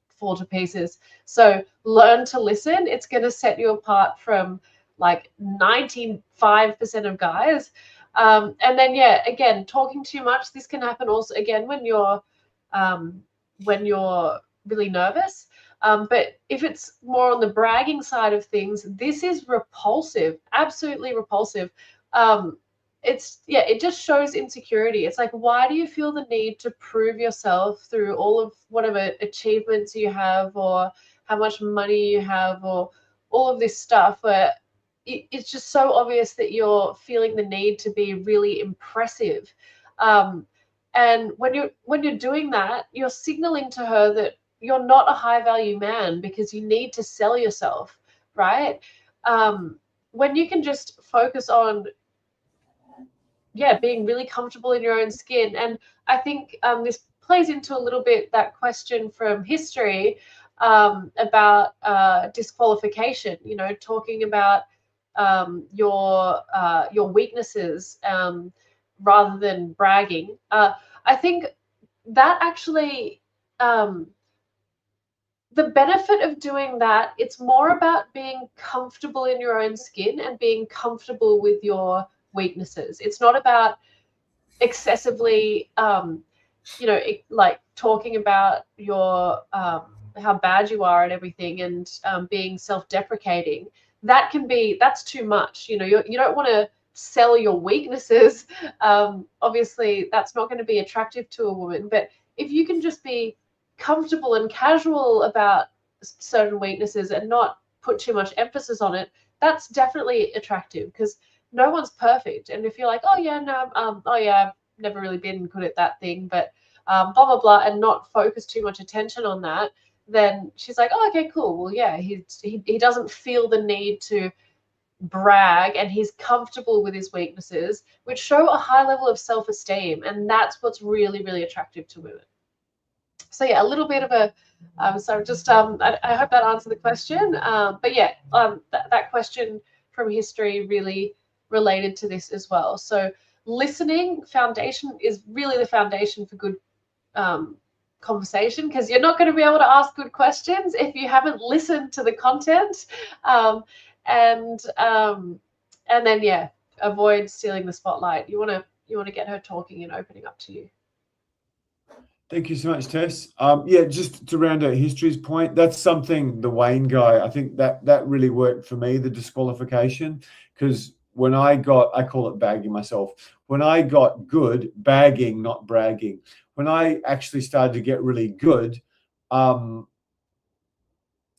fall to pieces. So learn to listen. It's going to set you apart from like 95% of guys. And then, yeah, again, talking too much. This can happen also, again, when you're really nervous. But if it's more on the bragging side of things, this is repulsive, absolutely repulsive. It just shows insecurity. It's like, why do you feel the need to prove yourself through all of whatever achievements you have or how much money you have or all of this stuff where it's just so obvious that you're feeling the need to be really impressive. And when you're doing that, you're signaling to her that you're not a high value man because you need to sell yourself, right? When you can just focus on, yeah, being really comfortable in your own skin. And I think this plays into a little bit that question from history about disqualification, you know, talking about your weaknesses rather than bragging. I think that actually, the benefit of doing that, it's more about being comfortable in your own skin and being comfortable with your weaknesses. It's not about excessively, like talking about your how bad you are and everything, and being self-deprecating. That's too much. You know, you don't want to sell your weaknesses. Obviously, that's not going to be attractive to a woman. But if you can just be comfortable and casual about certain weaknesses and not put too much emphasis on it, that's definitely attractive, because no one's perfect. And if you're like, oh yeah, no, oh yeah, I've never really been good at that thing, but blah blah blah, and not focus too much attention on that, then she's like, oh, okay, cool. Well, yeah, he doesn't feel the need to brag, and he's comfortable with his weaknesses, which show a high level of self-esteem, and that's what's really, really attractive to women. So yeah, a little bit of a so just I hope that answered the question. But yeah, that question from history really related to this as well. So listening foundation is really the foundation for good conversation, because you're not going to be able to ask good questions if you haven't listened to the content. And then, yeah, avoid stealing the spotlight. You want to get her talking and opening up to you. Thank you so much, Tess. Yeah, just to round out history's point, that's something the Wayne guy, I think that really worked for me, the disqualification, because when I call it bagging myself. When I got good, bagging, not bragging. When I actually started to get really good, I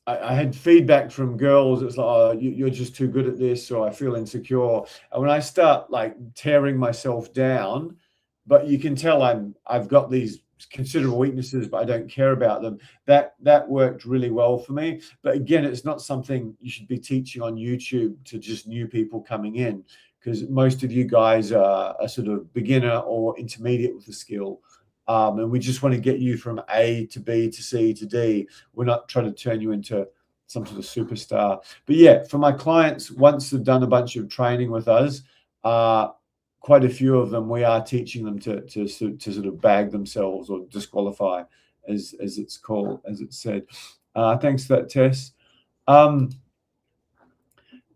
had feedback from girls. It's like, oh, you're just too good at this, or I feel insecure. And when I start like tearing myself down, but you can tell I've got these considerable weaknesses, but I don't care about them. That worked really well for me. But again, it's not something you should be teaching on YouTube to just new people coming in, because most of you guys are a sort of beginner or intermediate with the skill. And we just want to get you from A to B to C to D. We're not trying to turn you into some sort of superstar. But yeah, for my clients, once they've done a bunch of training with us, quite a few of them, we are teaching them to sort of bag themselves or disqualify, as it's called, as it's said. Thanks for that, Tess.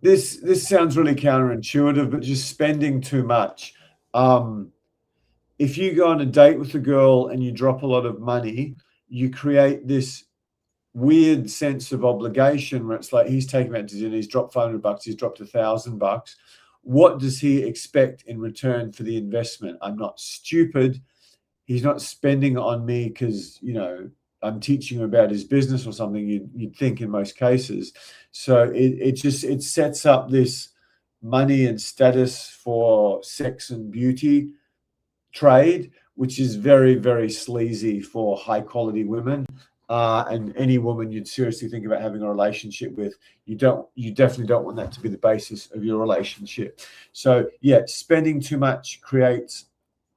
This sounds really counterintuitive, but just spending too much. If you go on a date with a girl and you drop a lot of money, you create this weird sense of obligation where it's like, he's taken me out to dinner, he's dropped $500, he's dropped $1,000. What does he expect in return for the investment? I'm not stupid. He's not spending it on me because, you know, I'm teaching him about his business or something, you'd think in most cases. So it sets up this money and status for sex and beauty trade, which is very, very sleazy for high quality women. and any woman you'd seriously think about having a relationship with, you definitely don't want that to be the basis of your relationship. So yeah, spending too much creates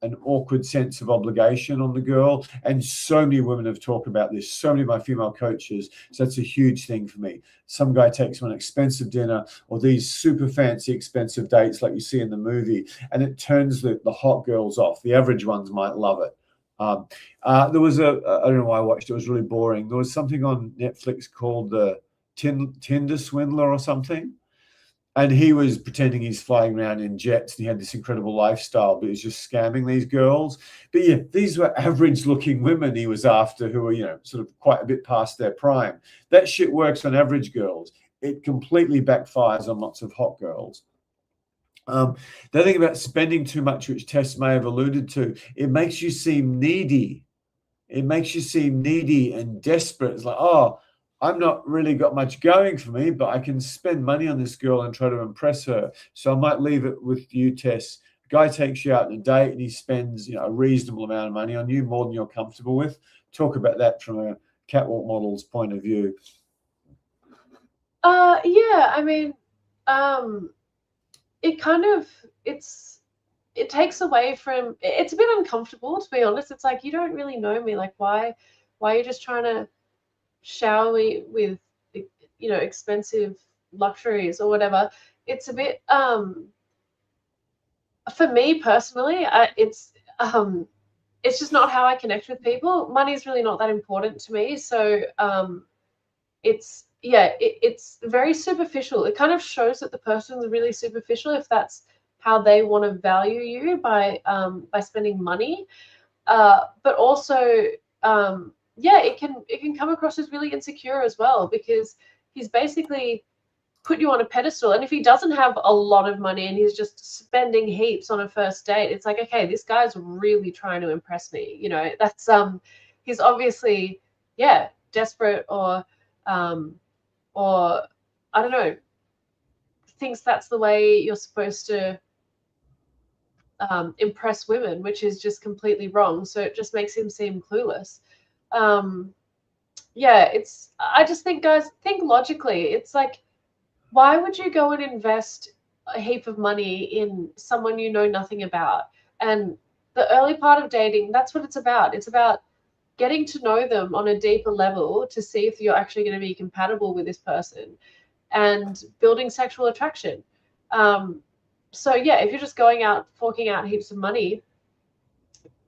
an awkward sense of obligation on the girl. And so many women have talked about this, so many of my female coaches. So that's a huge thing for me. Some guy takes them on an expensive dinner or these super fancy expensive dates like you see in the movie, and it turns the hot girls off. The average ones might love it. There was I don't know why I watched it. It was really boring. There was something on Netflix called the Tinder Swindler or something. And he was pretending he's flying around in jets and he had this incredible lifestyle, but he was just scamming these girls. But yeah, these were average looking women he was after who were, sort of quite a bit past their prime. That shit works on average girls. It completely backfires on lots of hot girls. The thing about spending too much, which Tess may have alluded to, it makes you seem needy. It makes you seem needy and desperate. It's like, oh, I'm not really got much going for me, but I can spend money on this girl and try to impress her. So I might leave it with you, Tess. A guy takes you out on a date and he spends, a reasonable amount of money on you, more than you're comfortable with. Talk about that from a catwalk model's point of view. Yeah, I mean, it takes away from, it's a bit uncomfortable, to be honest. It's like, you don't really know me. Like, why are you just trying to shower me with, expensive luxuries or whatever? It's a bit, for me personally, it's just not how I connect with people. Money's really not that important to me. So, it's very superficial. It kind of shows that the person's really superficial if that's how they want to value you by spending money. But also, it can come across as really insecure as well, because he's basically put you on a pedestal. And if he doesn't have a lot of money and he's just spending heaps on a first date, it's like, okay, this guy's really trying to impress me. That's he's obviously desperate or I don't know, thinks that's the way you're supposed to impress women, which is just completely wrong. So it just makes him seem clueless. I just think, guys, think logically. It's like, why would you go and invest a heap of money in someone you know nothing about? And the early part of dating, that's what it's about. It's about getting to know them on a deeper level to see if you're actually going to be compatible with this person and building sexual attraction. So yeah, if you're just going out, forking out heaps of money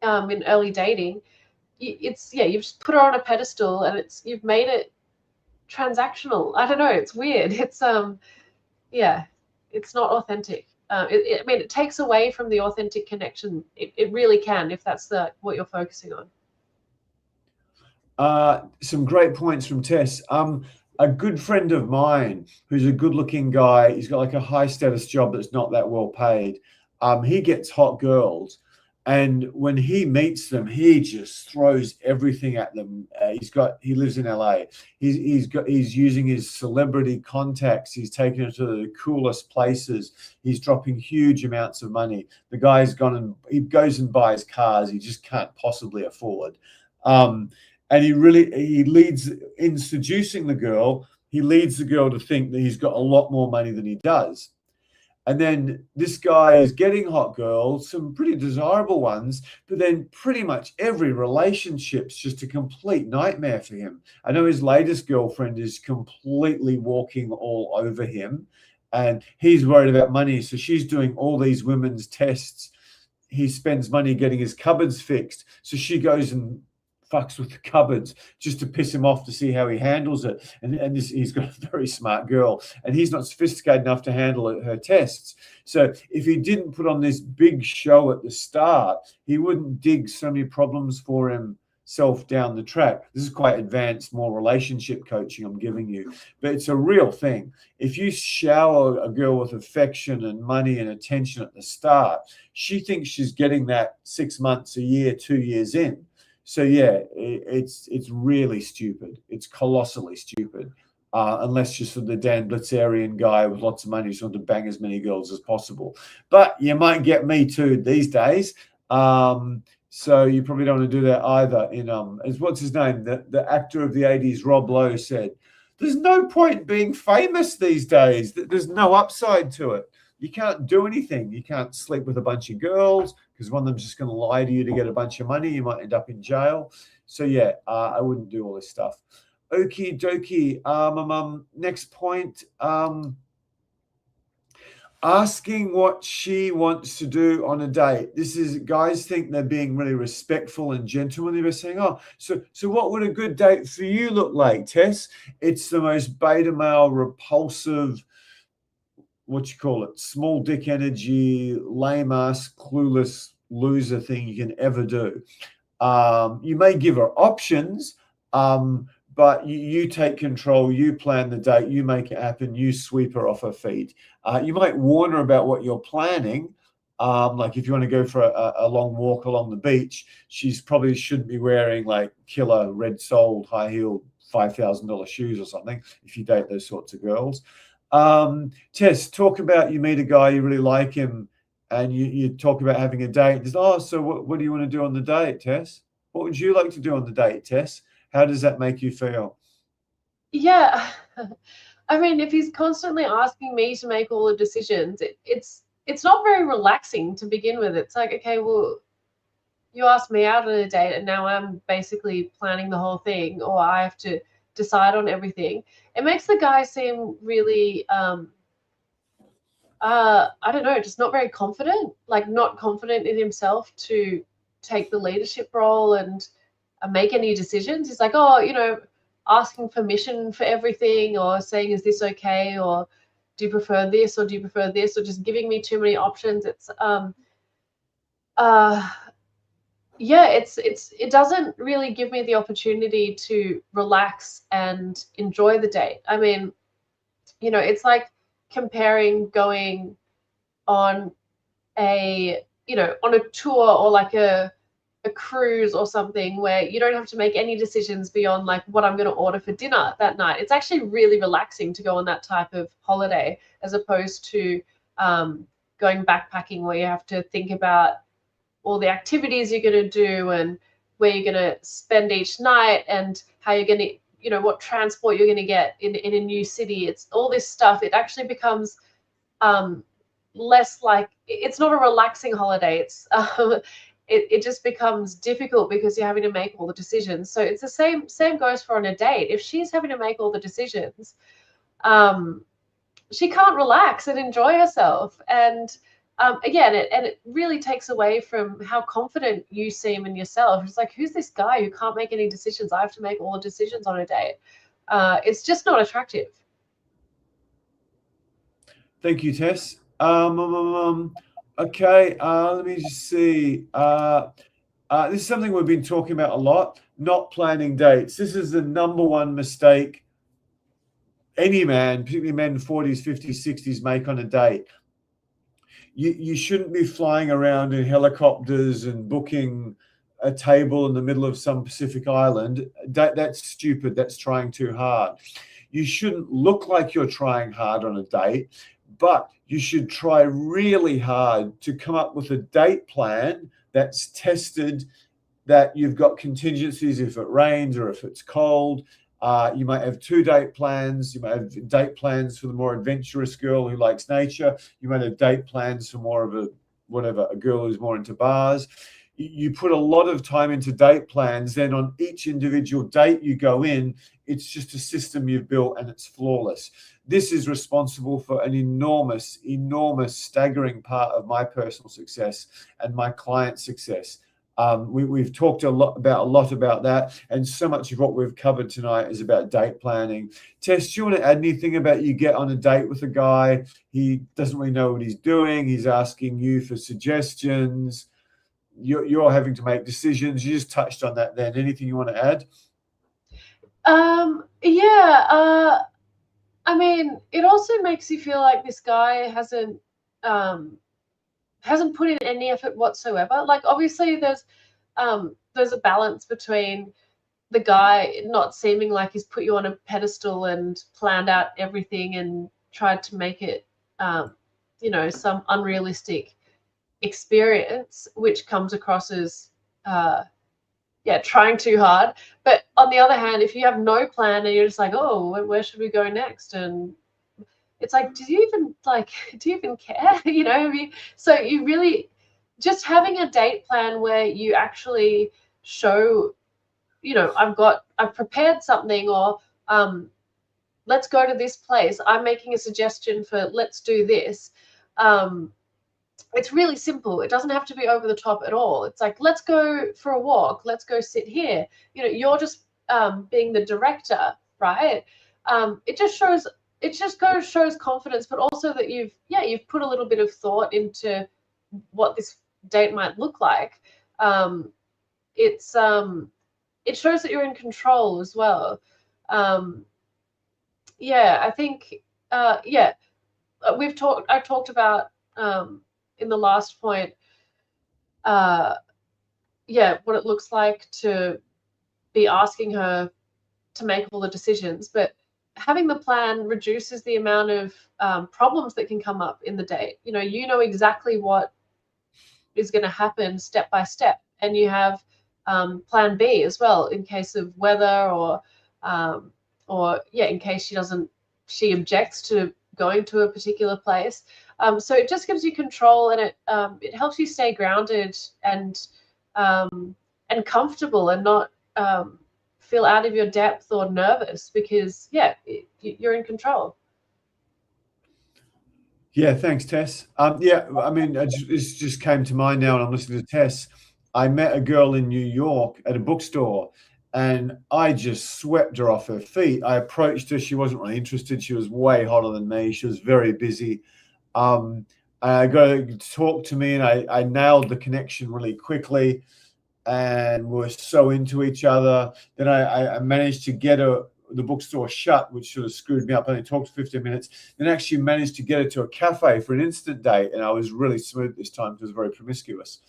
in early dating, you've just put her on a pedestal and you've made it transactional. I don't know, it's weird. It's it's not authentic. It takes away from the authentic connection. It really can, if that's what you're focusing on. Some great points from Tess. A good friend of mine who's a good-looking guy, he's got like a high-status job that's not that well paid. He gets hot girls, and when he meets them, he just throws everything at them. He lives in LA. He's using his celebrity contacts. He's taking her to the coolest places. He's dropping huge amounts of money. The guy's he goes and buys cars he just can't possibly afford. And he leads in seducing the girl. He leads the girl to think that he's got a lot more money than he does. And then this guy is getting hot girls, some pretty desirable ones, but then pretty much every relationship's just a complete nightmare for him. I know his latest girlfriend is completely walking all over him, and he's worried about money. So she's doing all these women's tests. He spends money getting his cupboards fixed. So she goes and fucks with the cupboards just to piss him off to see how he handles it. And he's got a very smart girl, and he's not sophisticated enough to handle her tests. So if he didn't put on this big show at the start, he wouldn't dig so many problems for himself down the track. This is quite advanced, more relationship coaching I'm giving you, but it's a real thing. If you shower a girl with affection and money and attention at the start, she thinks she's getting that 6 months, a year, 2 years in. So yeah, it's really stupid. It's colossally stupid, unless you're sort of the Dan Blitzerian guy with lots of money who's want to bang as many girls as possible. But you might get me too these days. So you probably don't want to do that either. As what's his name, the actor of the 80s, Rob Lowe, said, there's no point being famous these days. There's no upside to it. You can't do anything. You can't sleep with a bunch of girls because one of them's just going to lie to you to get a bunch of money. You might end up in jail. So yeah, I wouldn't do all this stuff. Okie dokie. Next point. Asking what she wants to do on a date. This is, guys think they're being really respectful and gentlemanly. They're saying, oh, so what would a good date for you look like, Tess? It's the most beta male, repulsive, what you call it, small dick energy, lame ass, clueless loser thing you can ever do. You may give her options, but you take control, you plan the date, you make it happen, you sweep her off her feet. You might warn her about what you're planning. Like if you want to go for a long walk along the beach, she's probably shouldn't be wearing like killer red-soled, high-heeled, $5,000 shoes or something if you date those sorts of girls. Tess, talk about you meet a guy, you really like him, and you talk about having a date. Oh, so what do you want to do on the date, Tess? What would you like to do on the date, Tess? How does that make you feel? Yeah. I mean, if he's constantly asking me to make all the decisions, it's not very relaxing to begin with. It's like, okay, well, you asked me out on a date and now I'm basically planning the whole thing, or I have to decide on everything. It makes the guy seem really I don't know, just not very confident, like not confident in himself to take the leadership role and make any decisions. He's like, oh, asking permission for everything, or saying, is this okay? Or do you prefer this? Or do you prefer this? Or just giving me too many options. It's, yeah, it doesn't really give me the opportunity to relax and enjoy the date. I mean, it's like comparing going on on a tour, or like a cruise or something, where you don't have to make any decisions beyond like what I'm going to order for dinner that night. It's actually really relaxing to go on that type of holiday, as opposed to going backpacking, where you have to think about all the activities you're going to do and where you're going to spend each night and how you're going to, what transport you're going to get in a new city. It's all this stuff. It actually becomes less like, it's not a relaxing holiday. It's it just becomes difficult because you're having to make all the decisions. So it's the same goes for on a date. If she's having to make all the decisions, she can't relax and enjoy herself. And again, it really takes away from how confident you seem in yourself. It's like, who's this guy who can't make any decisions? I have to make all the decisions on a date. It's just not attractive. Thank you, Tess. Okay, let me just see. This is something we've been talking about a lot, not planning dates. This is the number one mistake any man, particularly men in 40s, 50s, 60s, make on a date. You shouldn't be flying around in helicopters and booking a table in the middle of some Pacific island. That's stupid. That's trying too hard. You shouldn't look like you're trying hard on a date, but you should try really hard to come up with a date plan that's tested, that you've got contingencies if it rains or if it's cold. You might have 2 date plans. You might have date plans for the more adventurous girl who likes nature. You might have date plans for more of a girl who's more into bars. You put a lot of time into date plans. Then on each individual date you go in, it's just a system you've built and it's flawless. This is responsible for an enormous, staggering part of my personal success and my client success. We've talked a lot about that, and so much of what we've covered tonight is about date planning. Tess, do you want to add anything about you get on a date with a guy, he doesn't really know what he's doing, he's asking you for suggestions, you're having to make decisions? You just touched on that then. Anything you want to add? Yeah. I mean, it also makes you feel like this guy hasn't put in any effort whatsoever. Like, obviously there's a balance between the guy not seeming like he's put you on a pedestal and planned out everything and tried to make it some unrealistic experience, which comes across as trying too hard. But on the other hand, if you have no plan and you're just like, oh, where should we go next? And it's like, do you even care? So you really just having a date plan where you actually show, I've prepared something, or let's go to this place. I'm making a suggestion for let's do this. It's really simple. It doesn't have to be over the top at all. It's like, let's go for a walk. Let's go sit here. You're just being the director, right? It just shows confidence, but also that you've put a little bit of thought into what this date might look like. It shows that you're in control as well. I think I talked about in the last point, what it looks like to be asking her to make all the decisions, but having the plan reduces the amount of problems that can come up in the date. You know exactly what is going to happen step by step, and you have plan B as well in case of weather, or in case she objects to going to a particular place. So it just gives you control, and it helps you stay grounded and comfortable, and not feel out of your depth or nervous, because you're in control. Yeah, thanks, Tess. I mean, this just came to mind now, and I'm listening to Tess. I met a girl in New York at a bookstore, and I just swept her off her feet. I approached her. She wasn't really interested. She was way hotter than me. She was very busy. I got her to talk to me, and I nailed the connection really quickly, and we were so into each other. Then I managed to get her the bookstore shut, which sort of screwed me up. I only talked 15 minutes. Then actually managed to get her to a cafe for an instant date, and I was really smooth this time because it was very promiscuous.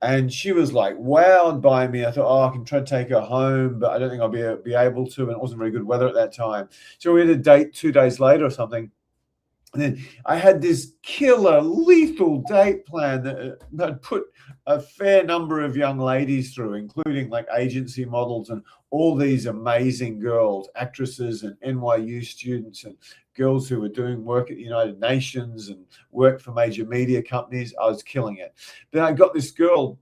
And she was like wowed by me. I thought, I can try to take her home, but I don't think I'll be able to. And it wasn't very good weather at that time. So we had a date 2 days later or something. And then I had this killer, lethal date plan that put a fair number of young ladies through, including like agency models and all these amazing girls, actresses and NYU students and girls who were doing work at the United Nations and worked for major media companies. I was killing it. Then I got this girl,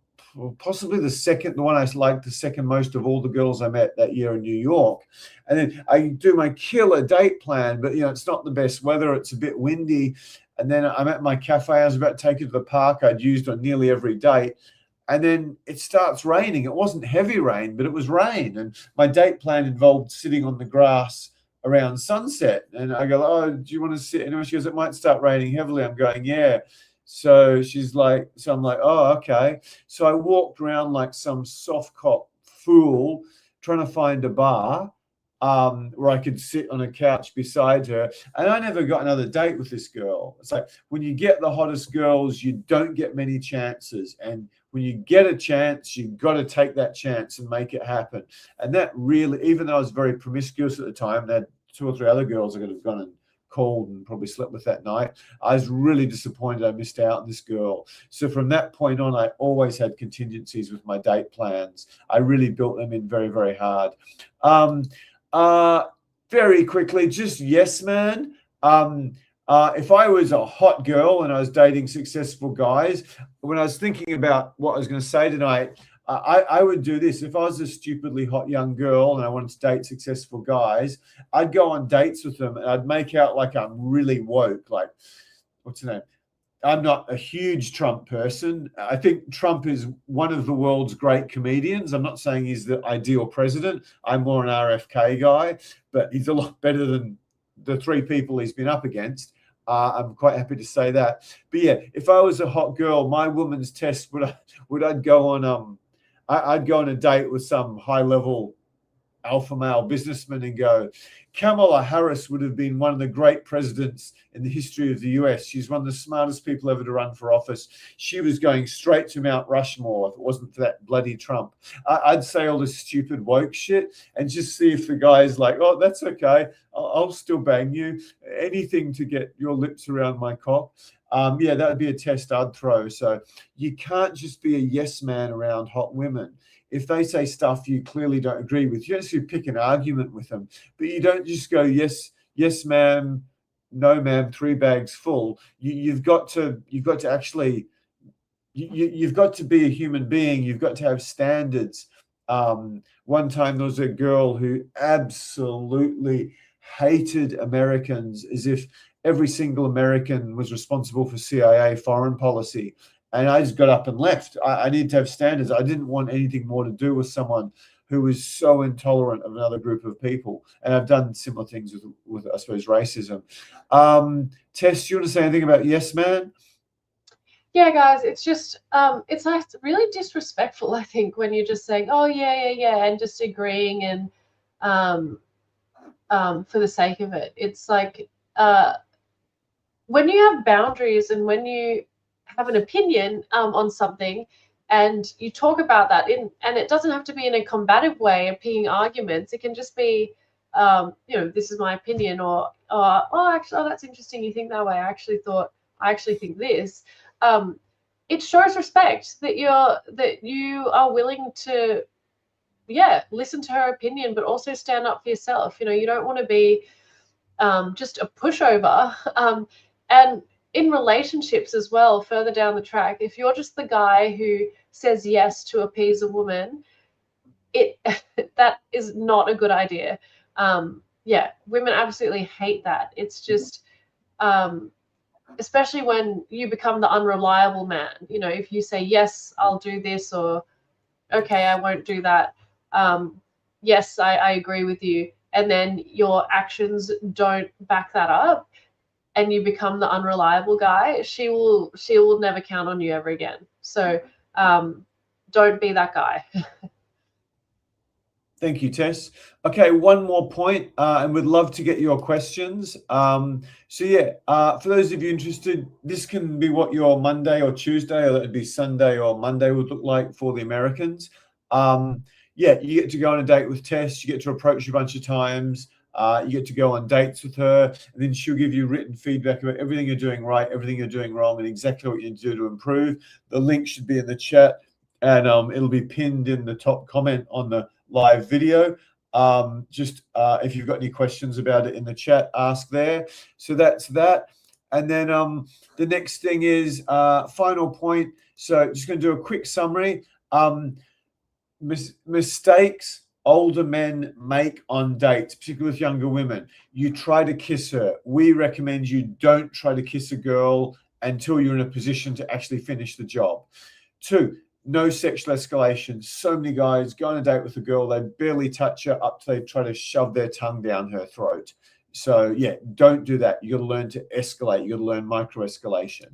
possibly the one I liked the second most of all the girls I met that year in New York. And then I do my killer date plan, but it's not the best weather. It's a bit windy. And then I'm at my cafe. I was about to take her to the park I'd used on nearly every date. And then it starts raining. It wasn't heavy rain, but it was rain. And my date plan involved sitting on the grass around sunset. And I go, oh, do you want to sit? And she goes, it might start raining heavily. I'm going, yeah. So I'm like, oh, okay. So I walked around like some soft cop fool trying to find a bar where I could sit on a couch beside her. And I never got another date with this girl. It's like when you get the hottest girls, you don't get many chances. And when you get a chance, you've got to take that chance and make it happen. And that really, even though I was very promiscuous at the time, and I had 2 or 3 other girls I could have gone and called and probably slept with that night, I was really disappointed I missed out on this girl. So from that point on, I always had contingencies with my date plans. I really built them in very, very hard. Very quickly, just yes, man. If I was a hot girl and I was dating successful guys, when I was thinking about what I was going to say tonight, I would do this. If I was a stupidly hot young girl and I wanted to date successful guys, I'd go on dates with them and I'd make out like I'm really woke. Like, what's the name? I'm not a huge Trump person. I think Trump is one of the world's great comedians. I'm not saying he's the ideal president. I'm more an RFK guy, but he's a lot better than the 3 people he's been up against. I'm quite happy to say that. But yeah, if I was a hot girl, my woman's test would I'd go on I'd go on a date with some high level alpha male businessman and go, Kamala Harris would have been one of the great presidents in the history of the US. She's one of the smartest people ever to run for office. She was going straight to Mount Rushmore if it wasn't for that bloody Trump. I'd say all this stupid woke shit and just see if the guy's like, oh, that's okay. I'll still bang you. Anything to get your lips around my cock. Yeah, that would be a test I'd throw. So you can't just be a yes man around hot women. If they say stuff you clearly don't agree with, you actually pick an argument with them, but you don't just go, yes, yes, ma'am, no, ma'am, 3 bags full. You've got to actually, you've got to be a human being. You've got to have standards. One time there was a girl who absolutely hated Americans as if every single American was responsible for CIA foreign policy. And I just got up and left. I needed to have standards. I didn't want anything more to do with someone who was so intolerant of another group of people. And I've done similar things with I suppose, racism. Tess, do you want to say anything about yes, man? Yeah, guys, it's just it's like really disrespectful, I think, when you're just saying, oh yeah, and just agreeing and for the sake of it. It's like when you have boundaries and when you have an opinion on something and you talk about that and it doesn't have to be in a combative way of picking arguments. It can just be this is my opinion, or actually, that's interesting you think that way. I actually think this. It shows respect that you are willing to listen to her opinion, but also stand up for yourself. You don't want to be just a pushover. And in relationships as well, further down the track, if you're just the guy who says yes to appease a woman, that is not a good idea. Women absolutely hate that. It's just especially when you become the unreliable man. If you say yes, I'll do this, or okay, I won't do that. Yes, I agree with you, and then your actions don't back that up, and you become the unreliable guy, she will never count on you ever again. So don't be that guy. Thank you, Tess. Okay, one more point, and we'd love to get your questions. For those of you interested, this can be what your Monday or Tuesday, or it'd be Sunday or Monday would look like for the Americans. You get to go on a date with Tess. You get to approach a bunch of times. You get to go on dates with her, and then she'll give you written feedback about everything you're doing right, everything you're doing wrong, and exactly what you need to do to improve. The link should be in the chat, and it'll be pinned in the top comment on the live video. If you've got any questions about it in the chat, ask there. So that's that. And then the next thing is final point. So just going to do a quick summary. Mistakes older men make on dates, particularly with younger women. You try to kiss her. We recommend you don't try to kiss a girl until you're in a position to actually finish the job. 2, no sexual escalation. So many guys go on a date with a girl, they barely touch her up till they try to shove their tongue down her throat. So don't do that. You got to learn to escalate. You got to learn micro escalation.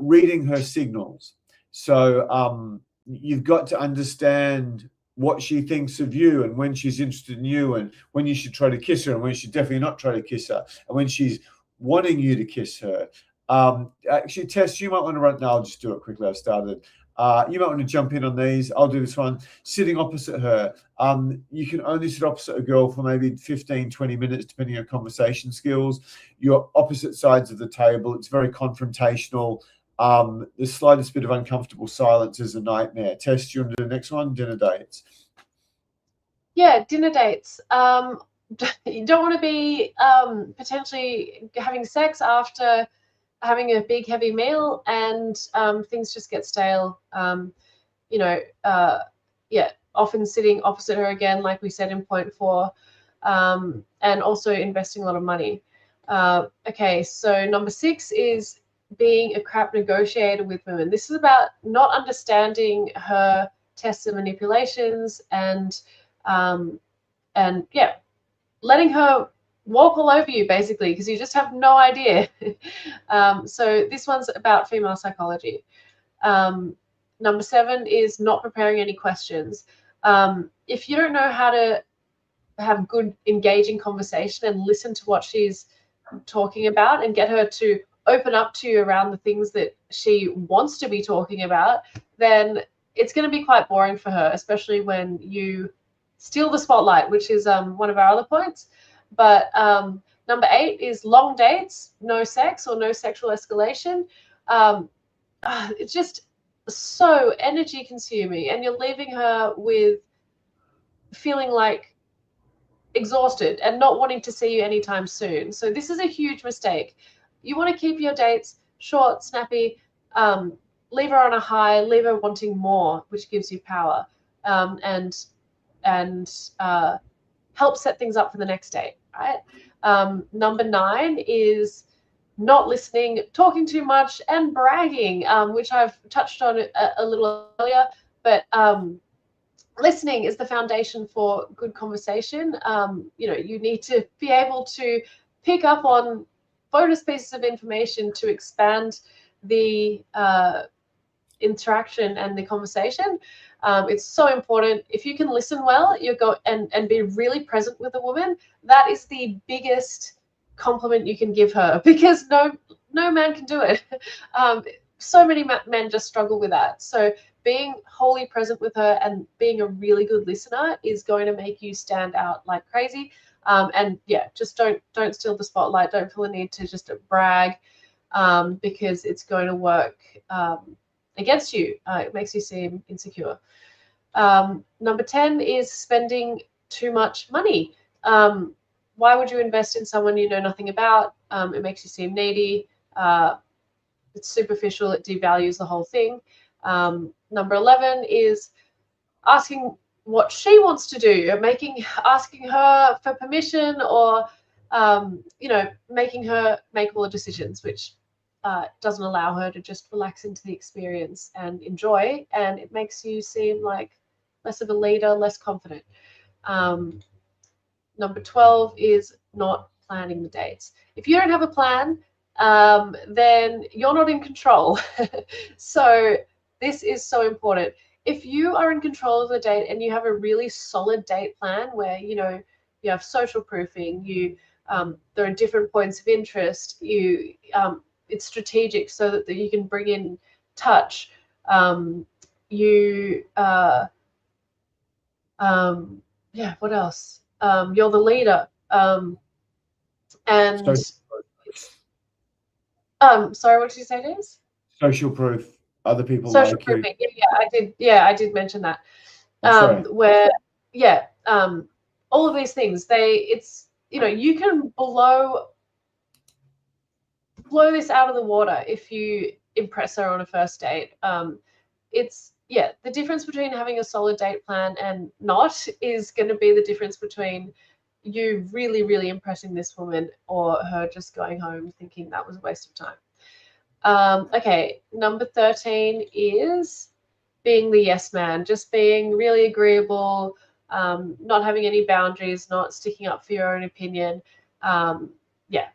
Reading her signals. So you've got to understand what she thinks of you, and when she's interested in you, and when you should try to kiss her, and when you should definitely not try to kiss her, and when she's wanting you to kiss her. Actually, Tess, you might want to run. No, I'll just do it quickly. I've started. You might want to jump in on these. I'll do this one. Sitting opposite her. You can only sit opposite a girl for maybe 15, 20 minutes, depending on conversation skills. You're opposite sides of the table. It's very confrontational. The slightest bit of uncomfortable silence is a nightmare. Tess, do you want to do the next one? Dinner dates. Yeah, dinner dates. You don't want to be potentially having sex after having a big heavy meal, and things just get stale. Often sitting opposite her again, like we said in point 4, and also investing a lot of money. Okay, so number 6 is being a crap negotiator with women. This is about not understanding her tests and manipulations, and letting her walk all over you, basically, because you just have no idea. So this one's about female psychology. Number 7 is not preparing any questions. If you don't know how to have good engaging conversation and listen to what she's talking about and get her to open up to you around the things that she wants to be talking about, then it's going to be quite boring for her, especially when you steal the spotlight, which is one of our other points. But number 8 is long dates, no sex or no sexual escalation. It's just so energy consuming, and you're leaving her with feeling like exhausted and not wanting to see you anytime soon. So this is a huge mistake. You want to keep your dates short, snappy, leave her on a high, leave her wanting more, which gives you power, and help set things up for the next date, right? Number 9 is not listening, talking too much, and bragging, which I've touched on a little earlier, but listening is the foundation for good conversation. You need to be able to pick up on bonus pieces of information to expand the interaction and the conversation. It's so important. If you can listen well, and be really present with a woman, that is the biggest compliment you can give her, because no man can do it. So many men just struggle with that. So being wholly present with her and being a really good listener is going to make you stand out like crazy. And yeah, just don't steal the spotlight. Don't feel the need to just brag, because it's going to work against you. It makes you seem insecure. Number 10 is spending too much money. Why would you invest in someone you know nothing about? It makes you seem needy. It's superficial. It devalues the whole thing. Number 11 is asking what she wants to do, asking her for permission, or making her make all the decisions, which doesn't allow her to just relax into the experience and enjoy, and it makes you seem like less of a leader, less confident. Number 12 is not planning the dates. If you don't have a plan, then you're not in control. So this is so important. If you are in control of the date and you have a really solid date plan where you have social proofing, there are different points of interest, it's strategic so that you can bring in touch, what else? You're the leader, and sorry, what did you say, Des? Social proof. Other people social like proofing. you. I did mention that. All of these things, you can blow this out of the water if you impress her on a first date. The difference between having a solid date plan and not is going to be the difference between you really, really impressing this woman or her just going home thinking that was a waste of time. Okay, number 13 is being the yes man, just being really agreeable, not having any boundaries, not sticking up for your own opinion.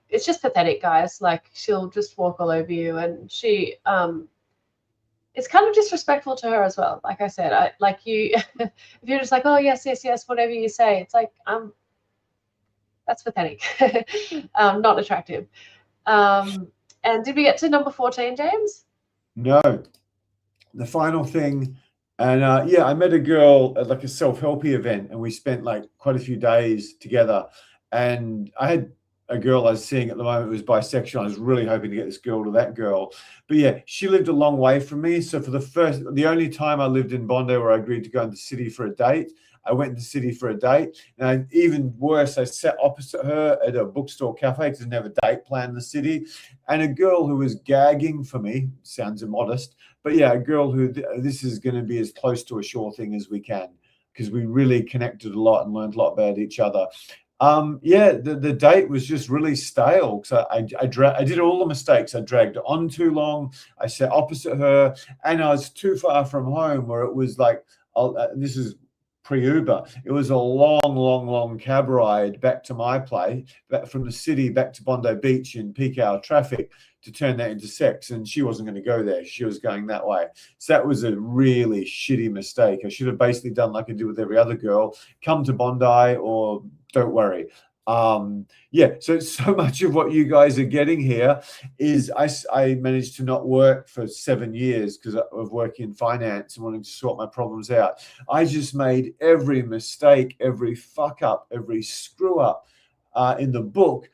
It's just pathetic, guys. Like, she'll just walk all over you, and she it's kind of disrespectful to her as well. Like I said, if you're just like, oh yes, whatever you say, it's like, that's pathetic. Not attractive. And did we get to number 14, James? No. The final thing, and I met a girl at like a self-helpy event, and we spent like quite a few days together. And I had a girl I was seeing at the moment who was bisexual. I was really hoping to get this girl to that girl. But yeah, she lived a long way from me. So for the only time I lived in Bondi where I agreed to go in the city for a date, I went in the city for a date. And even worse, I sat opposite her at a bookstore cafe because I didn't have a date plan in the city. And a girl who was gagging for me, sounds immodest, but yeah, a girl who this is going to be as close to a sure thing as we can, because we really connected a lot and learned a lot about each other. The date was just really stale. So I did all the mistakes. I dragged on too long. I sat opposite her, and I was too far from home, where it was like, this is pre-Uber. It was a long cab ride back to my place, from the city back to Bondi Beach in peak hour traffic to turn that into sex, and she wasn't going to go there. She was going that way. So that was a really shitty mistake. I should have basically done like I did with every other girl: come to Bondi or don't worry. Yeah, so much of what you guys are getting here is I managed to not work for 7 years because of working in finance and wanting to sort my problems out. I just made every mistake, every fuck up, every screw up in the book.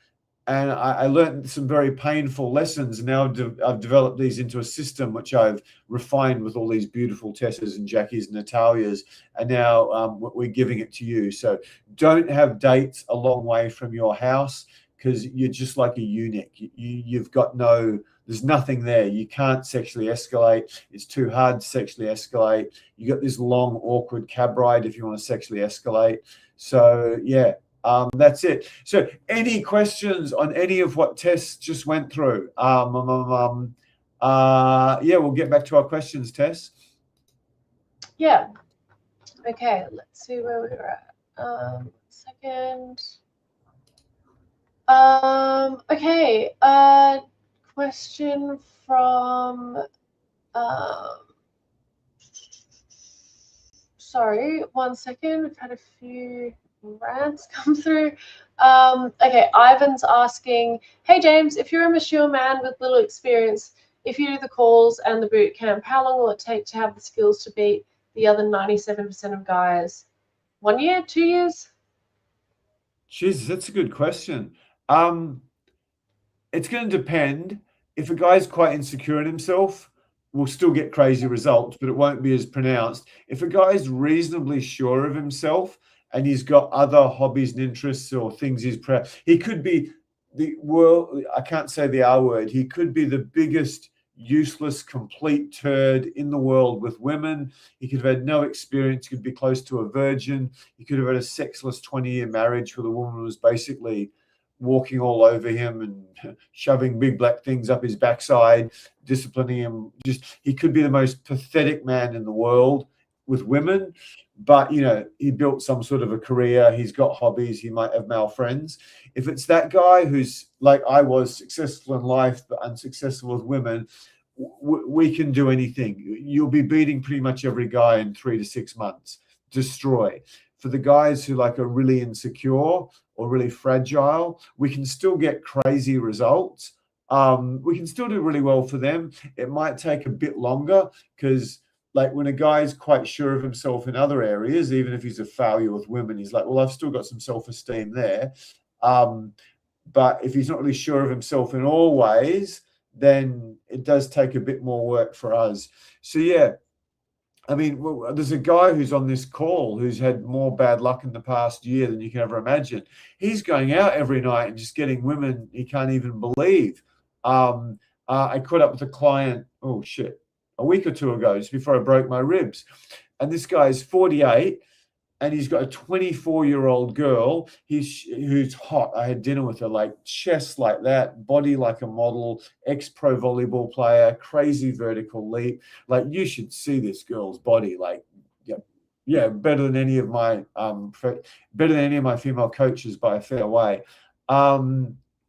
And I learned some very painful lessons. And now I've developed these into a system which I've refined with all these beautiful Tess's and Jackie's and Natalia's. And now we're giving it to you. So don't have dates a long way from your house, because you're just like a eunuch. You've got there's nothing there. You can't sexually escalate. It's too hard to sexually escalate. You got this long, awkward cab ride if you want to sexually escalate. So yeah. That's it. So any questions on any of what Tess just went through? Yeah, we'll get back to our questions, Tess. Yeah. Okay, let's see where we're at. Second. Okay, question from sorry, 1 second. We've had a few rants come through. Okay, Ivan's asking, hey James, if you're a mature man with little experience, if you do the calls and the boot camp, how long will it take to have the skills to beat the other 97% of guys? 1 year, 2 years? Jesus, that's a good question. It's going to depend. If a guy's quite insecure in himself, we'll still get crazy results, but it won't be as pronounced. If a guy's reasonably sure of himself and he's got other hobbies and interests or things he could be I can't say the R word, he could be the biggest useless complete turd in the world with women. He could have had no experience, could be close to a virgin. He could have had a sexless 20-year marriage where the woman was basically walking all over him and shoving big black things up his backside, disciplining him. He could be the most pathetic man in the world with women, but he built some sort of a career. He's got hobbies. He might have male friends. If it's that guy who's like I was, successful in life but unsuccessful with women, we can do anything. You'll be beating pretty much every guy in 3 to 6 months. Destroy. For the guys who are really insecure or really fragile, we can still get crazy results. We can still do really well for them. It might take a bit longer because when a guy's quite sure of himself in other areas, even if he's a failure with women, he's like, well, I've still got some self-esteem there. But if he's not really sure of himself in all ways, then it does take a bit more work for us. So yeah, I mean, there's a guy who's on this call who's had more bad luck in the past year than you can ever imagine. He's going out every night and just getting women he can't even believe. I caught up with a client, a week or two ago, just before I broke my ribs. And this guy's 48 and he's got a 24-year-old girl who's hot. I had dinner with her, chest like that, body like a model, ex-pro volleyball player, crazy vertical leap. You should see this girl's body. Better than any of my female coaches by a fair way.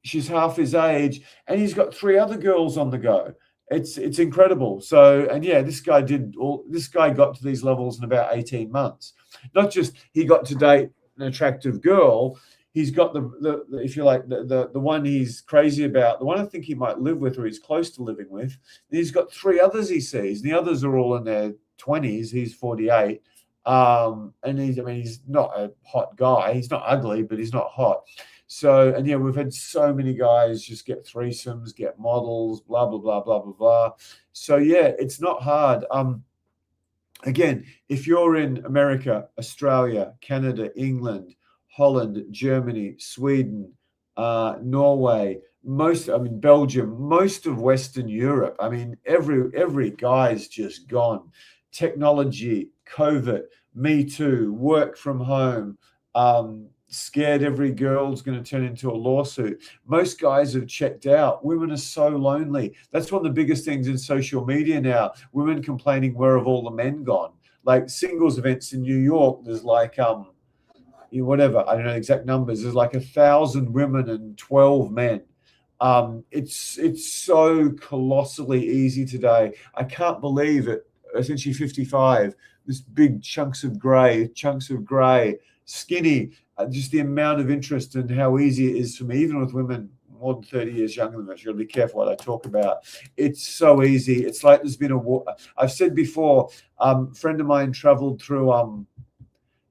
She's half his age, and he's got 3 other girls on the go. It's incredible. So, and yeah, this guy got to these levels in about 18 months. Not just he got to date an attractive girl, he's got the if you like, the one he's crazy about, the one I think he might live with or he's close to living with. He's got 3 others he sees. The others are all in their 20s. He's 48. And he's not a hot guy. He's not ugly, but he's not hot. So, and yeah, we've had so many guys just get threesomes, get models, blah, blah, blah, blah, blah, blah. So yeah, it's not hard. Again, if you're in America, Australia, Canada, England, Holland, Germany, Sweden, Norway, Belgium, most of Western Europe, every guy's just gone. Technology, COVID, Me Too, work from home, scared every girl's going to turn into a lawsuit. Most guys have checked out. Women are so lonely. That's one of the biggest things in social media now. Women complaining, where have all the men gone? Singles events in New York, there's whatever, I don't know exact numbers. There's 1,000 women and 12 men. It's so colossally easy today. I can't believe it. Essentially 55, this big chunks of grey, skinny, just the amount of interest and how easy it is for me, even with women more than 30 years younger than me. I've got to be careful what I talk about. It's so easy. It's like there's been a war. I've said before, a friend of mine traveled through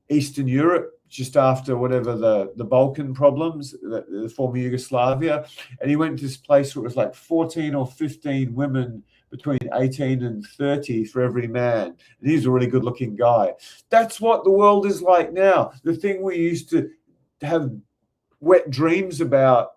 Eastern Europe just after whatever the Balkan problems, the former Yugoslavia, and he went to this place where it was like 14 or 15 women between 18 and 30 for every man. And he's a really good looking guy. That's what the world is like now. The thing we used to have wet dreams about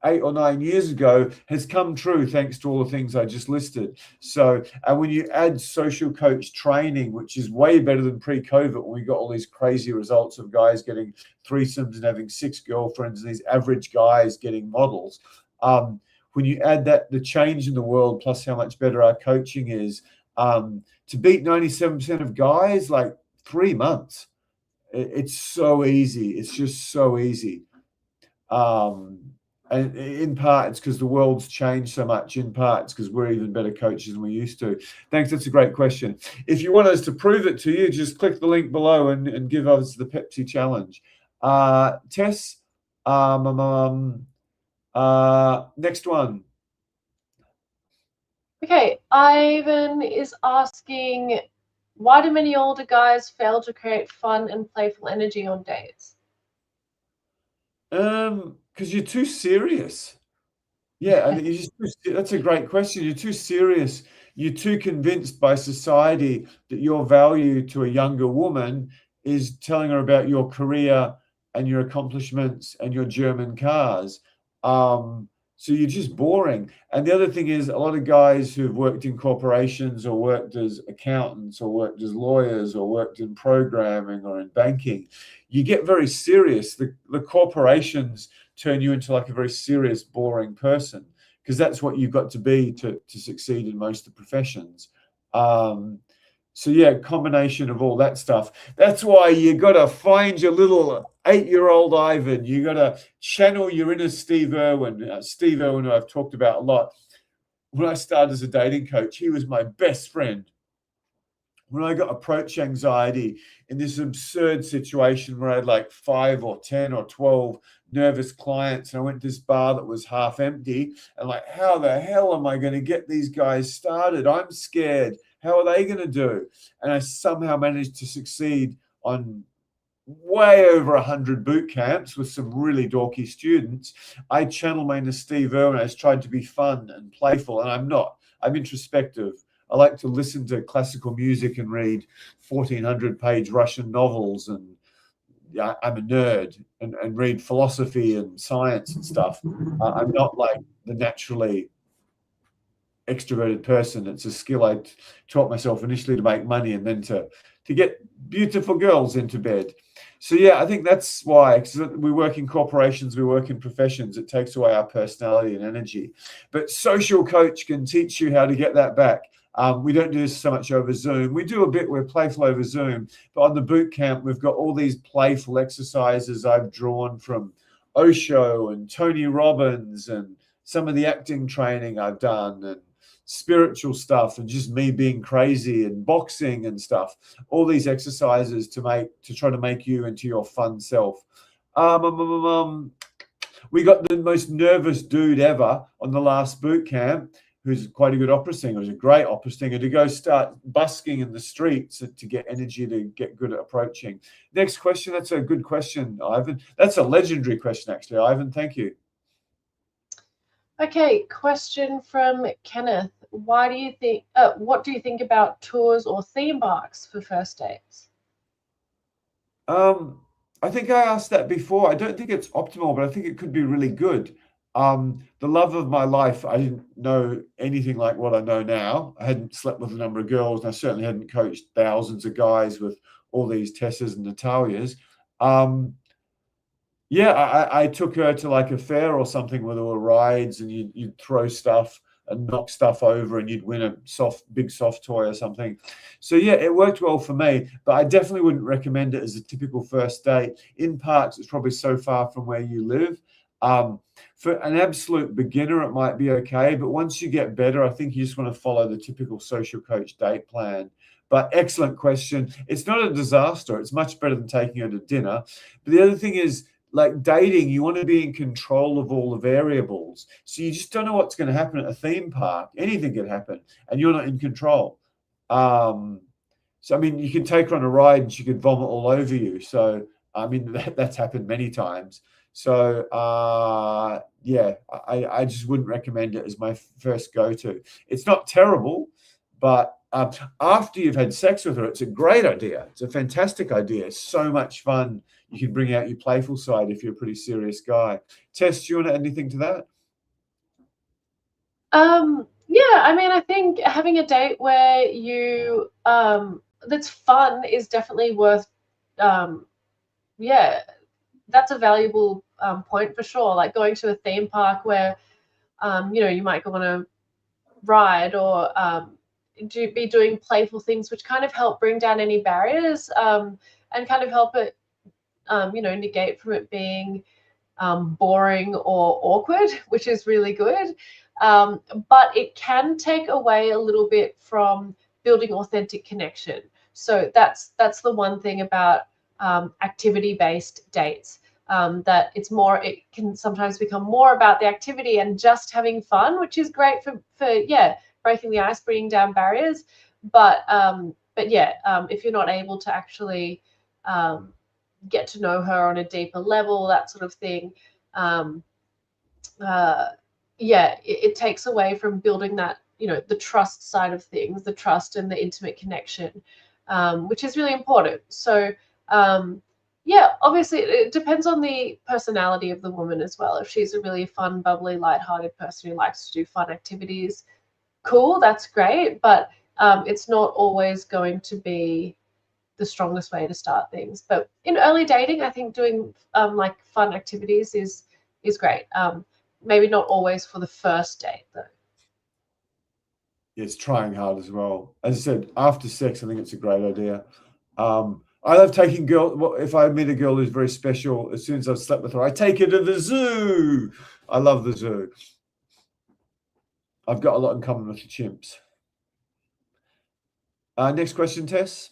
8 or 9 years ago has come true thanks to all the things I just listed. So, and when you add social coach training, which is way better than pre-COVID, when we got all these crazy results of guys getting threesomes and having 6 girlfriends and these average guys getting models, when you add that, the change in the world, plus how much better our coaching is, to beat 97% of guys, like 3 months, it's so easy. It's just so easy. And in part, it's because the world's changed so much. In part, it's because we're even better coaches than we used to. Thanks. That's a great question. If you want us to prove it to you, just click the link below and give us the Pepsi challenge. Tess, next one. Okay, Ivan is asking, why do many older guys fail to create fun and playful energy on dates? Because you're too serious. Yeah, I mean, that's a great question. You're too serious. You're too convinced by society that your value to a younger woman is telling her about your career and your accomplishments and your German cars. So you're just boring. And the other thing is, a lot of guys who've worked in corporations or worked as accountants or worked as lawyers or worked in programming or in banking, you get very serious. The corporations turn you into like a very serious, boring person, because that's what you've got to be to succeed in most of the professions. So yeah, combination of all that stuff. That's why you got to find your little 8-year-old Ivan. You got to channel your inner Steve Irwin. Steve Irwin, who I've talked about a lot. When I started as a dating coach, he was my best friend. When I got approach anxiety in this absurd situation where I had like 5 or 10 or 12 nervous clients, and I went to this bar that was half empty, and like, how the hell am I going to get these guys started? I'm scared. How are they going to do? And I somehow managed to succeed on way over 100 boot camps with some really dorky students. I channeled my inner Steve Irwin. I just tried to be fun and playful, and I'm not. I'm introspective. I like to listen to classical music and read 1,400-page Russian novels, and I'm a nerd and read philosophy and science and stuff. I'm not like the naturally extroverted person. It's a skill I taught myself initially to make money and then to get beautiful girls into bed. So yeah, I think that's why, because we work in corporations, we work in professions, it takes away our personality and energy. But social coach can teach you how to get that back. We don't do this so much over Zoom. We do a bit, we're playful over Zoom, but on the boot camp, we've got all these playful exercises I've drawn from Osho and Tony Robbins and some of the acting training I've done and spiritual stuff and just me being crazy and boxing and stuff. All these exercises to try to make you into your fun self. We got the most nervous dude ever on the last boot camp, who's quite a good opera singer, who's a great opera singer, to go start busking in the streets to get energy to get good at approaching. Next question. That's a good question, Ivan. That's a legendary question, actually, Ivan. Thank you. Okay, question from Kenneth. What do you think about tours or theme parks for first dates? I think I asked that before. I don't think it's optimal, but I think it could be really good. The love of my life, I didn't know anything like what I know now. I hadn't slept with a number of girls, and I certainly hadn't coached thousands of guys with all these Tessas and Natalias. Yeah, I took her to like a fair or something where there were rides and you'd throw stuff and knock stuff over and you'd win a big soft toy or something. So yeah, it worked well for me, but I definitely wouldn't recommend it as a typical first date. In parks, it's probably so far from where you live. For an absolute beginner, it might be okay, but once you get better, I think you just want to follow the typical social coach date plan. But excellent question. It's not a disaster. It's much better than taking her to dinner. But the other thing is, like dating, you want to be in control of all the variables. So you just don't know what's going to happen at a theme park. Anything can happen, and you're not in control. So, I mean, you can take her on a ride and she could vomit all over you. So, I mean, that's happened many times. So, yeah, I just wouldn't recommend it as my first go-to. It's not terrible, but after you've had sex with her, it's a great idea. It's a fantastic idea. It's so much fun. You can bring out your playful side if you're a pretty serious guy. Tess, do you want to add anything to that? Yeah, I mean, I think having a date where you that's fun is definitely worth yeah, that's a valuable point for sure. Like going to a theme park where you know, you might go on a ride or be doing playful things which kind of help bring down any barriers and kind of help it you know, negate from it being boring or awkward, which is really good. But it can take away a little bit from building authentic connection. So that's the one thing about activity-based dates. That it can sometimes become more about the activity and just having fun, which is great for yeah, breaking the ice, bringing down barriers. But yeah, if you're not able to actually get to know her on a deeper level, that sort of thing, yeah, it takes away from building that, you know, the trust side of things, the trust and the intimate connection, which is really important. So yeah, obviously it depends on the personality of the woman as well. If she's a really fun, bubbly, lighthearted person who likes to do fun activities, cool, that's great. But it's not always going to be the strongest way to start things. But in early dating, I think doing like fun activities is great. Maybe not always for the first date though. It's trying hard as well. As I said, after sex, I think it's a great idea. I love taking if I meet a girl who's very special, as soon as I've slept with her, I take her to the zoo. I love the zoo. I've got a lot in common with the chimps. Next question, Tess.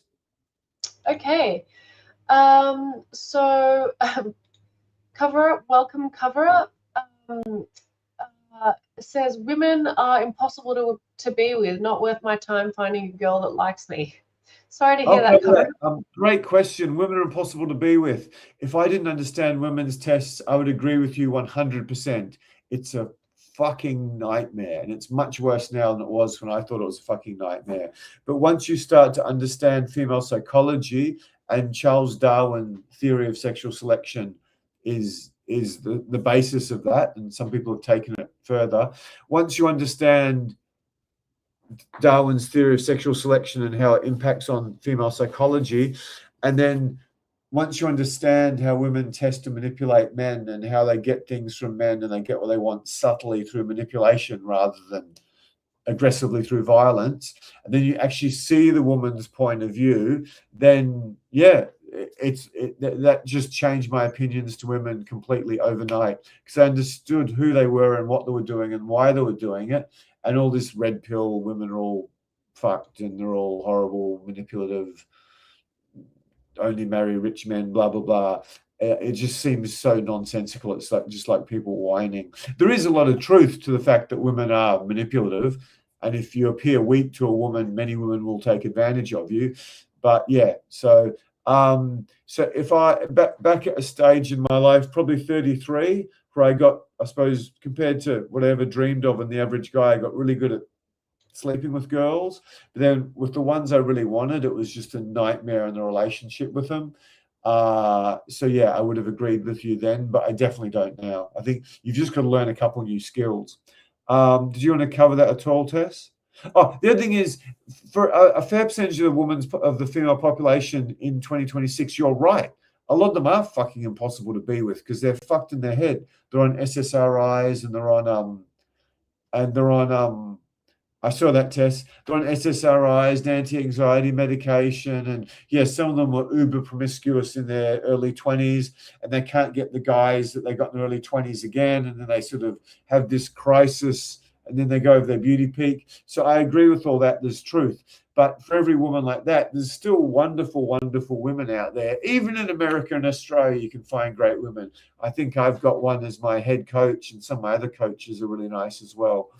Okay. So cover up, welcome cover up. Says women are impossible to be with, not worth my time finding a girl that likes me. Sorry to hear that, cover. Great question. Women are impossible to be with. If I didn't understand women's tests, I would agree with you 100%. It's a fucking nightmare, and it's much worse now than it was when I thought it was a fucking nightmare. But once you start to understand female psychology, and Charles Darwin theory of sexual selection is the basis of that, and some people have taken it further. Once you understand Darwin's theory of sexual selection and how it impacts on female psychology, and then once you understand how women test to manipulate men and how they get things from men and they get what they want subtly through manipulation rather than aggressively through violence, and then you actually see the woman's point of view, then yeah, that just changed my opinions to women completely overnight, because I understood who they were and what they were doing and why they were doing it. And all this red pill, women are all fucked and they're all horrible, manipulative, only marry rich men, blah, blah, blah. It just seems so nonsensical. It's like just like people whining. There is a lot of truth to the fact that women are manipulative. And if you appear weak to a woman, many women will take advantage of you. But yeah, so if I back at a stage in my life, probably 33, where I got, I suppose, compared to what I ever dreamed of and the average guy, I got really good at sleeping with girls. But then with the ones I really wanted, it was just a nightmare in the relationship with them. So yeah, I would have agreed with you then, but I definitely don't now. I think you've just got to learn a couple new skills. Did you want to cover that at all, Tess? Oh, the other thing is, for a fair percentage of the female population in 2026, you're right. A lot of them are fucking impossible to be with because they're fucked in their head. They're on SSRIs and they're on I saw that, Tess. They're on SSRIs and anti-anxiety medication, and yeah, some of them were uber promiscuous in their early 20s, and they can't get the guys that they got in their early 20s again, and then they sort of have this crisis, and then they go over their beauty peak. So I agree with all that. There's truth, but for every woman like that, there's still wonderful, wonderful women out there. Even in America and Australia, you can find great women. I think I've got one as my head coach, and some of my other coaches are really nice as well.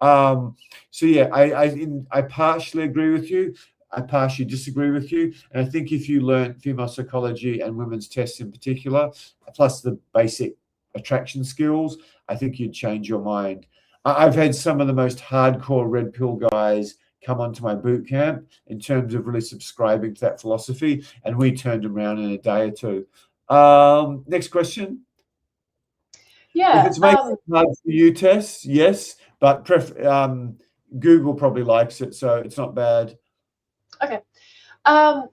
So yeah, I partially agree with you. I partially disagree with you. And I think if you learn female psychology and women's tests in particular, plus the basic attraction skills, I think you'd change your mind. I've had some of the most hardcore red pill guys come onto my boot camp in terms of really subscribing to that philosophy, and we turned them around in a day or two. Next question. Yeah. If it's making it hard for you, Tess, yes, but Google probably likes it, so it's not bad. Okay. I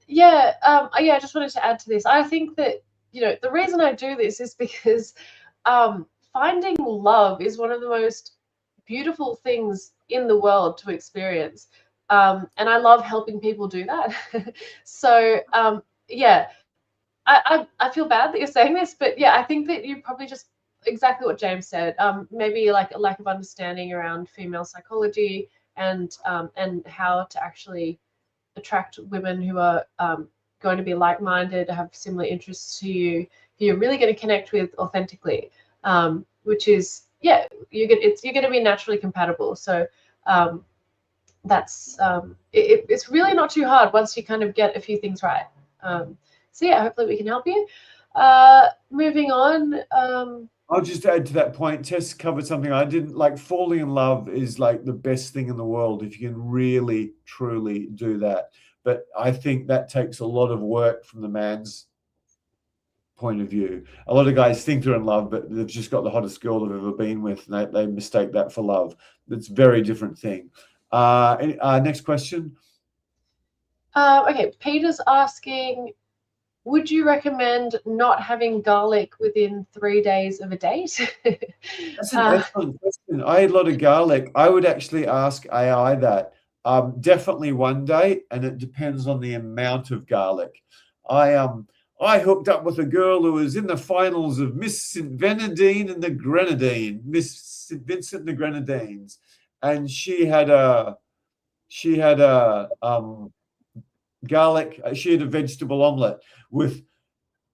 just wanted to add to this. I think that, the reason I do this is because finding love is one of the most beautiful things in the world to experience. And I love helping people do that. So, yeah, I feel bad that you're saying this, but yeah, I think that you probably just exactly what James said. Maybe like a lack of understanding around female psychology and how to actually attract women who are going to be like-minded, have similar interests to you, who you're really going to connect with authentically, which is you're going to be naturally compatible. So it's really not too hard once you kind of get a few things right. So yeah, hopefully we can help you. Moving on. I'll just add to that point. Tess covered something I didn't like. Falling in love is like the best thing in the world if you can really, truly do that. But I think that takes a lot of work from the man's point of view. A lot of guys think they're in love, but they've just got the hottest girl they've ever been with, and they mistake that for love. That's a very different thing. Next question. Okay, Peter's asking, would you recommend not having garlic within 3 days of a date? That's an excellent question. I eat a lot of garlic. I would actually ask AI that. Definitely one day, and it depends on the amount of garlic. I hooked up with a girl who was in the finals of Miss St. Venadine and the Grenadine, Miss St. Vincent and the Grenadines, and she had a garlic. She had a vegetable omelette with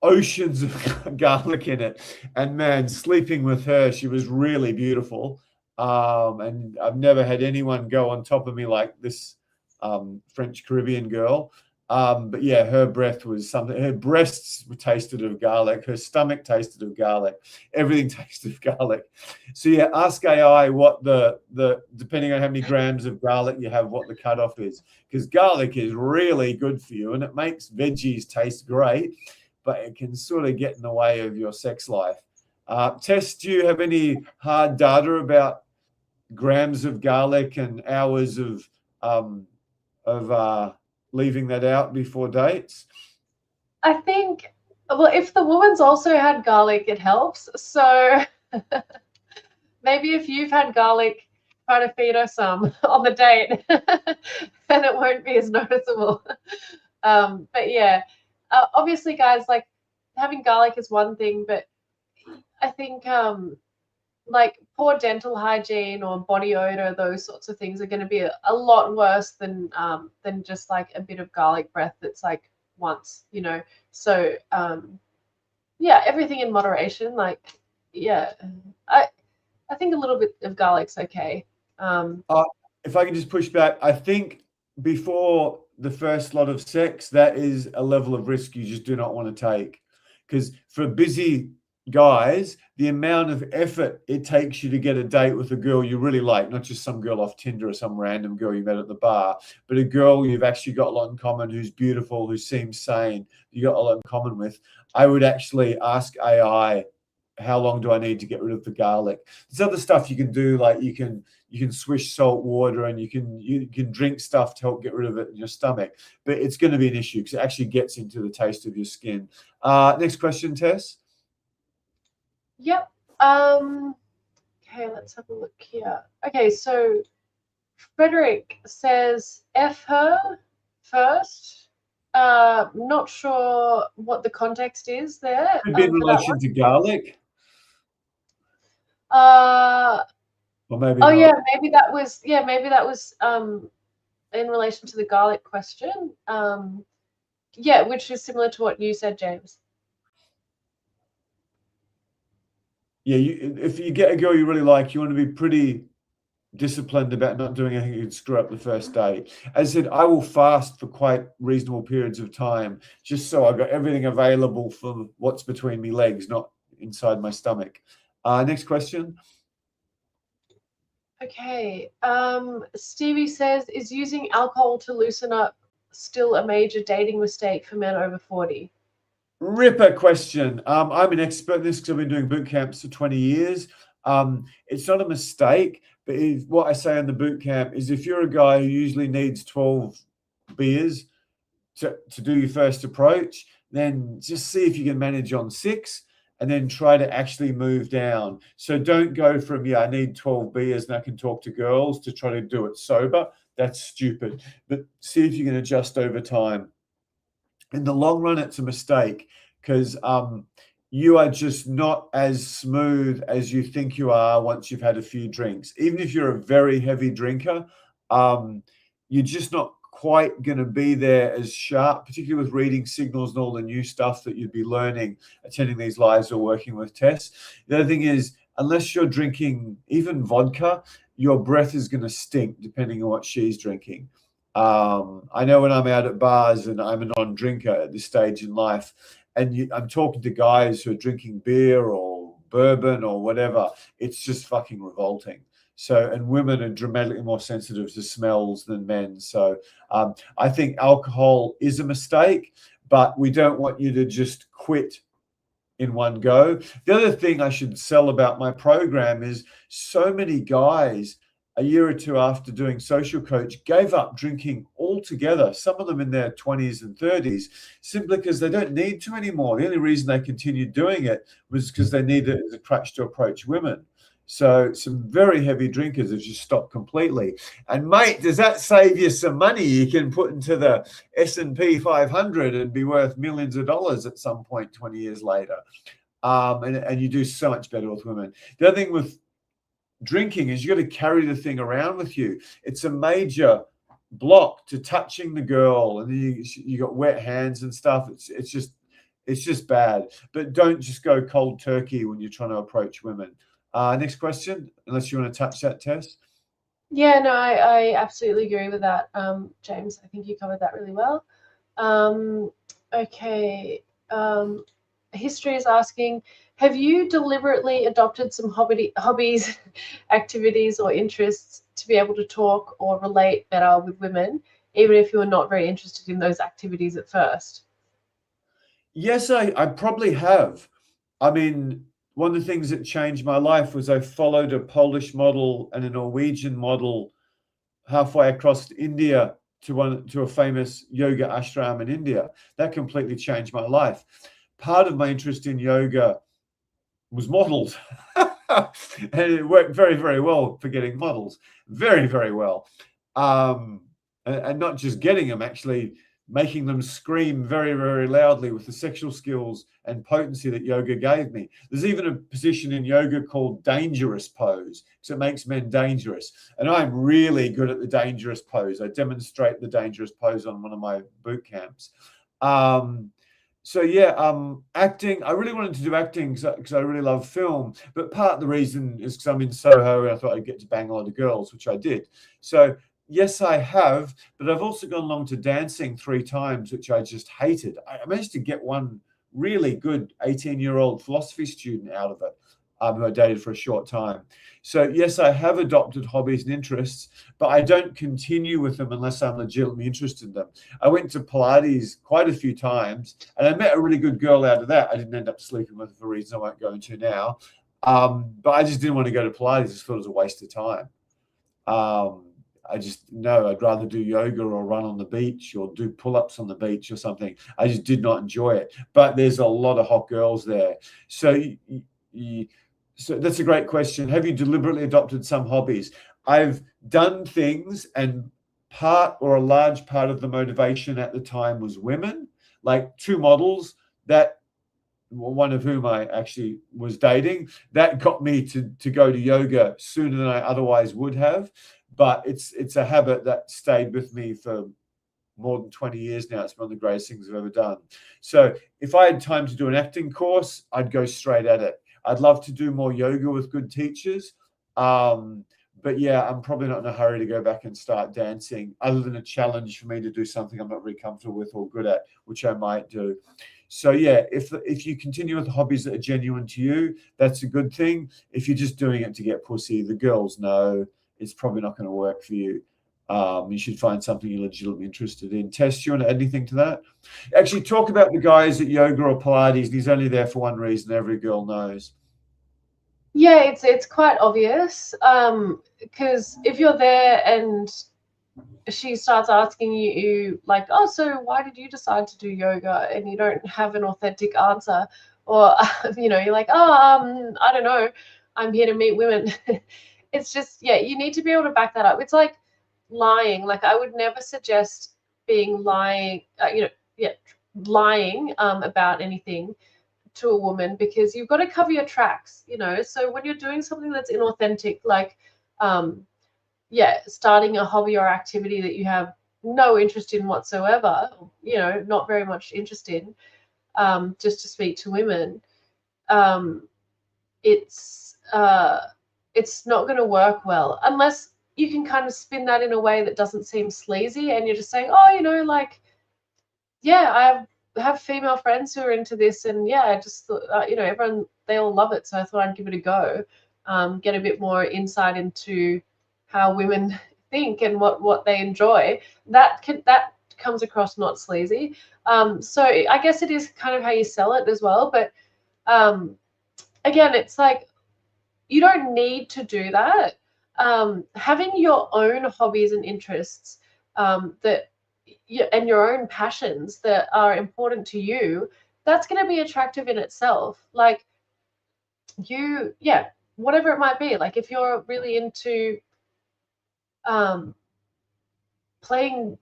oceans of garlic in it, and man, sleeping with her, she was really beautiful. And I've never had anyone go on top of me like this French Caribbean girl. But yeah, her breath was something. Her breasts tasted of garlic. Her stomach tasted of garlic. Everything tasted of garlic. So yeah, ask AI what the depending on how many grams of garlic you have, what the cutoff is, because garlic is really good for you and it makes veggies taste great, but it can sort of get in the way of your sex life. Tess, do you have any hard data about grams of garlic and hours of leaving that out before dates? I think, well, if the woman's also had garlic, it helps. So maybe if you've had garlic, try to feed her some on the date, then it won't be as noticeable. But yeah, obviously, guys, like having garlic is one thing, but I think like poor dental hygiene or body odor, those sorts of things are going to be a lot worse than just like a bit of garlic breath that's like once, So yeah, everything in moderation. Like yeah, I think a little bit of garlic's okay. If I can just push back, I think before the first lot of sex, that is a level of risk you just do not want to take. Because for busy guys, the amount of effort it takes you to get a date with a girl you really like, not just some girl off Tinder or some random girl you met at the bar, but a girl you've actually got a lot in common, who's beautiful, who seems sane, you got a lot in common with. I would actually ask AI, how long do I need to get rid of the garlic? There's other stuff you can do, like you can swish salt water and you can drink stuff to help get rid of it in your stomach, but it's going to be an issue because it actually gets into the taste of your skin. Next question, Tess. Yep. Okay, let's have a look here. Okay, so Frederick says F her first. Not sure what the context is there. Could be in For that relation to garlic, one. or maybe Oh not. yeah, maybe that was in relation to the garlic question. Yeah, which is similar to what you said, James. Yeah, if you get a girl you really like, you want to be pretty disciplined about not doing anything you'd screw up the first day. As I said, I will fast for quite reasonable periods of time, just so I've got everything available for what's between me legs, not inside my stomach. Next question. Okay. Stevie says, is using alcohol to loosen up still a major dating mistake for men over 40? Ripper question. I'm an expert in this because I've been doing boot camps for 20 years. It's not a mistake, but what I say in the boot camp is if you're a guy who usually needs 12 beers to do your first approach, then just see if you can manage on 6 and then try to actually move down. So don't go from, I need 12 beers and I can talk to girls, to try to do it sober. That's stupid. But see if you can adjust over time. In the long run, it's a mistake because you are just not as smooth as you think you are once you've had a few drinks. Even if you're a very heavy drinker, you're just not quite going to be there as sharp, particularly with reading signals and all the new stuff that you'd be learning attending these lives or working with Tess. The other thing is, unless you're drinking even vodka, your breath is going to stink depending on what she's drinking. I know when I'm out at bars and I'm a non-drinker at this stage in life, and I'm talking to guys who are drinking beer or bourbon or whatever, it's just fucking revolting. So, and women are dramatically more sensitive to smells than men. So I think alcohol is a mistake, but we don't want you to just quit in one go. The other thing I should sell about my program is so many guys a year or two after doing social coach gave up drinking altogether, some of them in their 20s and 30s, simply because they don't need to anymore. The only reason they continued doing it was because they needed it as a crutch to approach women. So some very heavy drinkers have just stopped completely. And mate, does that save you some money you can put into the S&P 500 and be worth millions of dollars at some point 20 years later? And you do so much better with women. The other thing with drinking is you got to carry the thing around with you. It's a major block to touching the girl, and then you got wet hands and stuff. It's just bad. But don't just go cold turkey when you're trying to approach women. Next question, unless you want to touch that, Tess. Yeah, no, I absolutely agree with that, James. I think you covered that really well. Okay. History is asking, have you deliberately adopted some hobbies, activities, or interests to be able to talk or relate better with women, even if you were not very interested in those activities at first? Yes, I probably have. I mean, one of the things that changed my life was I followed a Polish model and a Norwegian model halfway across India to a famous yoga ashram in India. That completely changed my life. Part of my interest in yoga was models. And it worked very, very well for getting models. Very, very well. And not just getting them, actually making them scream very, very loudly with the sexual skills and potency that yoga gave me. There's even a position in yoga called dangerous pose, because it makes men dangerous. And I'm really good at the dangerous pose. I demonstrate the dangerous pose on one of my boot camps. So yeah, acting, I really wanted to do acting because I really love film, but part of the reason is because I'm in Soho and I thought I'd get to bang a lot of girls, which I did. So yes, I have, but I've also gone along to dancing 3 times, which I just hated. I managed to get one really good 18-year-old philosophy student out of it, who I dated for a short time. So yes, I have adopted hobbies and interests, but I don't continue with them unless I'm legitimately interested in them. I went to Pilates quite a few times, and I met a really good girl out of that. I didn't end up sleeping with her for reasons I won't go into now. But I just didn't want to go to Pilates. I just thought it was a waste of time. I'd rather do yoga or run on the beach or do pull-ups on the beach or something. I just did not enjoy it. But there's a lot of hot girls there. So that's a great question. Have you deliberately adopted some hobbies? I've done things, and part or a large part of the motivation at the time was women, like 2 models that, one of whom I actually was dating, that got me to go to yoga sooner than I otherwise would have. But it's a habit that stayed with me for more than 20 years now. It's one of the greatest things I've ever done. So if I had time to do an acting course, I'd go straight at it. I'd love to do more yoga with good teachers. But yeah, I'm probably not in a hurry to go back and start dancing, other than a challenge for me to do something I'm not really comfortable with or good at, which I might do. So yeah, if you continue with the hobbies that are genuine to you, that's a good thing. If you're just doing it to get pussy, the girls know it's probably not going to work for you. You should find something you're legitimately interested in. Tess, do you want to add anything to that? Actually, talk about the guys at yoga or Pilates, and he's only there for one reason, every girl knows. Yeah, it's quite obvious. Because if you're there and she starts asking you like, oh, so why did you decide to do yoga, and you don't have an authentic answer, or you're like, oh, I don't know, I'm here to meet women. It's just, yeah, you need to be able to back that up. It's like lying. Like, I would never suggest being lying, lying about anything to a woman, because you've got to cover your tracks, so when you're doing something that's inauthentic, like starting a hobby or activity that you have no interest in whatsoever, not very much interest in, just to speak to women, it's not going to work well, unless you can kind of spin that in a way that doesn't seem sleazy, and you're just saying, oh, like, yeah, I have female friends who are into this, and yeah, I just thought, everyone, they all love it, so I thought I'd give it a go, get a bit more insight into how women think and what they enjoy. That comes across not sleazy. So I guess it is kind of how you sell it as well. But again, it's like, you don't need to do that. Having your own hobbies and interests and your own passions that are important to you, that's going to be attractive in itself. Like, whatever it might be. Like, if you're really into playing,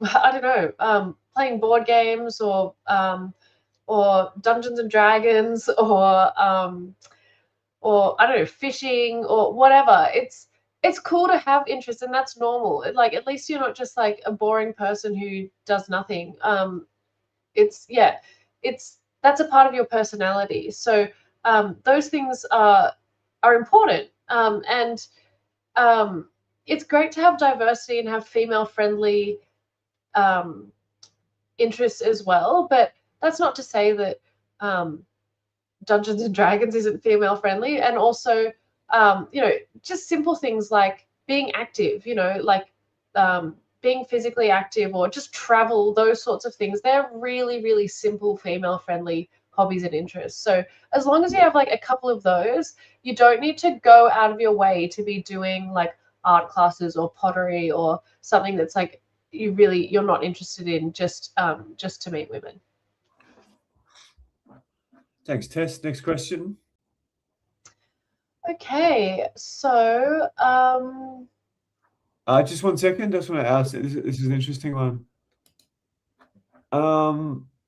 I don't know, playing board games, or Dungeons and Dragons, or I don't know, fishing or whatever. It's cool to have interest, and that's normal. Like, at least you're not just like a boring person who does nothing. That's a part of your personality. So those things are important. And it's great to have diversity and have female-friendly interests as well. But that's not to say that Dungeons and Dragons isn't female-friendly. And also, just simple things like being active, like being physically active, or just travel, those sorts of things. They're really, really simple female-friendly hobbies and interests. So as long as you have like a couple of those, you don't need to go out of your way to be doing like art classes or pottery or something that's like you're not interested in, just to meet women. Thanks, Tess. Next question. Okay, so just 1 second. I just want to ask. This is an interesting one.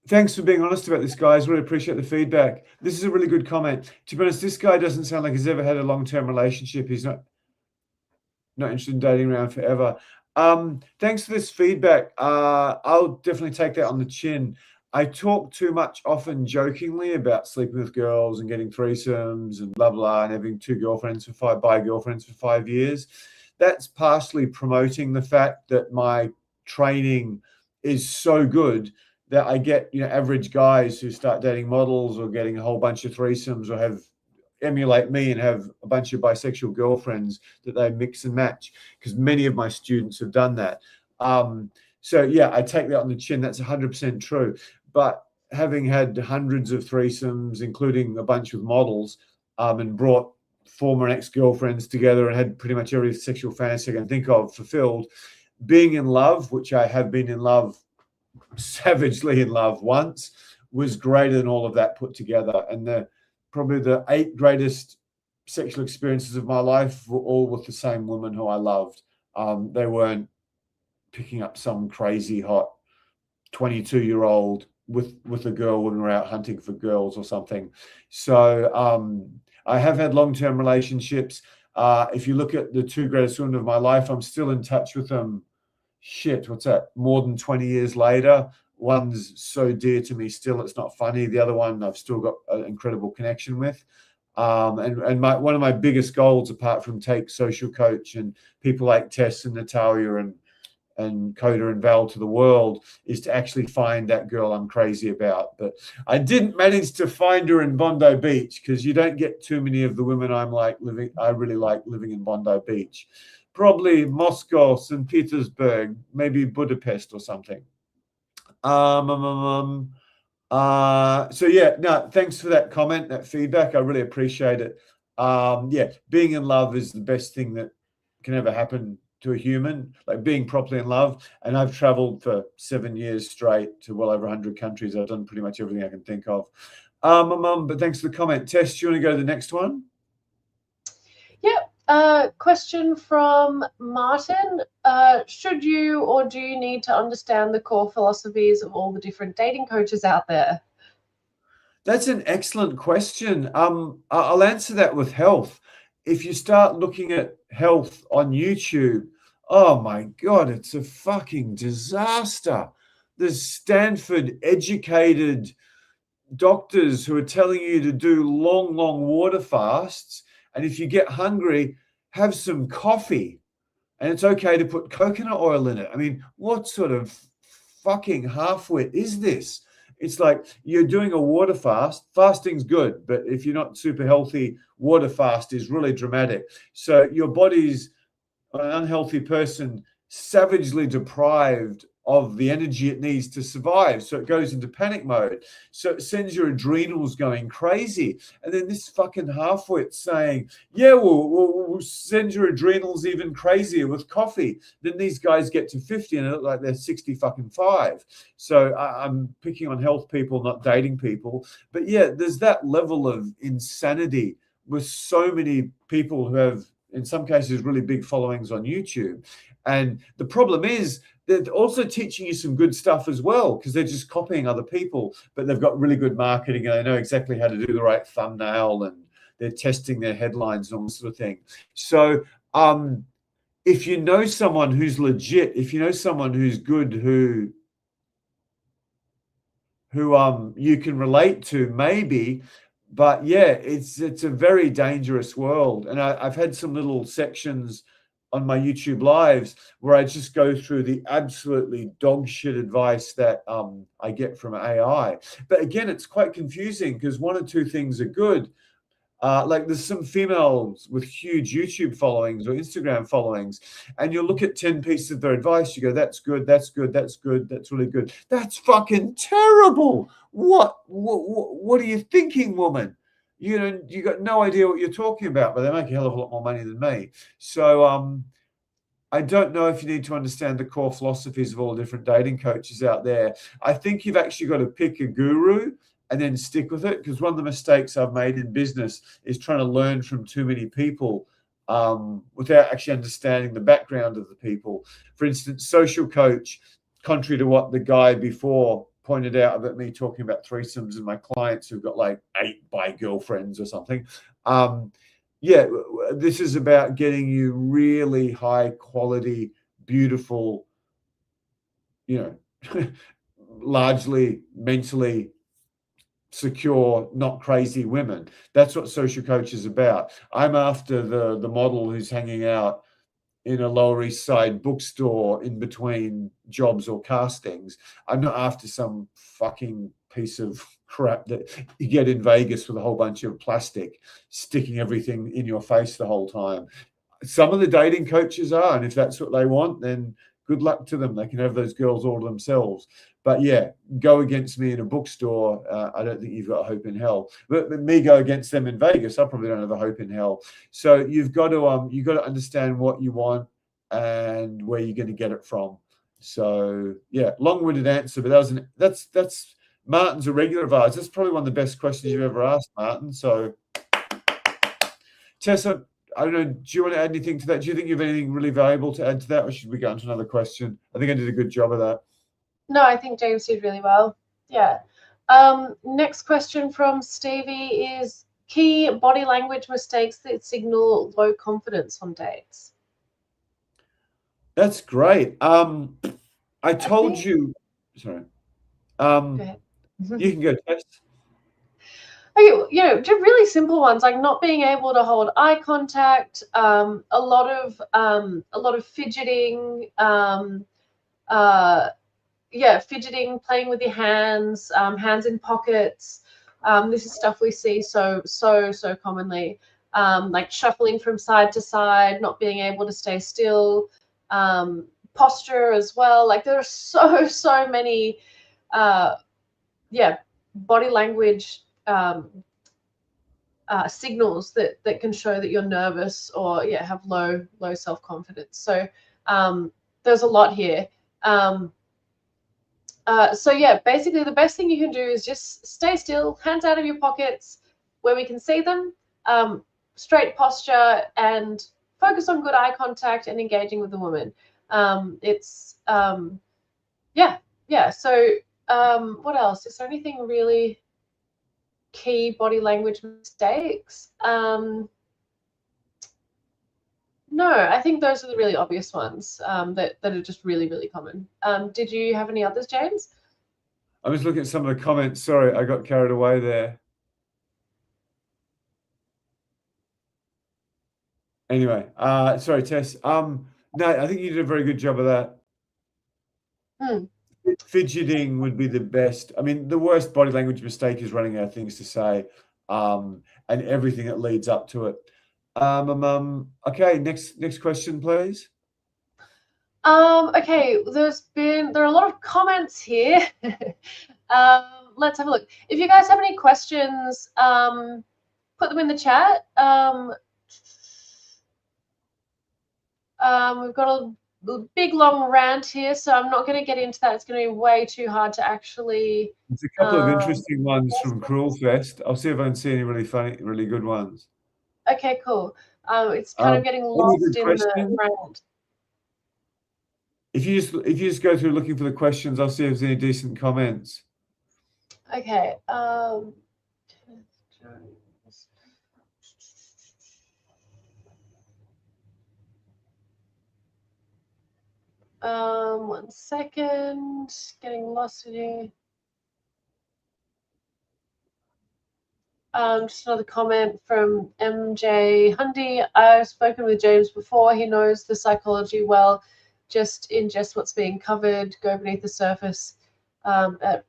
Thanks for being honest about this, guys. Really appreciate the feedback. This is a really good comment. To be honest, this guy doesn't sound like he's ever had a long-term relationship. He's not interested in dating around forever. Thanks for this feedback. I'll definitely take that on the chin. I talk too much, often jokingly, about sleeping with girls and getting threesomes and blah, blah, and having 2 girlfriends for 5 years. That's partially promoting the fact that my training is so good that I get, average guys who start dating models or getting a whole bunch of threesomes, or emulate me and have a bunch of bisexual girlfriends that they mix and match, because many of my students have done that. So yeah, I take that on the chin. That's 100% true. But having had hundreds of threesomes, including a bunch with models, and brought former ex-girlfriends together and had pretty much every sexual fantasy I can think of fulfilled, being in love, which I have been in love, savagely in love once, was greater than all of that put together. And probably the 8 greatest sexual experiences of my life were all with the same woman who I loved. They weren't picking up some crazy hot 22-year-old with a girl when we're out hunting for girls or something. So I have had long-term relationships. If you look at the two greatest women of my life, I'm still in touch with them. Shit, what's that? More than 20 years later. One's so dear to me still, it's not funny. The other one I've still got an incredible connection with. And one of my biggest goals, apart from take social coach and people like Tess and Natalia and Coda and Val to the world, is to actually find that girl I'm crazy about. But I didn't manage to find her in Bondi Beach, because you don't get too many of the women I really like living in Bondi Beach. Probably Moscow, St. Petersburg, maybe Budapest or something. So yeah, no, thanks for that comment, that feedback. I really appreciate it. Yeah, being in love is the best thing that can ever happen to a human, like being properly in love. And I've traveled for 7 years straight to well over 100 countries. I've done pretty much everything I can think of. But thanks for the comment. Tess, do you want to go to the next one? Yep. Question from Martin. Should you or do you need to understand the core philosophies of all the different dating coaches out there? That's an excellent question. I'll answer that with health. If you start looking at health on YouTube, oh my God, it's a fucking disaster. There's Stanford educated doctors who are telling you to do long, long water fasts. And if you get hungry, have some coffee. And it's okay to put coconut oil in it. I mean, what sort of fucking half-wit is this? It's like you're doing a water fast. Fasting's good, but if you're not super healthy, water fast is really dramatic. So your body's an unhealthy person, savagely deprived of the energy it needs to survive. So it goes into panic mode. So it sends your adrenals going crazy. And then this fucking half-wit saying, yeah, we'll send your adrenals even crazier with coffee. Then these guys get to 50 and they look like they're 60 fucking 5. So I'm picking on health people, not dating people. But yeah, there's that level of insanity with so many people who have, in some cases, really big followings on YouTube. And the problem is they're also teaching you some good stuff as well, because they're just copying other people, but they've got really good marketing and they know exactly how to do the right thumbnail and they're testing their headlines and all this sort of thing. So if you know someone who's legit, if you know someone who's good, who you can relate to, maybe. But yeah, it's a very dangerous world. And I've had some little sections on my YouTube lives where I just go through the absolutely dog shit advice that I get from AI. But again, it's quite confusing because one or two things are good. Like there's some females with huge YouTube followings or Instagram followings, and you look at 10 pieces of their advice, you go, that's good, that's good, that's good, that's really good. That's fucking terrible. What are you thinking, woman? You got no idea what you're talking about, but they make a hell of a lot more money than me. So I don't know if you need to understand the core philosophies of all the different dating coaches out there. I think you've actually got to pick a guru and then stick with it, because one of the mistakes I've made in business is trying to learn from too many people without actually understanding the background of the people. For instance, social coach, contrary to what the guy before pointed out about me talking about threesomes and my clients who've got like 8 bi girlfriends or something. Yeah, this is about getting you really high quality, beautiful, largely mentally secure, not crazy women. That's what social coach is about. I'm after the model who's hanging out in a Lower East Side bookstore in between jobs or castings. I'm not after some fucking piece of crap that you get in Vegas with a whole bunch of plastic sticking everything in your face the whole time. Some of the dating coaches are, and if that's what they want, then good luck to them. They can have those girls all to themselves. But yeah, go against me in a bookstore, I don't think you've got a hope in hell. But me go against them in Vegas, I probably don't have a hope in hell. So you've got to understand what you want and where you're going to get it from. So yeah, long-winded answer, but that's Martin's a regular of ours. That's probably one of the best questions you've ever asked, Martin. So Tess, I don't know, do you want to add anything to that? Do you think you have anything really valuable to add to that, or should we go on to another question? I think I did a good job of that. No, I think James did really well. Yeah. Next question from Stevie is key body language mistakes that signal low confidence on dates. That's great. I told you, sorry. Go ahead. You can go, Tess. Okay, just really simple ones like not being able to hold eye contact, a lot of fidgeting, fidgeting, playing with your hands, hands in pockets. This is stuff we see so commonly. Like shuffling from side to side, not being able to stay still, posture as well. Like there are so many, body language signals that can show that you're nervous or have low self-confidence. So there's a lot here. Basically the best thing you can do is just stay still, hands out of your pockets where we can see them, straight posture, and focus on good eye contact and engaging with the woman. What else? Is there anything really key body language mistakes? No, I think those are the really obvious ones that are just really common. Did you have any others, James? I was looking at some of the comments. Sorry, I got carried away there. Anyway, sorry, Tess. No, I think you did a very good job of that. Fidgeting would be the best. I mean, the worst body language mistake is running out of things to say, and everything that leads up to it. Okay, next question, please. Okay, there are a lot of comments here. Let's have a look. If you guys have any questions, put them in the chat. We've got a big long rant here, so I'm not going to get into that. It's going to be way too hard to actually. There's a couple of interesting ones from Cruel Fest. I'll see if I can see any really funny, really good ones. Okay, cool. It's kind of getting lost in the rant. If you just go through looking for the questions, I'll see if there's any decent comments. Okay. One second. Getting lost in here. Just another comment from MJ Hundy. I've spoken with James before. He knows the psychology well. Just ingest what's being covered. Go beneath the surface at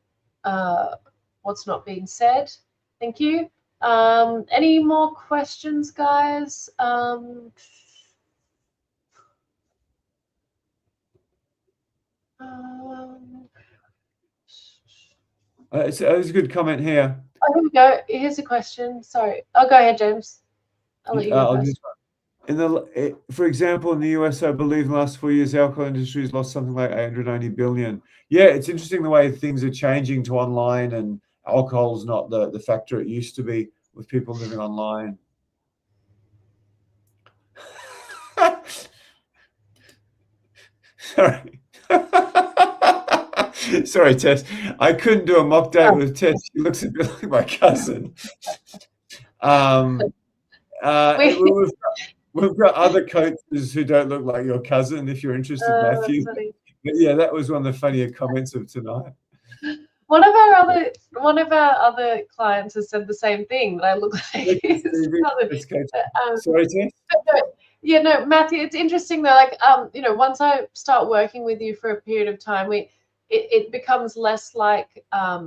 what's not being said. Thank you. Any more questions, guys? There's a good comment here. Oh, here we go. Here's a question. Sorry. Oh, go ahead, James. I'll let you go first. For example, in the US, I believe in the last 4 years, the alcohol industry has lost something like 890 billion. Yeah, it's interesting the way things are changing to online, and alcohol's not the factor it used to be with people living online. Sorry. Sorry, Tess. I couldn't do a mock date with Tess. She looks a bit like my cousin. We've got other coaches who don't look like your cousin, if you're interested, Matthew. But yeah, that was one of the funnier comments of tonight. One of our other clients has said the same thing, that I look like his cousin. Sorry, Tess? Yeah, no, Matthew, it's interesting though. Like, once I start working with you for a period of time, it becomes less like a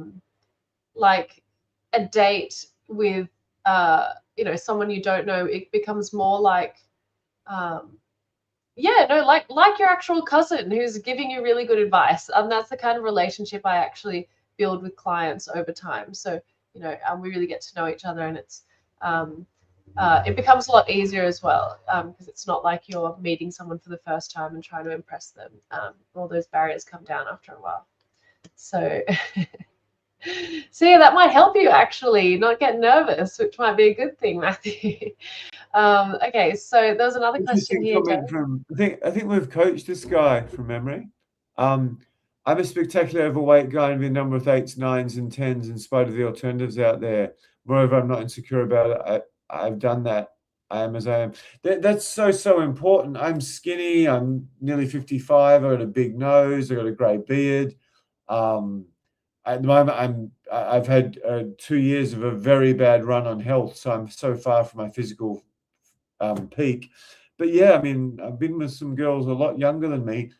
date with someone you don't know. It becomes more like like your actual cousin who's giving you really good advice. That's the kind of relationship I actually build with clients over time. So we really get to know each other, and it's it becomes a lot easier as well, because it's not like you're meeting someone for the first time and trying to impress them. All those barriers come down after a while. So So yeah, that might help you actually not get nervous, which might be a good thing, Matthew. Okay, so there's another question Interesting here, comment Joe. from I think we've coached this guy from memory. Um, I'm a spectacularly overweight guy with a number of 8s, 9s, and 10s in spite of the alternatives out there. Moreover, I'm not insecure about it. I've done that. I am as I am. That's so important. I'm skinny. I'm nearly 55. I've got a big nose. I've got a grey beard. Um, at the moment, I've had 2 years of a very bad run on health, so I'm so far from my physical peak. But yeah, I mean, I've been with some girls a lot younger than me.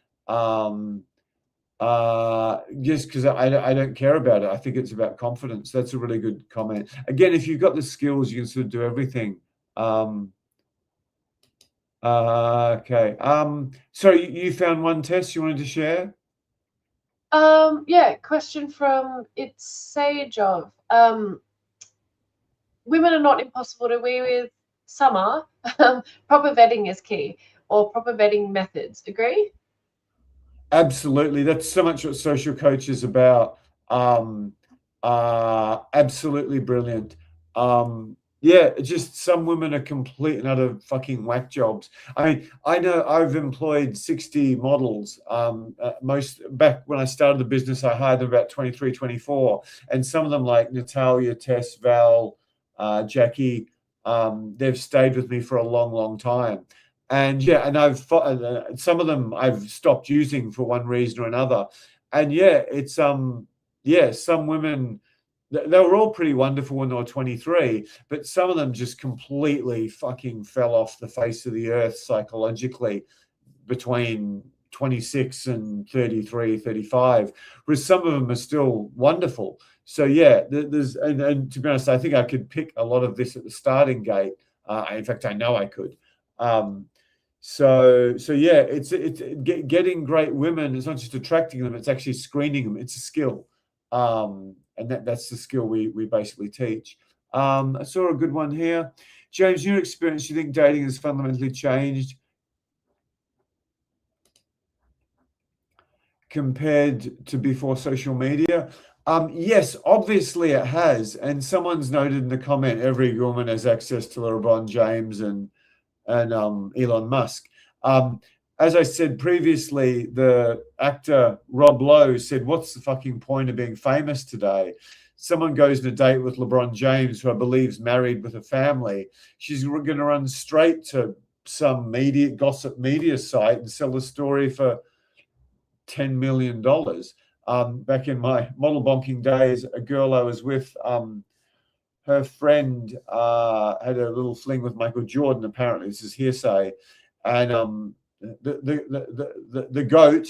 Just because I don't care about it. I think it's about confidence. That's a really good comment. Again, if you've got the skills, you can sort of do everything. Okay. So you found one, Tess, you wanted to share? Yeah, question from It's Sage of. Women are not impossible to be with. Some are. Proper vetting is key, or proper vetting methods. Agree? Absolutely. That's so much what social coach is about. Um, Absolutely brilliant. Yeah, just some women are complete and utter fucking whack jobs. I mean, I know I've employed 60 models. Most back when I started the business, I hired them about 23, 24. And some of them, like Natalia, Tess, Val, Jackie, they've stayed with me for a long time. And yeah, and some of them I've stopped using for one reason or another. And yeah, it's yeah, some women they were all pretty wonderful when they were 23, but some of them just completely fucking fell off the face of the earth psychologically between 26 and 33, 35, whereas some of them are still wonderful. So yeah, there's and to be honest, I think I could pick a lot of this at the starting gate. In fact, I know I could. Um, so yeah, it's getting great women. It's not just attracting them; it's actually screening them. It's a skill, and that's the skill we basically teach. I saw a good one here, James. Your experience, do you think dating has fundamentally changed compared to before social media? Yes, obviously it has. And someone's noted in the comment, every woman has access to LeBron James and Elon Musk. As I said previously, the actor Rob Lowe said, "What's the fucking point of being famous today?" Someone goes on a date with LeBron James, who I believe is married with a family. She's going to run straight to some gossip media site and sell the story for $10 million. Back in my model bonking days, a girl I was with, her friend had a little fling with Michael Jordan. Apparently, this is hearsay, and the goat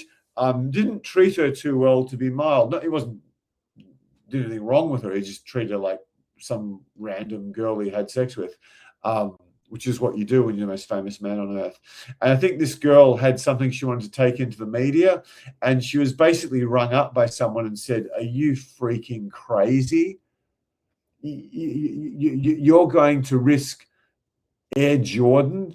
didn't treat her too well, to be mild. No, he wasn't did anything wrong with her. He just treated her like some random girl he had sex with. Which is what you do when you're the most famous man on earth. And I think this girl had something she wanted to take into the media, and she was basically rung up by someone and said, "Are you freaking crazy? You're going to risk Air Jordan,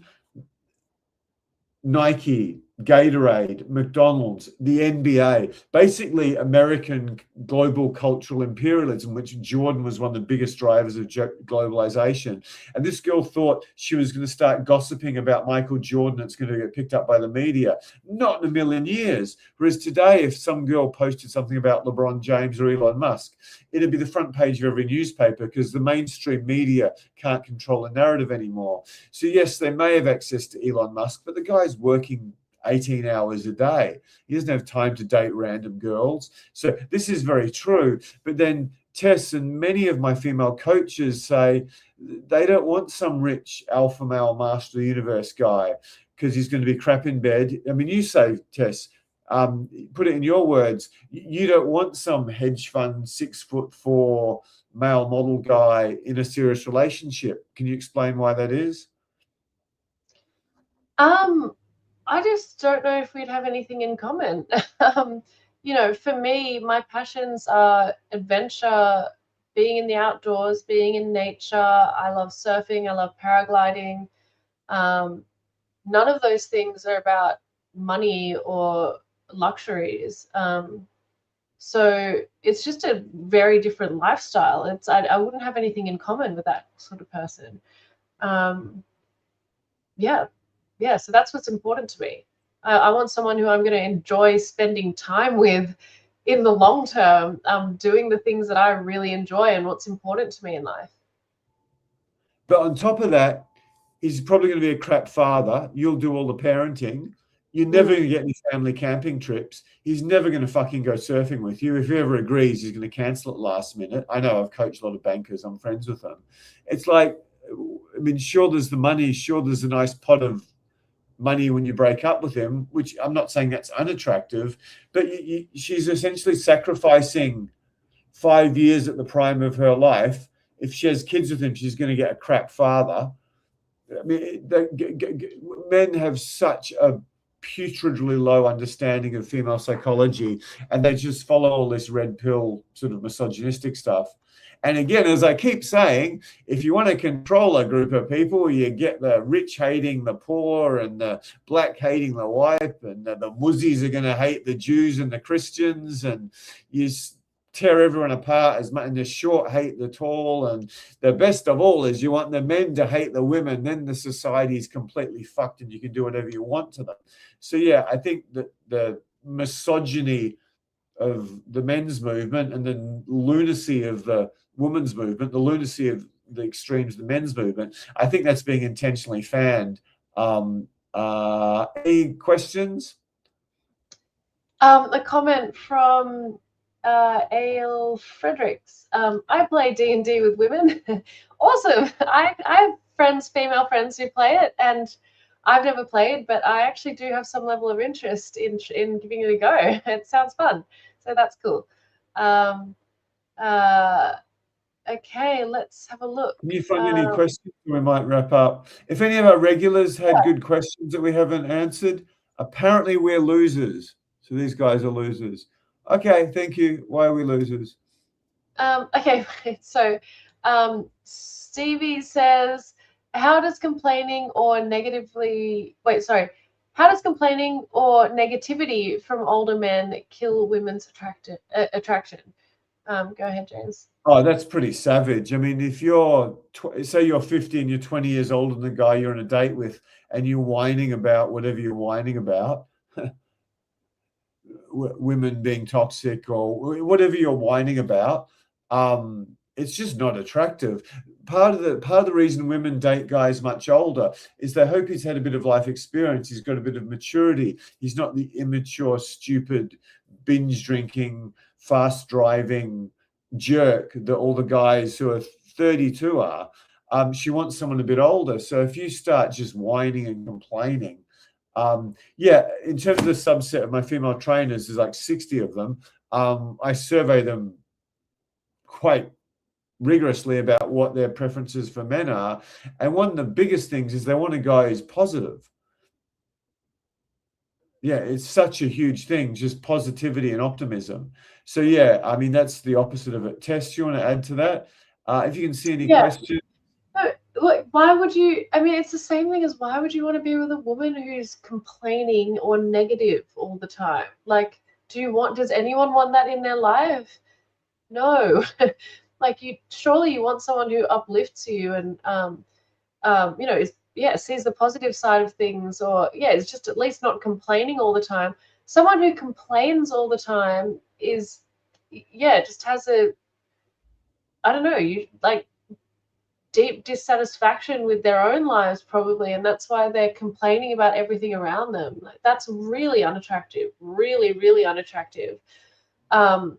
Nike, Gatorade, McDonald's, the NBA, basically American global cultural imperialism, which Jordan was one of the biggest drivers of globalization. And this girl thought she was going to start gossiping about Michael Jordan. It's going to get picked up by the media. Not in a million years. Whereas today, if some girl posted something about LeBron James or Elon Musk, it'd be the front page of every newspaper because the mainstream media can't control the narrative anymore. So yes, they may have access to Elon Musk, but the guy's working 18 hours a day. He doesn't have time to date random girls. So this is very true. But then Tess and many of my female coaches say they don't want some rich alpha male master of the universe guy because he's going to be crap in bed. I mean, you say, Tess, put it in your words, you don't want some hedge fund 6'4" male model guy in a serious relationship. Can you explain why that is? I just don't know if we'd have anything in common. For me, my passions are adventure, being in the outdoors, being in nature. I love surfing. I love paragliding. None of those things are about money or luxuries. So it's just a very different lifestyle. I wouldn't have anything in common with that sort of person. Yeah. So that's what's important to me. I want someone who I'm going to enjoy spending time with in the long term, doing the things that I really enjoy and what's important to me in life. But on top of that, he's probably going to be a crap father. You'll do all the parenting. You're never going to get any family camping trips. He's never going to fucking go surfing with you. If he ever agrees, he's going to cancel it last minute. I know I've coached a lot of bankers. I'm friends with them. It's like, I mean, sure, there's the money. Sure, there's a nice pot of money when you break up with him, which I'm not saying that's unattractive, but she's essentially sacrificing 5 years at the prime of her life. If she has kids with him, she's going to get a crap father. I mean, men have such a putridly low understanding of female psychology, and they just follow all this red pill sort of misogynistic stuff. And again, as I keep saying, if you want to control a group of people, you get the rich hating the poor and the black hating the white, and the Muzzies are going to hate the Jews and the Christians, and you tear everyone apart as much, and the short hate the tall, and the best of all is you want the men to hate the women. Then the society is completely fucked, and you can do whatever you want to them. So yeah, I think that the misogyny of the men's movement and the lunacy of the women's movement, the lunacy of the extremes of the men's movement, I think that's being intentionally fanned. Any questions? A comment from A.L. Fredericks. I play D&D with women. Awesome. I have friends, female friends who play it, and I've never played, but I actually do have some level of interest in giving it a go. It sounds fun. So that's cool. Okay, let's have a look. Can you find any questions? We might wrap up. If any of our regulars had good questions that we haven't answered, apparently we're losers. So these guys are losers. Okay, thank you. Why are we losers? Okay, so Stevie says, how does complaining or negativity from older men kill women's attraction? Go ahead, James. Oh, that's pretty savage. I mean, if you're, say you're 50 and you're 20 years older than the guy you're on a date with, and you're whining about whatever you're whining about, women being toxic or whatever you're whining about, it's just not attractive. Part of the reason women date guys much older is they hope he's had a bit of life experience. He's got a bit of maturity. He's not the immature, stupid, binge drinking, fast driving jerk that all the guys who are 32 are. She wants someone a bit older. So if you start just whining and complaining, yeah, in terms of the subset of my female trainers, there's like 60 of them. I survey them quite rigorously about what their preferences for men are. And one of the biggest things is they want a guy who's positive. Yeah, it's such a huge thing, just positivity and optimism. So yeah, I mean, that's the opposite of it. Tess, do you want to add to that? If you can see any questions. No, look, why would you? I mean, it's the same thing as why would you want to be with a woman who's complaining or negative all the time? Like, does anyone want that in their life? No. Like, surely you want someone who uplifts you and sees the positive side of things, or is just at least not complaining all the time. Someone who complains all the time is just has I don't know, deep dissatisfaction with their own lives probably, and that's why they're complaining about everything around them. Like, that's really unattractive, really, really unattractive. The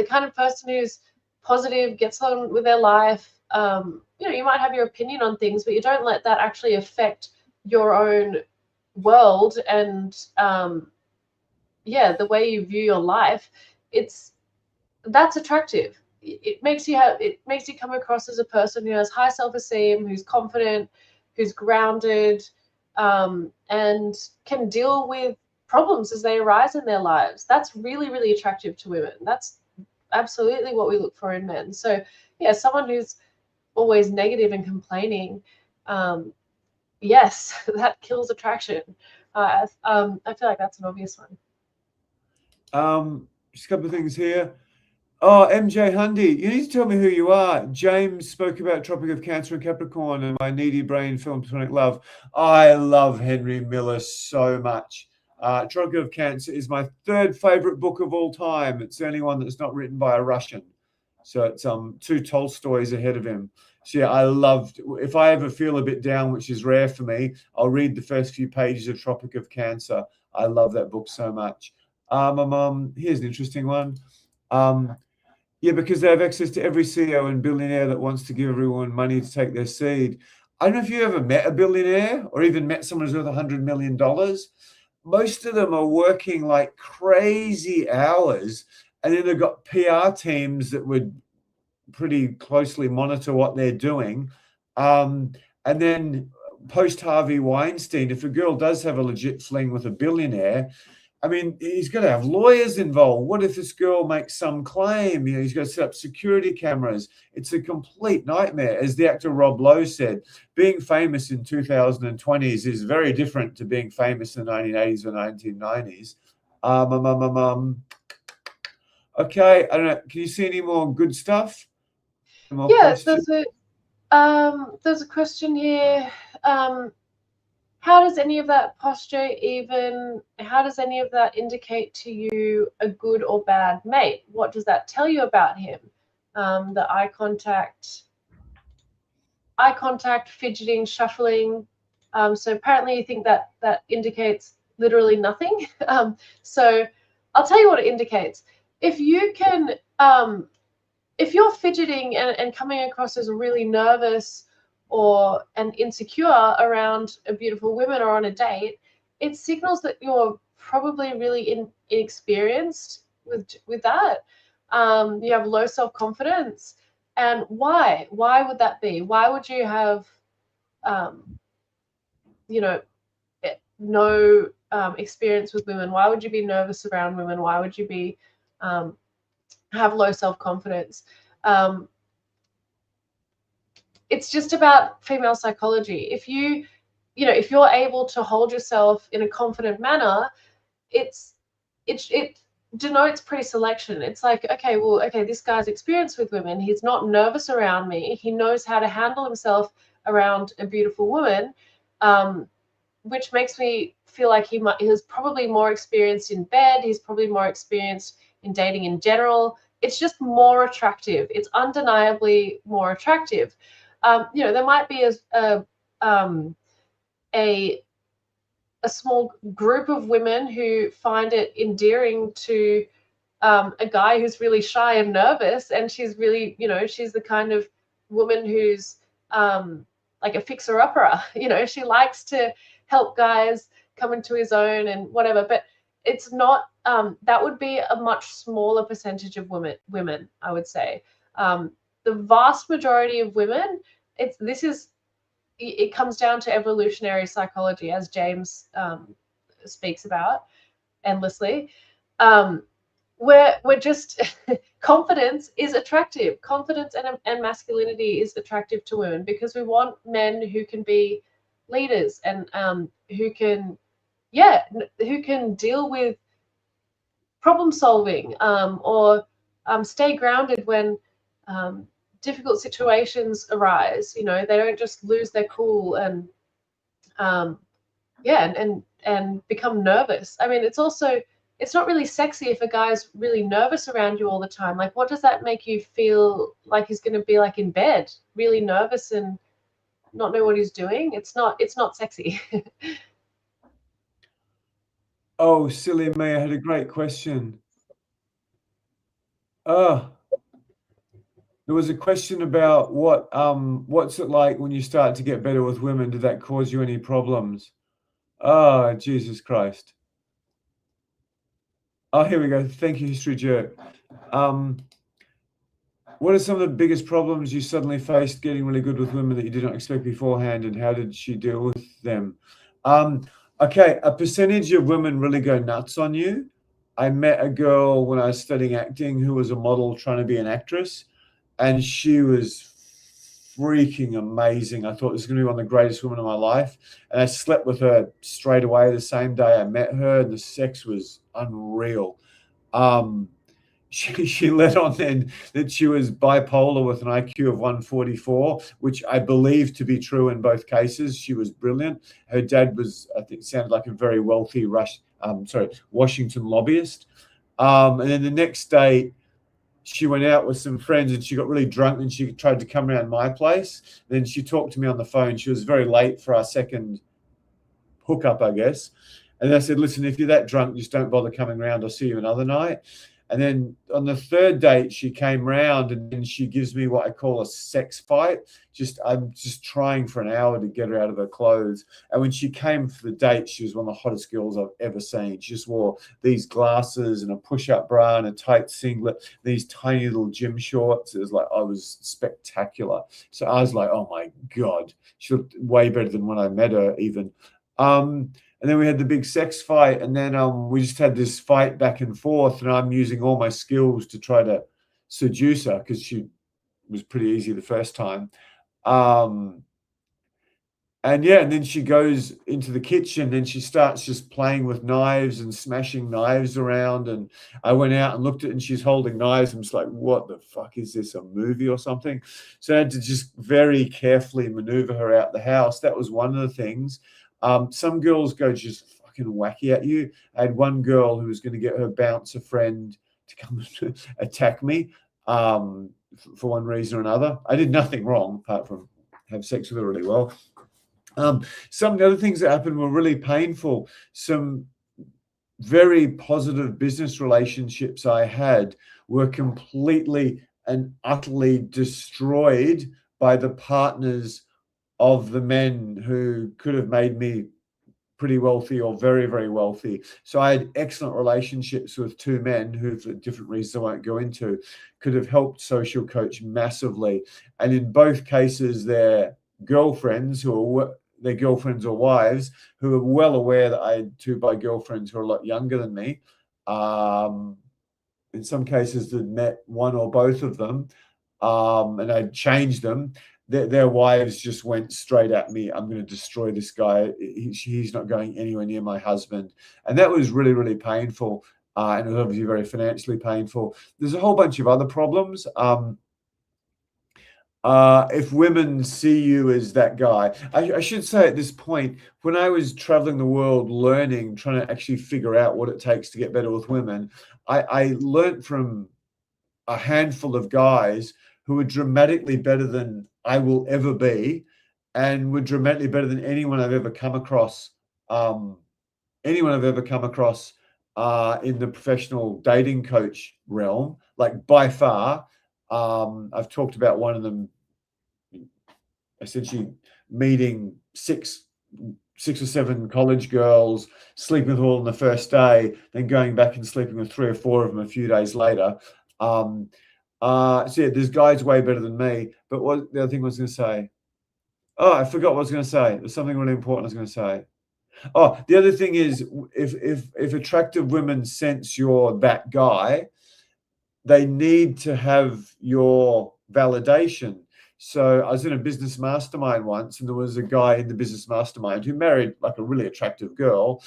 kind of person who's positive, gets on with their life. You might have your opinion on things, but you don't let that actually affect your own world and the way you view your life. That's attractive. It makes you come across as a person who has high self-esteem, who's confident, who's grounded, and can deal with problems as they arise in their lives. That's really, really attractive to women. That's absolutely what we look for in men. So someone who's always negative and complaining, yes, that kills attraction. I feel like that's an obvious one. Just a couple of things here. Oh, MJ Hundy, you need to tell me who you are. James spoke about Tropic of Cancer and Capricorn and my needy brain film Platonic Love. I love Henry Miller so much. Tropic of Cancer is my third favorite book of all time. It's the only one that's not written by a Russian. So it's two Tolstoys ahead of him. So yeah, I loved, if I ever feel a bit down, which is rare for me, I'll read the first few pages of Tropic of Cancer. I love that book so much. Here's an interesting one. Yeah, because they have access to every CEO and billionaire that wants to give everyone money to take their seed. I don't know if you ever met a billionaire or even met someone who's worth $100 million. Most of them are working like crazy hours, and then they've got PR teams that would pretty closely monitor what they're doing. And then post Harvey Weinstein, if a girl does have a legit fling with a billionaire, I mean, he's got to have lawyers involved. What if this girl makes some claim? He's got to set up security cameras. It's a complete nightmare. As the actor Rob Lowe said, being famous in 2020s is very different to being famous in the 1980s or 1990s. Okay, I don't know. Can you see any more good stuff? Yeah, there's a question here. How does any of that posture how does any of that indicate to you a good or bad mate? What does that tell you about him? The eye contact, fidgeting, shuffling. So apparently you think that indicates literally nothing. So I'll tell you what it indicates. If you can, if you're fidgeting and coming across as really nervous and insecure around a beautiful woman or on a date, it signals that you're probably really inexperienced with that. You have low self-confidence. And why would that be? Why would you have no experience with women? Why would you be nervous around women? Why would you be have low self-confidence? It's just about female psychology. If if you're able to hold yourself in a confident manner, it denotes pre-selection. It's like, okay, this guy's experienced with women. He's not nervous around me. He knows how to handle himself around a beautiful woman, which makes me feel like he's probably more experienced in bed. He's probably more experienced in dating in general. It's just more attractive. It's undeniably more attractive. There might be a small group of women who find it endearing to a guy who's really shy and nervous, and she's really, she's the kind of woman who's like a fixer-upper. She likes to help guys come into his own and whatever, but it's not, that would be a much smaller percentage of women, I would say. The vast majority of women, it comes down to evolutionary psychology, as James speaks about endlessly. We're just confidence is attractive. Confidence and masculinity is attractive to women because we want men who can be leaders and who can deal with problem solving or stay grounded when difficult situations arise. They don't just lose their cool and become nervous. I mean, it's not really sexy if a guy's really nervous around you all the time. Like, what does that make you feel like he's going to be like in bed, really nervous and not know what he's doing? It's not sexy. Oh, silly me, I had a great question. There was a question about what's it like when you start to get better with women? Did that cause you any problems? Oh, Jesus Christ. Oh, here we go. Thank you, History Jerk. What are some of the biggest problems you suddenly faced getting really good with women that you did not expect beforehand, and how did she deal with them? Okay, a percentage of women really go nuts on you. I met a girl when I was studying acting who was a model trying to be an actress, and she was freaking amazing. I thought this was going to be one of the greatest women of my life. And I slept with her straight away the same day I met her, and the sex was unreal. she let on then that she was bipolar with an IQ of 144, which I believe to be true in both cases. She was brilliant. Her dad was, I think, sounded like a very wealthy Washington lobbyist. And then the next day, she went out with some friends and she got really drunk and she tried to come around my place. Then she talked to me on the phone. She was very late for our second hookup, I guess. And I said, listen, if you're that drunk, just don't bother coming around. I'll see you another night. And then on the third date, she came round and then she gives me what I call a sex fight. I'm just trying for an hour to get her out of her clothes. And when she came for the date, she was one of the hottest girls I've ever seen. She just wore these glasses and a push-up bra and a tight singlet, these tiny little gym shorts. It was like, I was spectacular. So I was like, oh my God, she looked way better than when I met her even. And then we had the big sex fight, and then we just had this fight back and forth, and I'm using all my skills to try to seduce her because she was pretty easy the first time. And then she goes into the kitchen and she starts just playing with knives and smashing knives around. And I went out and looked at it and she's holding knives. I'm just like, what the fuck is this, a movie or something? So I had to just very carefully maneuver her out the house. That was one of the things. Some girls go just fucking wacky at you. I had one girl who was going to get her bouncer friend to come attack me for one reason or another. I did nothing wrong apart from have sex with her really well. Some of the other things that happened were really painful. Some very positive business relationships I had were completely and utterly destroyed by the partners of the men who could have made me pretty wealthy or very, very wealthy. So I had excellent relationships with two men who, for different reasons I won't go into, could have helped social coach massively. And in both cases, their girlfriends their girlfriends or wives who are well aware that I had two girlfriends who are a lot younger than me. In some cases, they'd met one or both of them, and I'd changed them. Their wives just went straight at me. I'm going to destroy this guy. He's not going anywhere near my husband. And that was really, really painful. And it was obviously very financially painful. There's a whole bunch of other problems. If women see you as that guy, I should say at this point, when I was traveling the world learning, trying to actually figure out what it takes to get better with women, I learned from a handful of guys who were dramatically better than I will ever be, and were dramatically better than anyone I've ever come across. In the professional dating coach realm, like by far. I've talked about one of them essentially meeting six or seven college girls, sleeping with all on the first day, then going back and sleeping with three or four of them a few days later. So yeah, there's guys way better than me. But what the other thing I was going to say? Oh, I forgot what I was going to say. There's something really important I was going to say. Oh, the other thing is, if attractive women sense you're that guy, they need to have your validation. So I was in a business mastermind once, and there was a guy in the business mastermind who married like a really attractive girl.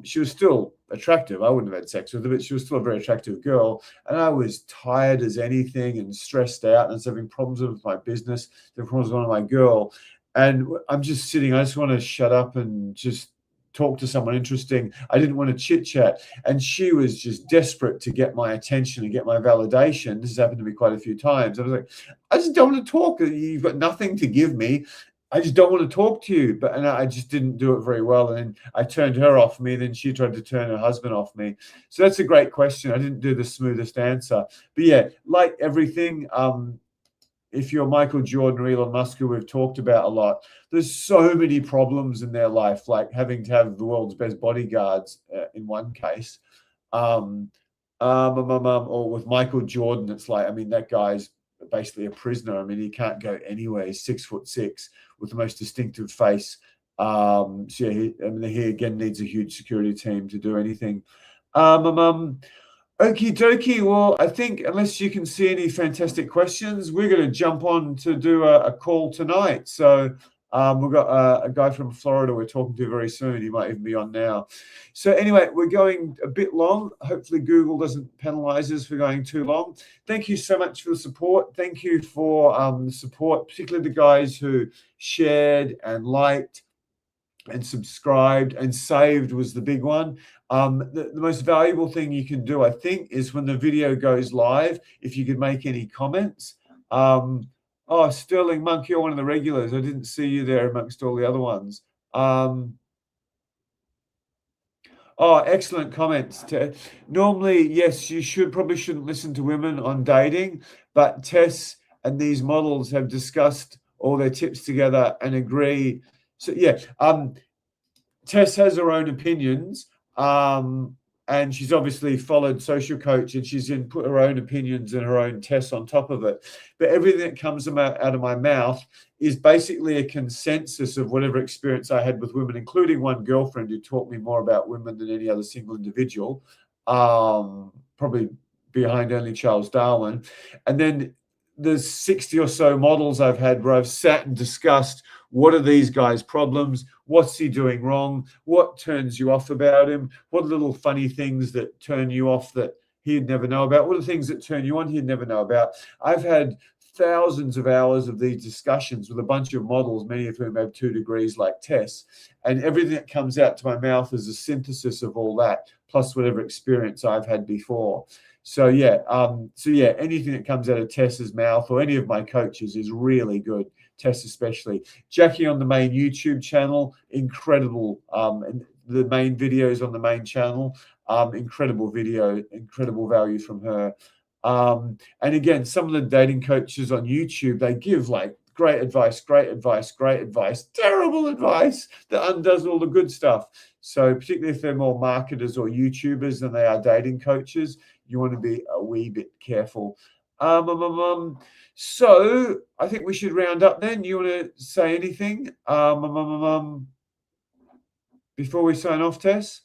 She was still attractive. I wouldn't have had sex with her, but she was still a very attractive girl. And I was tired as anything and stressed out, and I was having problems with my business, having problems with one of my girl. And I'm just sitting, I just want to shut up and just talk to someone interesting. I didn't want to chit chat. And she was just desperate to get my attention and get my validation. This has happened to me quite a few times. I was like, I just don't want to talk. You've got nothing to give me. I just don't want to talk to you. And I just didn't do it very well. And then I turned her off me. Then she tried to turn her husband off me. So that's a great question. I didn't do the smoothest answer. But yeah, like everything, if you're Michael Jordan or Elon Musk, who we've talked about a lot, there's so many problems in their life, like having to have the world's best bodyguards in one case. Or with Michael Jordan, it's like, I mean, that guy's basically a prisoner. I mean, he can't go anywhere. He's 6'6" with the most distinctive face. So yeah, he again needs a huge security team to do anything. Okie dokie. Well, I think unless you can see any fantastic questions, we're going to jump on to do a call tonight. So We've got a guy from Florida we're talking to very soon. He might even be on now. So anyway, we're going a bit long. Hopefully Google doesn't penalize us for going too long. Thank you so much for the support. Thank you for the support, particularly the guys who shared and liked and subscribed and saved was the big one. The most valuable thing you can do, I think, is when the video goes live, if you could make any comments. Oh, Sterling Monk, you're one of the regulars. I didn't see you there amongst all the other ones. Oh, excellent comments. Normally, yes, you probably shouldn't listen to women on dating, but Tess and these models have discussed all their tips together and agree. So yeah, Tess has her own opinions, and she's obviously followed Social Coach, and she's put her own opinions and her own tests on top of it. But everything that comes out of my mouth is basically a consensus of whatever experience I had with women, including one girlfriend who taught me more about women than any other single individual, probably behind only Charles Darwin. And then there's 60 or so models I've had where I've sat and discussed, what are these guys' problems? What's he doing wrong? What turns you off about him? What are little funny things that turn you off that he'd never know about? What are things that turn you on he'd never know about? I've had thousands of hours of these discussions with a bunch of models, many of whom have 2 degrees like Tess. And everything that comes out to my mouth is a synthesis of all that, plus whatever experience I've had before. So yeah, anything that comes out of Tess's mouth or any of my coaches is really good. Tess especially. Jackie on the main YouTube channel, incredible. And the main videos on the main channel, incredible video, incredible value from her. And again, some of the dating coaches on YouTube, they give like great advice, terrible advice that undoes all the good stuff. So particularly if they're more marketers or YouTubers than they are dating coaches, you want to be a wee bit careful. So I think we should round up then. You want to say anything before we sign off, Tess?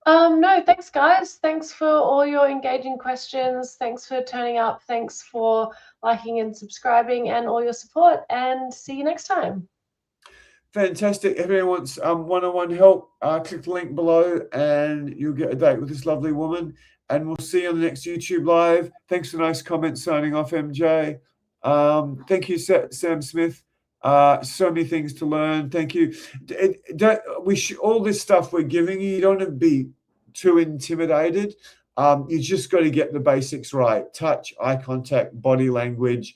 No, thanks, guys. Thanks for all your engaging questions. Thanks for turning up. Thanks for liking and subscribing and all your support. And see you next time. Fantastic. If anyone wants one-on-one help, click the link below and you'll get a date with this lovely woman. And we'll see you on the next YouTube Live. Thanks for nice comments signing off, MJ. Thank you, Sam Smith. So many things to learn. Thank you. All this stuff we're giving you don't want to be too intimidated. You just got to get the basics right. Touch, eye contact, body language,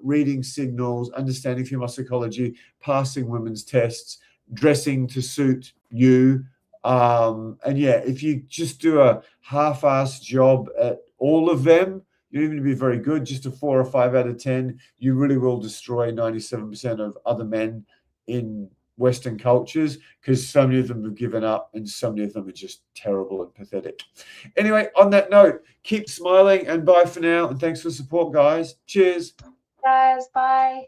reading signals, understanding female psychology, passing women's tests, dressing to suit you. And yeah, if you just do a half-assed job at all of them, you don't even be very good, just a 4 or 5 out of 10, you really will destroy 97% of other men in Western cultures, because so many of them have given up and so many of them are just terrible and pathetic. Anyway, on that note, keep smiling and bye for now. And thanks for the support, guys. Cheers. Guys, bye.